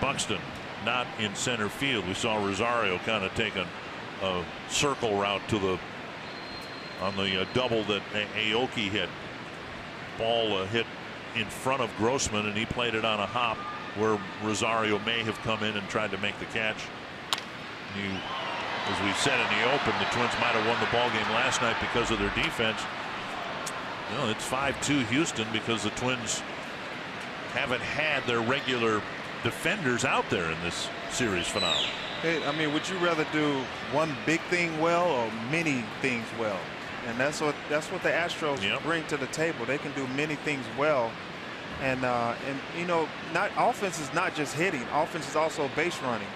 Buxton not in center field. We saw Rosario kind of take a circle route to the on the double that Aoki hit. Ball hit in front of Grossman, and he played it on a hop where Rosario may have come in and tried to make the catch. As we said in the open, the Twins might have won the ball game last night because of their defense. You know, it's 5-2 Houston because the Twins haven't had their regular defenders out there in this series finale. Hey, I mean, would you rather do one big thing well or many things well? And that's what the Astros bring to the table. They can do many things well, and you know, offense is not just hitting. Offense is also base running,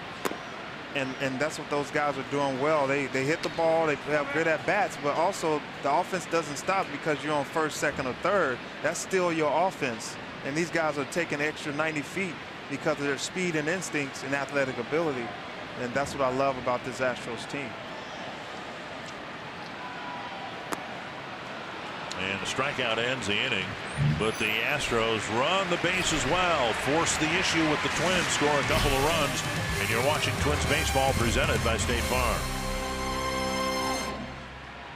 and that's what those guys are doing well. They hit the ball. They have good at bats, but also the offense doesn't stop because you're on first, second, or third. That's still your offense, and these guys are taking extra 90 feet because of their speed and instincts and athletic ability, and that's what I love about this Astros team. And the strikeout ends the inning, but the Astros run the bases well, force the issue with the Twins, score a couple of runs, and you're watching Twins baseball presented by State Farm.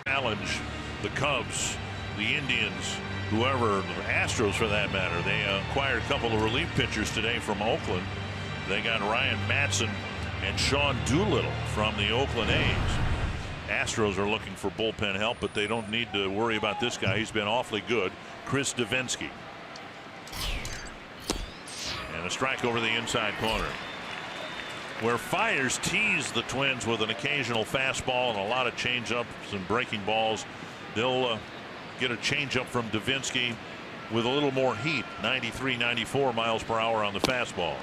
Challenge the Cubs, the Indians, whoever, the Astros for that matter. They acquired a couple of relief pitchers today from Oakland. They got Ryan Matson and Sean Doolittle from the Oakland A's. Astros are looking for bullpen help, but they don't need to worry about this guy. He's been awfully good. Chris Davinsky. And a strike over the inside corner. Where Fiers teased the Twins with an occasional fastball and a lot of changeups and breaking balls, they'll get a changeup from Davinsky with a little more heat. 93, 94 miles per hour on the fastball.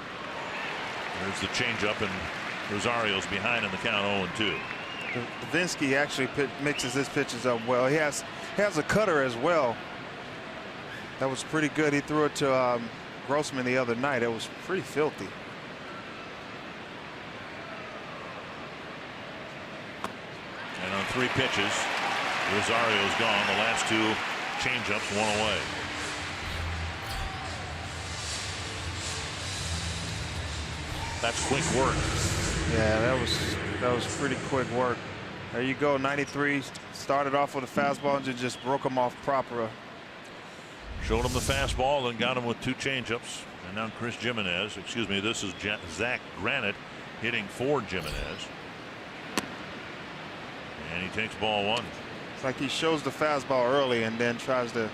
There's the changeup, and Rosario's behind in the count 0-2. Davinsky actually mixes his pitches up well. He has a cutter as well. That was pretty good. He threw it to Grossman the other night. It was pretty filthy. And on 3 pitches, Rosario's gone. The last 2 changeups, 1 away. That's quick work. Yeah, that was pretty quick work. There you go. 93 started off with a fastball and just broke him off proper. Showed him the fastball and got him with 2 changeups. And now Chris Jimenez, excuse me, this is Zach Granite hitting for Jimenez. And he takes ball 1. It's like he shows the fastball early and then tries to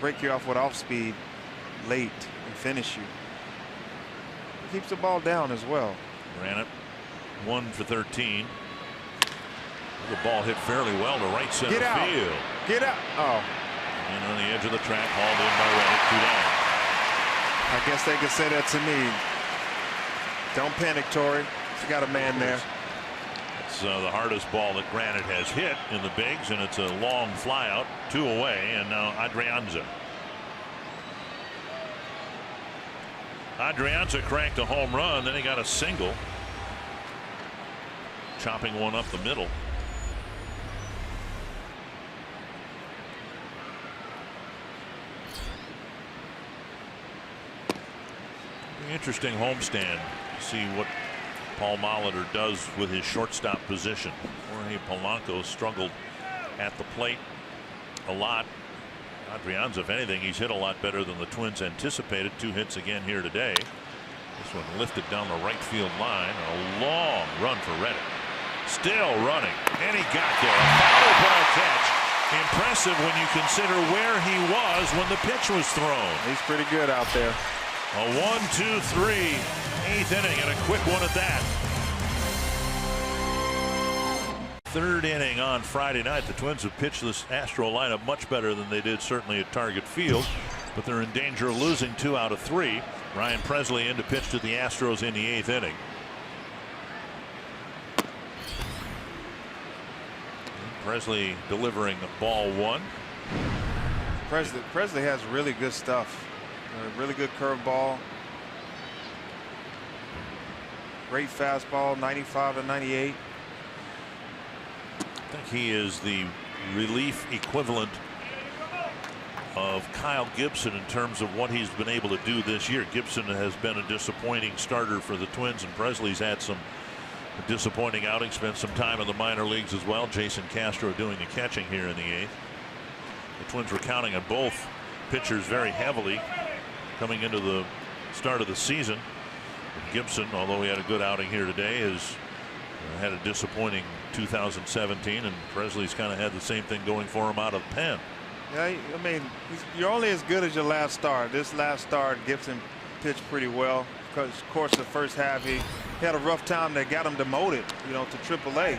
break you off with off speed late and finish you. He keeps the ball down as well. Granite 1 for 13. The ball hit fairly well to right center field. Get out. Oh. And on the edge of the track, hauled in by Reddick, 2 down. I guess they could say that to me. Don't panic, Torrey. You got a man there. It's the hardest ball that Granite has hit in the bigs, and it's a long fly out, 2 away, and now Adrianza. Adrianza cranked a home run, then he got a single. Chopping one up the middle. Interesting homestand. See what Paul Molitor does with his shortstop position. Jorge Polanco struggled at the plate a lot. Adrianza, if anything, he's hit a lot better than the Twins anticipated. 2 hits again here today. This one lifted down the right field line. A long run for Reddick. Still running, and he got there. A foul ball catch. Impressive when you consider where he was when the pitch was thrown. He's pretty good out there. A 1-2-3 8th inning, and a quick one at that. 3rd inning on Friday night. The Twins have pitched this Astro lineup much better than they did certainly at Target Field. but they're in danger of losing 2 out of 3. Ryan Presley in to pitch to the Astros in the 8th inning. Presley delivering ball 1. Presley has really good stuff. Really good curveball. Great fastball, 95 to 98. I think he is the relief equivalent of Kyle Gibson in terms of what he's been able to do this year. Gibson has been a disappointing starter for the Twins, and Presley's had some disappointing outings, spent some time in the minor leagues as well. Jason Castro doing the catching here in the 8th. The Twins were counting on both pitchers very heavily coming into the start of the season. Gibson, although he had a good outing here today, has had a disappointing 2017, and Presley's kind of had the same thing going for him out of the pen. Yeah, I mean, you're only as good as your last start. This last start, Gibson pitched pretty well. Because, of course, the first half he had a rough time that got him demoted, you know, to AAA.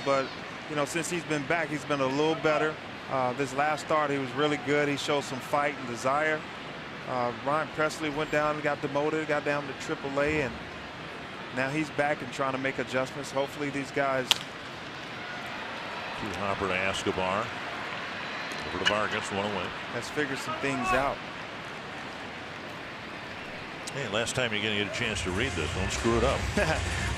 But, you know, since he's been back, he's been a little better. This last start, he was really good. He showed some fight and desire. Ryan Presley went down and got demoted, got down to AAA, and now he's back and trying to make adjustments. Hopefully these guys. Hopper to Escobar. Over to Vargas, 1 away. Let's figure some things out. Hey, last time you're going to get a chance to read this. Don't screw it up.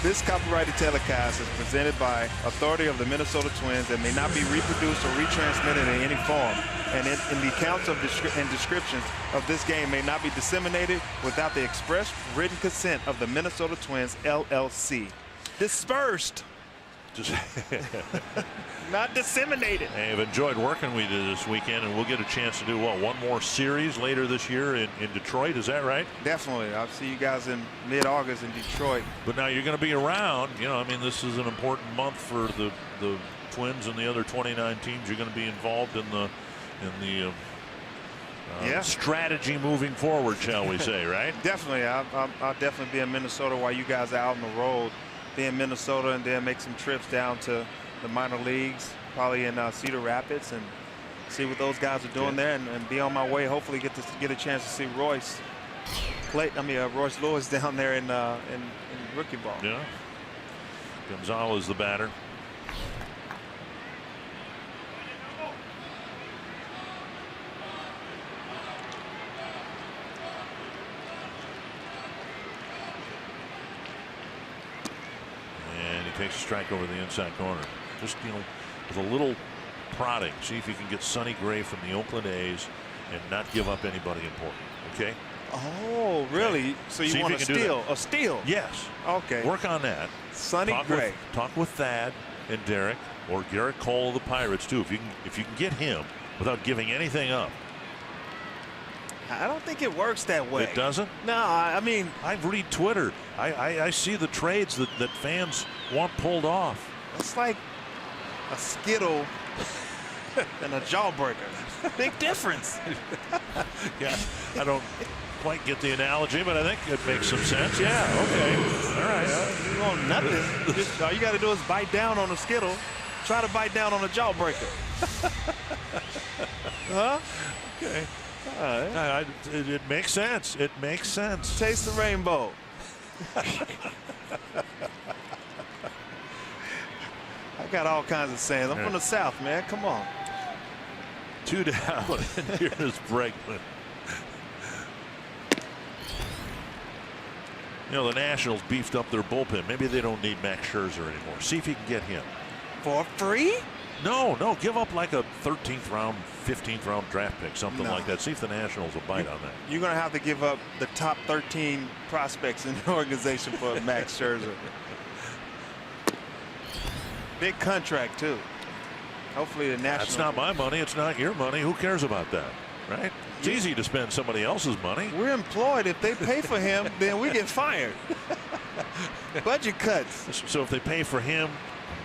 This copyrighted telecast is presented by authority of the Minnesota Twins and may not be reproduced or retransmitted in any form. And in the accounts of and descriptions of this game may not be disseminated without the express written consent of the Minnesota Twins, LLC. Dispersed. Just not disseminated. Hey, I've enjoyed working with you this weekend, and we'll get a chance to do what, 1 more series later this year in Detroit. Is that right? Definitely. I'll see you guys in mid-August in Detroit. But now you're going to be around. You know, I mean, this is an important month for the Twins and the other 29 teams. You're going to be involved in the strategy moving forward, shall we say, right? Definitely. I'll definitely be in Minnesota while you guys are out on the road. Be in Minnesota and then make some trips down to the minor leagues, probably in Cedar Rapids, and see what those guys are doing there, and be on my way. Hopefully get a chance to see Royce Lewis down there in rookie ball. Yeah. Gonzalez the batter. Takes a strike over the inside corner. Just, you know, with a little prodding, see if you can get Sonny Gray from the Oakland A's and not give up anybody important. Okay. Oh, really? Okay. So you want to steal? A steal? Yes. Okay. Work on that. Sonny Gray. Talk with Thad and Derek, or Garrett Cole of the Pirates too. If you can get him without giving anything up. I don't think it works that way. It doesn't? No, I mean, I read Twitter. I see the trades that fans want pulled off. It's like a Skittle and a jawbreaker. Big difference. Yeah, I don't quite get the analogy, but I think it makes some sense. Yeah, okay. All right. You want nothing. Just, all you got to do is bite down on a Skittle. Try to bite down on a jawbreaker. Huh? Okay. It makes sense. It makes sense. Taste the rainbow. I got all kinds of sayings. I'm from the South, man. Come on. 2 down, and here's Bregman. You know, the Nationals beefed up their bullpen. Maybe they don't need Max Scherzer anymore. See if you can get him. For free? No, give up like a 13th round, 15th round draft pick, something like that. See if the Nationals will bite on that. You're going to have to give up the top 13 prospects in the organization for Max Scherzer. Big contract, too. Hopefully the Nationals. That's not my money. It's not your money. Who cares about that, right? It's easy to spend somebody else's money. We're employed. If they pay for him, then we get fired. Budget cuts. So if they pay for him,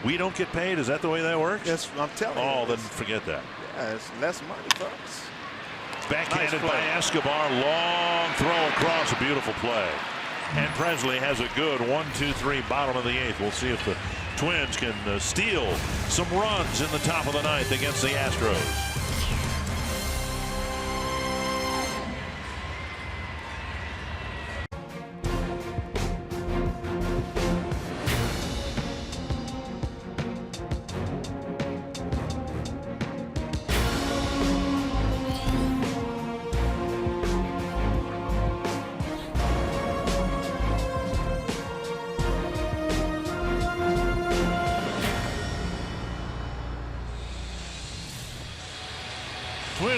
we don't get paid? Is that the way that works? Yes, I'm telling you. Oh, then forget that. Yeah, it's less money, folks. Backhanded by Escobar. Long throw across. A beautiful play. And Presley has a good 1-2-3 bottom of the 8th. We'll see if the Twins can steal some runs in the top of the 9th against the Astros.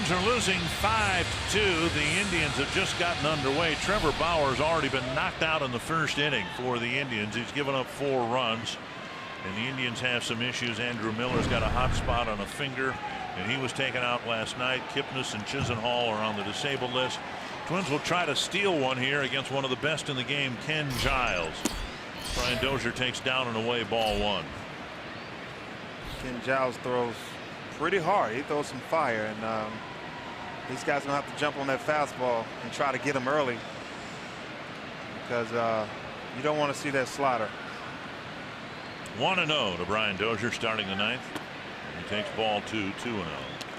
Twins are losing 5-2. The Indians have just gotten underway. Trevor Bauer's already been knocked out in the first inning for the Indians. He's given up 4 runs. And the Indians have some issues. Andrew Miller's got a hot spot on a finger, and he was taken out last night. Kipnis and Chisenhall are on the disabled list. Twins will try to steal one here against one of the best in the game, Ken Giles. Brian Dozier takes down and away, ball 1. Ken Giles throws pretty hard. He throws some fire, and these guys gonna have to jump on that fastball and try to get him early, because you don't want to see that slider. 1-0 to Brian Dozier starting the 9th. He takes ball 2, 2-0.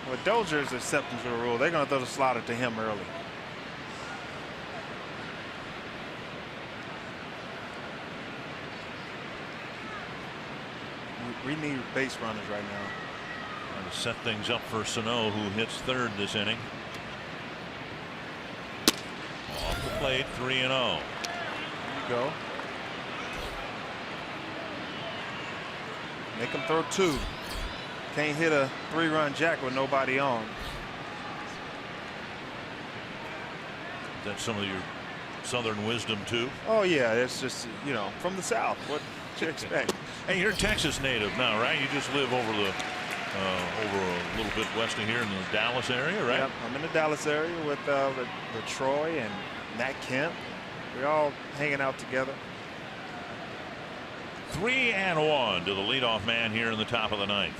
Well, Dozier's acceptance of the rule. They're going to throw the slider to him early. We need base runners right now. Trying to set things up for Sano, who hits 3rd this inning. Off the plate, 3-0. There you go. Make him throw 2. Can't hit a 3-run jack with nobody on. That's some of your Southern wisdom too. Oh yeah, it's just, you know, from the South. What you expect? Hey, you're a Texas native now, right? You just live over a little bit west of here in the Dallas area, right? Yep, I'm in the Dallas area with Troy and Nat Kemp. We're all hanging out together. 3-1 to the leadoff man here in the top of the 9th.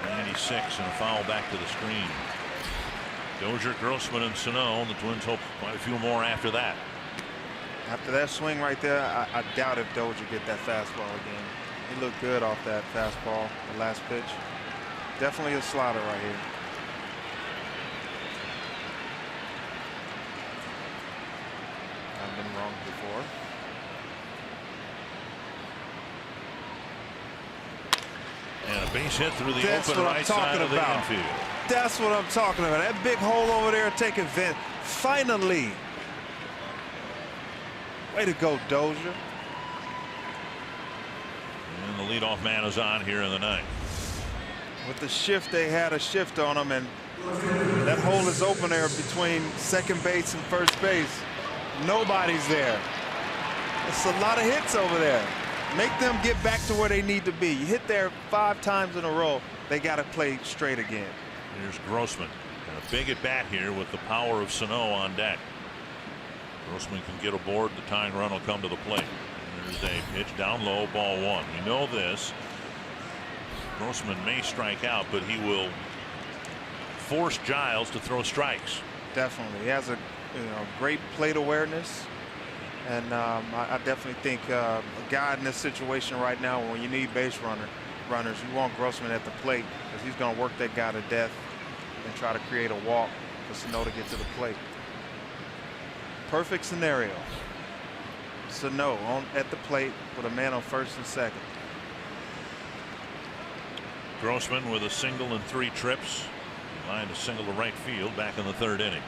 96 and a foul back to the screen. Dozier, Grossman, and Sano. The Twins hope quite a few more after that. After that swing right there, I doubt if Dozier get that fastball again. He looked good off that fastball, the last pitch. Definitely a slider right here. I've been wrong before. And a base hit through the open right side of the infield. That's what I'm talking about. That big hole over there taking vent. Finally. Way to go, Dozier. And the leadoff man is on here in the 9th. With the shift, they had a shift on them, and that hole is open there between second base and first base. Nobody's there. It's a lot of hits over there. Make them get back to where they need to be. You hit there 5 times in a row. They got to play straight again. Here's Grossman. And a big at bat here with the power of Sano on deck. Grossman can get aboard. The tying run will come to the plate. And there's a pitch down low, ball 1. We know this. Grossman may strike out, but he will force Giles to throw strikes. Definitely. He has a great plate awareness. And I definitely think a guy in this situation right now, when you need base runners, you want Grossman at the plate, because he's going to work that guy to death and try to create a walk for Sano to get to the plate. Perfect scenario. Sano at the plate with a man on first and second. Grossman with a single and 3 trips. Lined a single to right field back in the 3rd inning.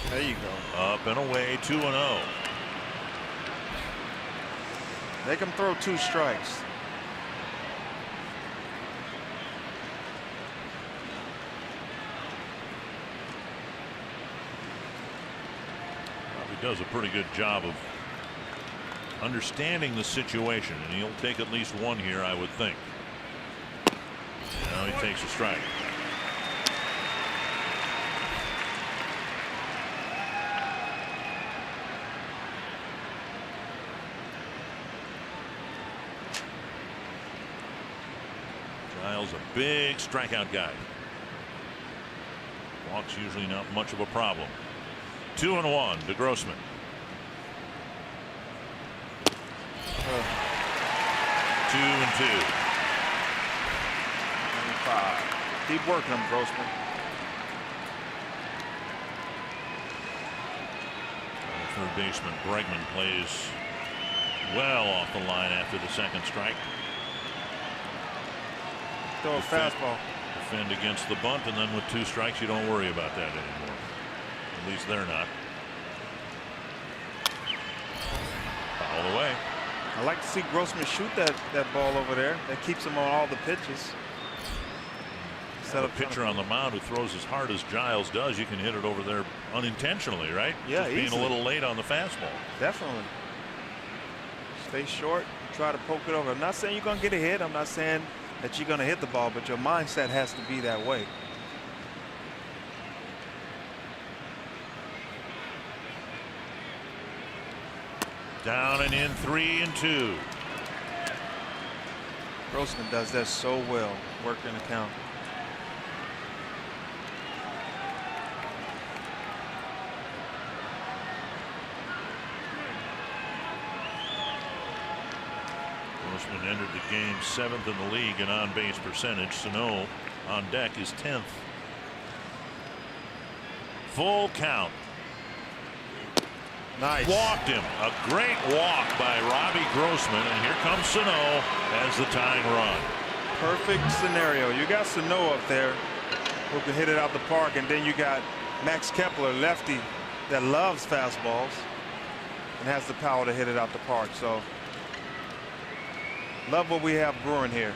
There you go. Up and away, 2-0. They can throw 2 strikes. He does a pretty good job of understanding the situation, and he'll take at least one here, I would think. Now he takes a strike. Giles, a big strikeout guy. Walks usually not much of a problem. 2-1 to Grossman. 2-2. 95. Keep working him, Grossman. Third baseman Bregman plays well off the line after the second strike. Throw a fastball. Defend against the bunt, and then with 2 strikes, you don't worry about that anymore. At least they're not. Foul away. I like to see Grossman shoot that ball over there. That keeps him on all the pitches. A pitcher on the mound who throws as hard as Giles does, you can hit it over there unintentionally, right? Yeah, just being easily. a little late on the fastball. Definitely. Stay short, try to poke it over. I'm not saying you're going to get a hit. I'm not saying that you're going to hit the ball, but your mindset has to be that way. Down and in, 3-2. Grossman does that so well, working the count. Grossman entered the game 7th in the league in on-base percentage. Sano on deck is 10th. Full count. Nice. Walked him. A great walk by Robbie Grossman, and here comes Sano as the tying run. Perfect scenario. You got Sano up there who can hit it out the park, and then you got Max Kepler, lefty, that loves fastballs and has the power to hit it out the park. So love what we have brewing here.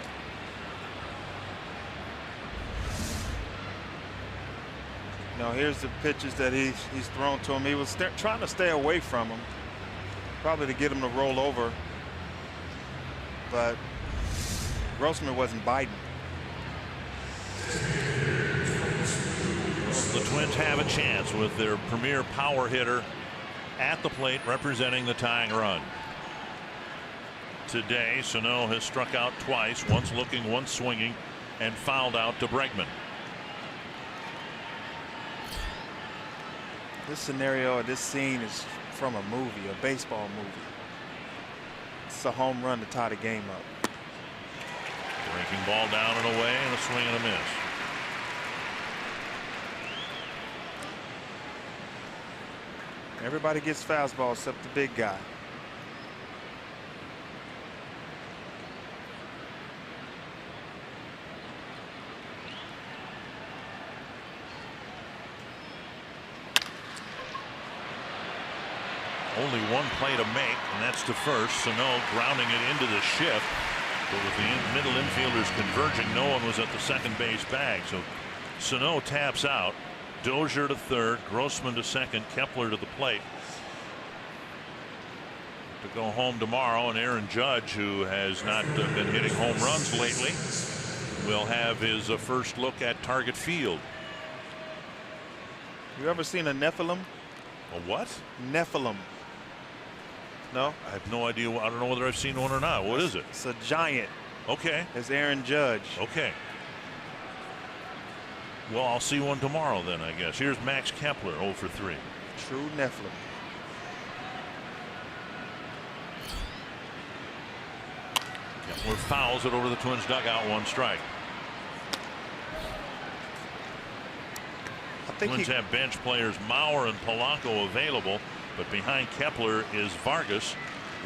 Now here's the pitches that he's thrown to him. He was trying to stay away from him, probably to get him to roll over, but Grossman wasn't biting. The Twins have a chance with their premier power hitter at the plate representing the tying run. Today, Sano has struck out twice, once looking, once swinging, and fouled out to Bregman. This scenario, this scene is from a movie, a baseball movie. It's a home run to tie the game up. Breaking ball down and away, and a swing and a miss. Everybody gets fastballs except the big guy. Only one play to make, and that's to first. Sano grounding it into the shift. But with the middle infielders converging, no one was at the second base bag. So Sano taps out. Dozier to third, Grossman to second, Kepler to the plate. To go home tomorrow, and Aaron Judge, who has not been hitting home runs lately, will have his first look at Target Field. You ever seen a Nephilim? A what? Nephilim. No? I have no idea. I don't know whether I've seen one or not. What is it? It's a giant. Okay. It's Aaron Judge. Okay. Well, I'll see one tomorrow then, I guess. Here's Max Kepler, 0 for 3. True Nephilim. Kepler fouls it over the Twins dugout, 1 strike. Twins have bench players Mauer and Polanco available, but behind Kepler is Vargas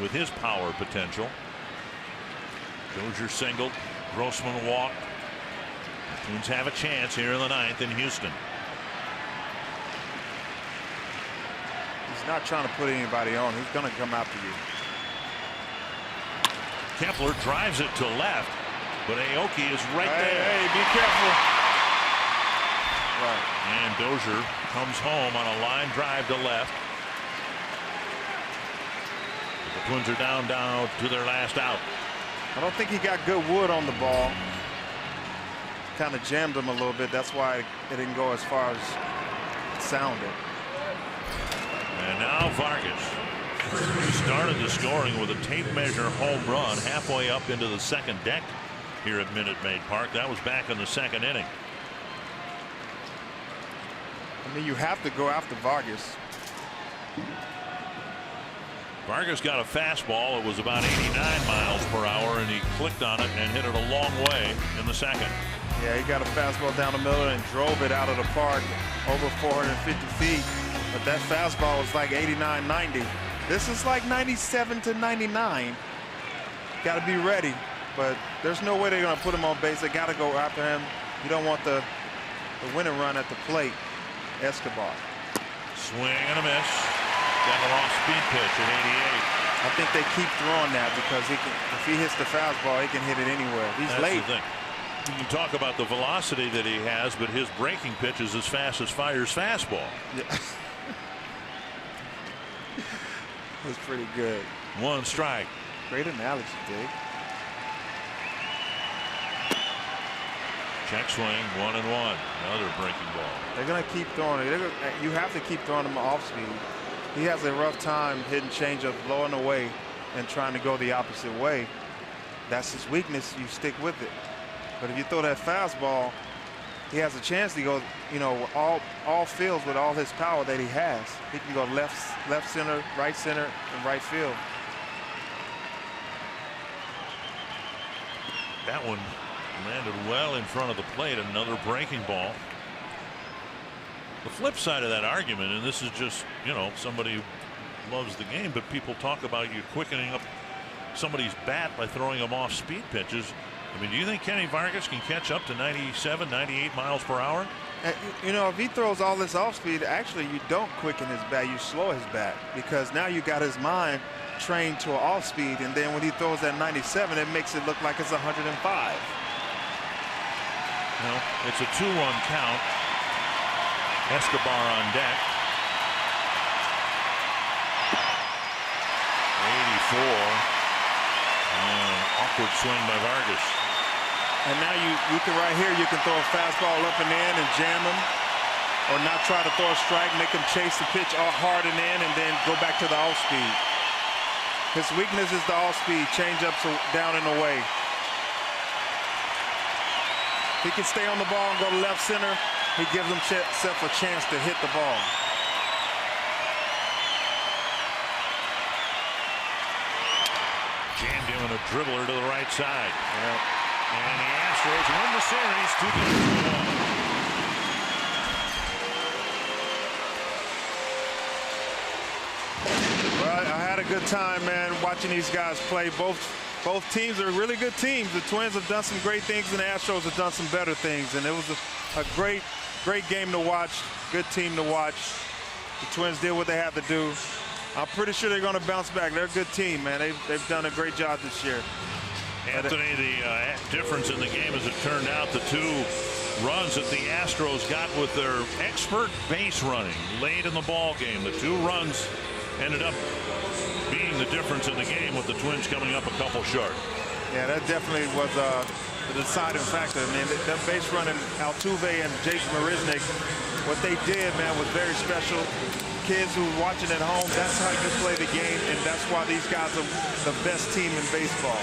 with his power potential. Dozier singled, Grossman walked. The Twins have a chance here in the 9th in Houston. He's not trying to put anybody on. He's going to come after you. Kepler drives it to left, but Aoki is right there. Hey, be careful. Right. And Dozier comes home on a line drive to left. The Twins are down to their last out. I don't think he got good wood on the ball. Kind of jammed him a little bit. That's why it didn't go as far as it sounded. And now Vargas. He started the scoring with a tape measure home run halfway up into the second deck here at Minute Maid Park. That was back in the 2nd inning. I mean, you have to go after Vargas. Vargas got a fastball. It was about 89 miles per hour, and he clicked on it and hit it a long way in the 2nd. Yeah, he got a fastball down the middle and drove it out of the park over 450 feet. But that fastball was like 89, 90. This is like 97 to 99. Got to be ready, but there's no way they're going to put him on base. They got to go after him. You don't want the winning run at the plate. Escobar. Swing and a miss. Got an off-speed pitch at I think they keep throwing that because if he hits the fastball, he can hit it anywhere. He's That's late. the thing. You can talk about the velocity that he has, but his breaking pitch is as fast as Fiers' fastball. Yeah. That's pretty good. 1 strike. Great analogy, Dig. Check swing, 1-1. Another breaking ball. They're going to keep throwing it. You have to keep throwing him off speed. He has a rough time hitting changeup, blowing away, and trying to go the opposite way. That's his weakness. You stick with it. But if you throw that fastball, he has a chance to go, you know, all fields with all his power that he has. He can go left center, and right field. That one landed well in front of the plate. Another breaking ball. The flip side of that argument, and this is just, you know, somebody who loves the game, but people talk about you quickening up somebody's bat by throwing them off speed pitches. I mean, do you think Kenny Vargas can catch up to 97, 98 miles per hour? You know, if he throws all this off speed, actually you don't quicken his bat, you slow his bat, because now you got his mind trained to an off speed, and then when he throws that 97, it makes it look like it's 105. Well, it's a 2-1 count. Escobar on deck. 84. Awkward swing by Vargas. And now you can right here, you can throw a fastball up and in and jam him, or not try to throw a strike, make him chase the pitch hard and in, and then go back to the off speed. His weakness is the off speed, change-ups down and away. He can stay on the ball and go to left center. He gives himself a chance to hit the ball. Jammed him in a dribbler to the right side. Yeah. And the Astros win the series 2-1. Well, I had a good time, man, watching these guys play. Both teams are really good teams. The Twins have done some great things, and the Astros have done some better things. And it was a great game to watch, good team to watch. The Twins did what they had to do. I'm pretty sure they're going to bounce back. They're a good team, man. They've done a great job this year. Anthony, the difference in the game, as it turned out, the 2 runs that the Astros got with their expert base running late in the ball game. The 2 runs ended up being the difference in the game, with the Twins coming up a couple short. Yeah, that definitely was the deciding factor. I mean, that base running, Altuve and Jason Marisnik, what they did, man, was very special. Kids who are watching at home, that's how you play the game, and that's why these guys are the best team in baseball.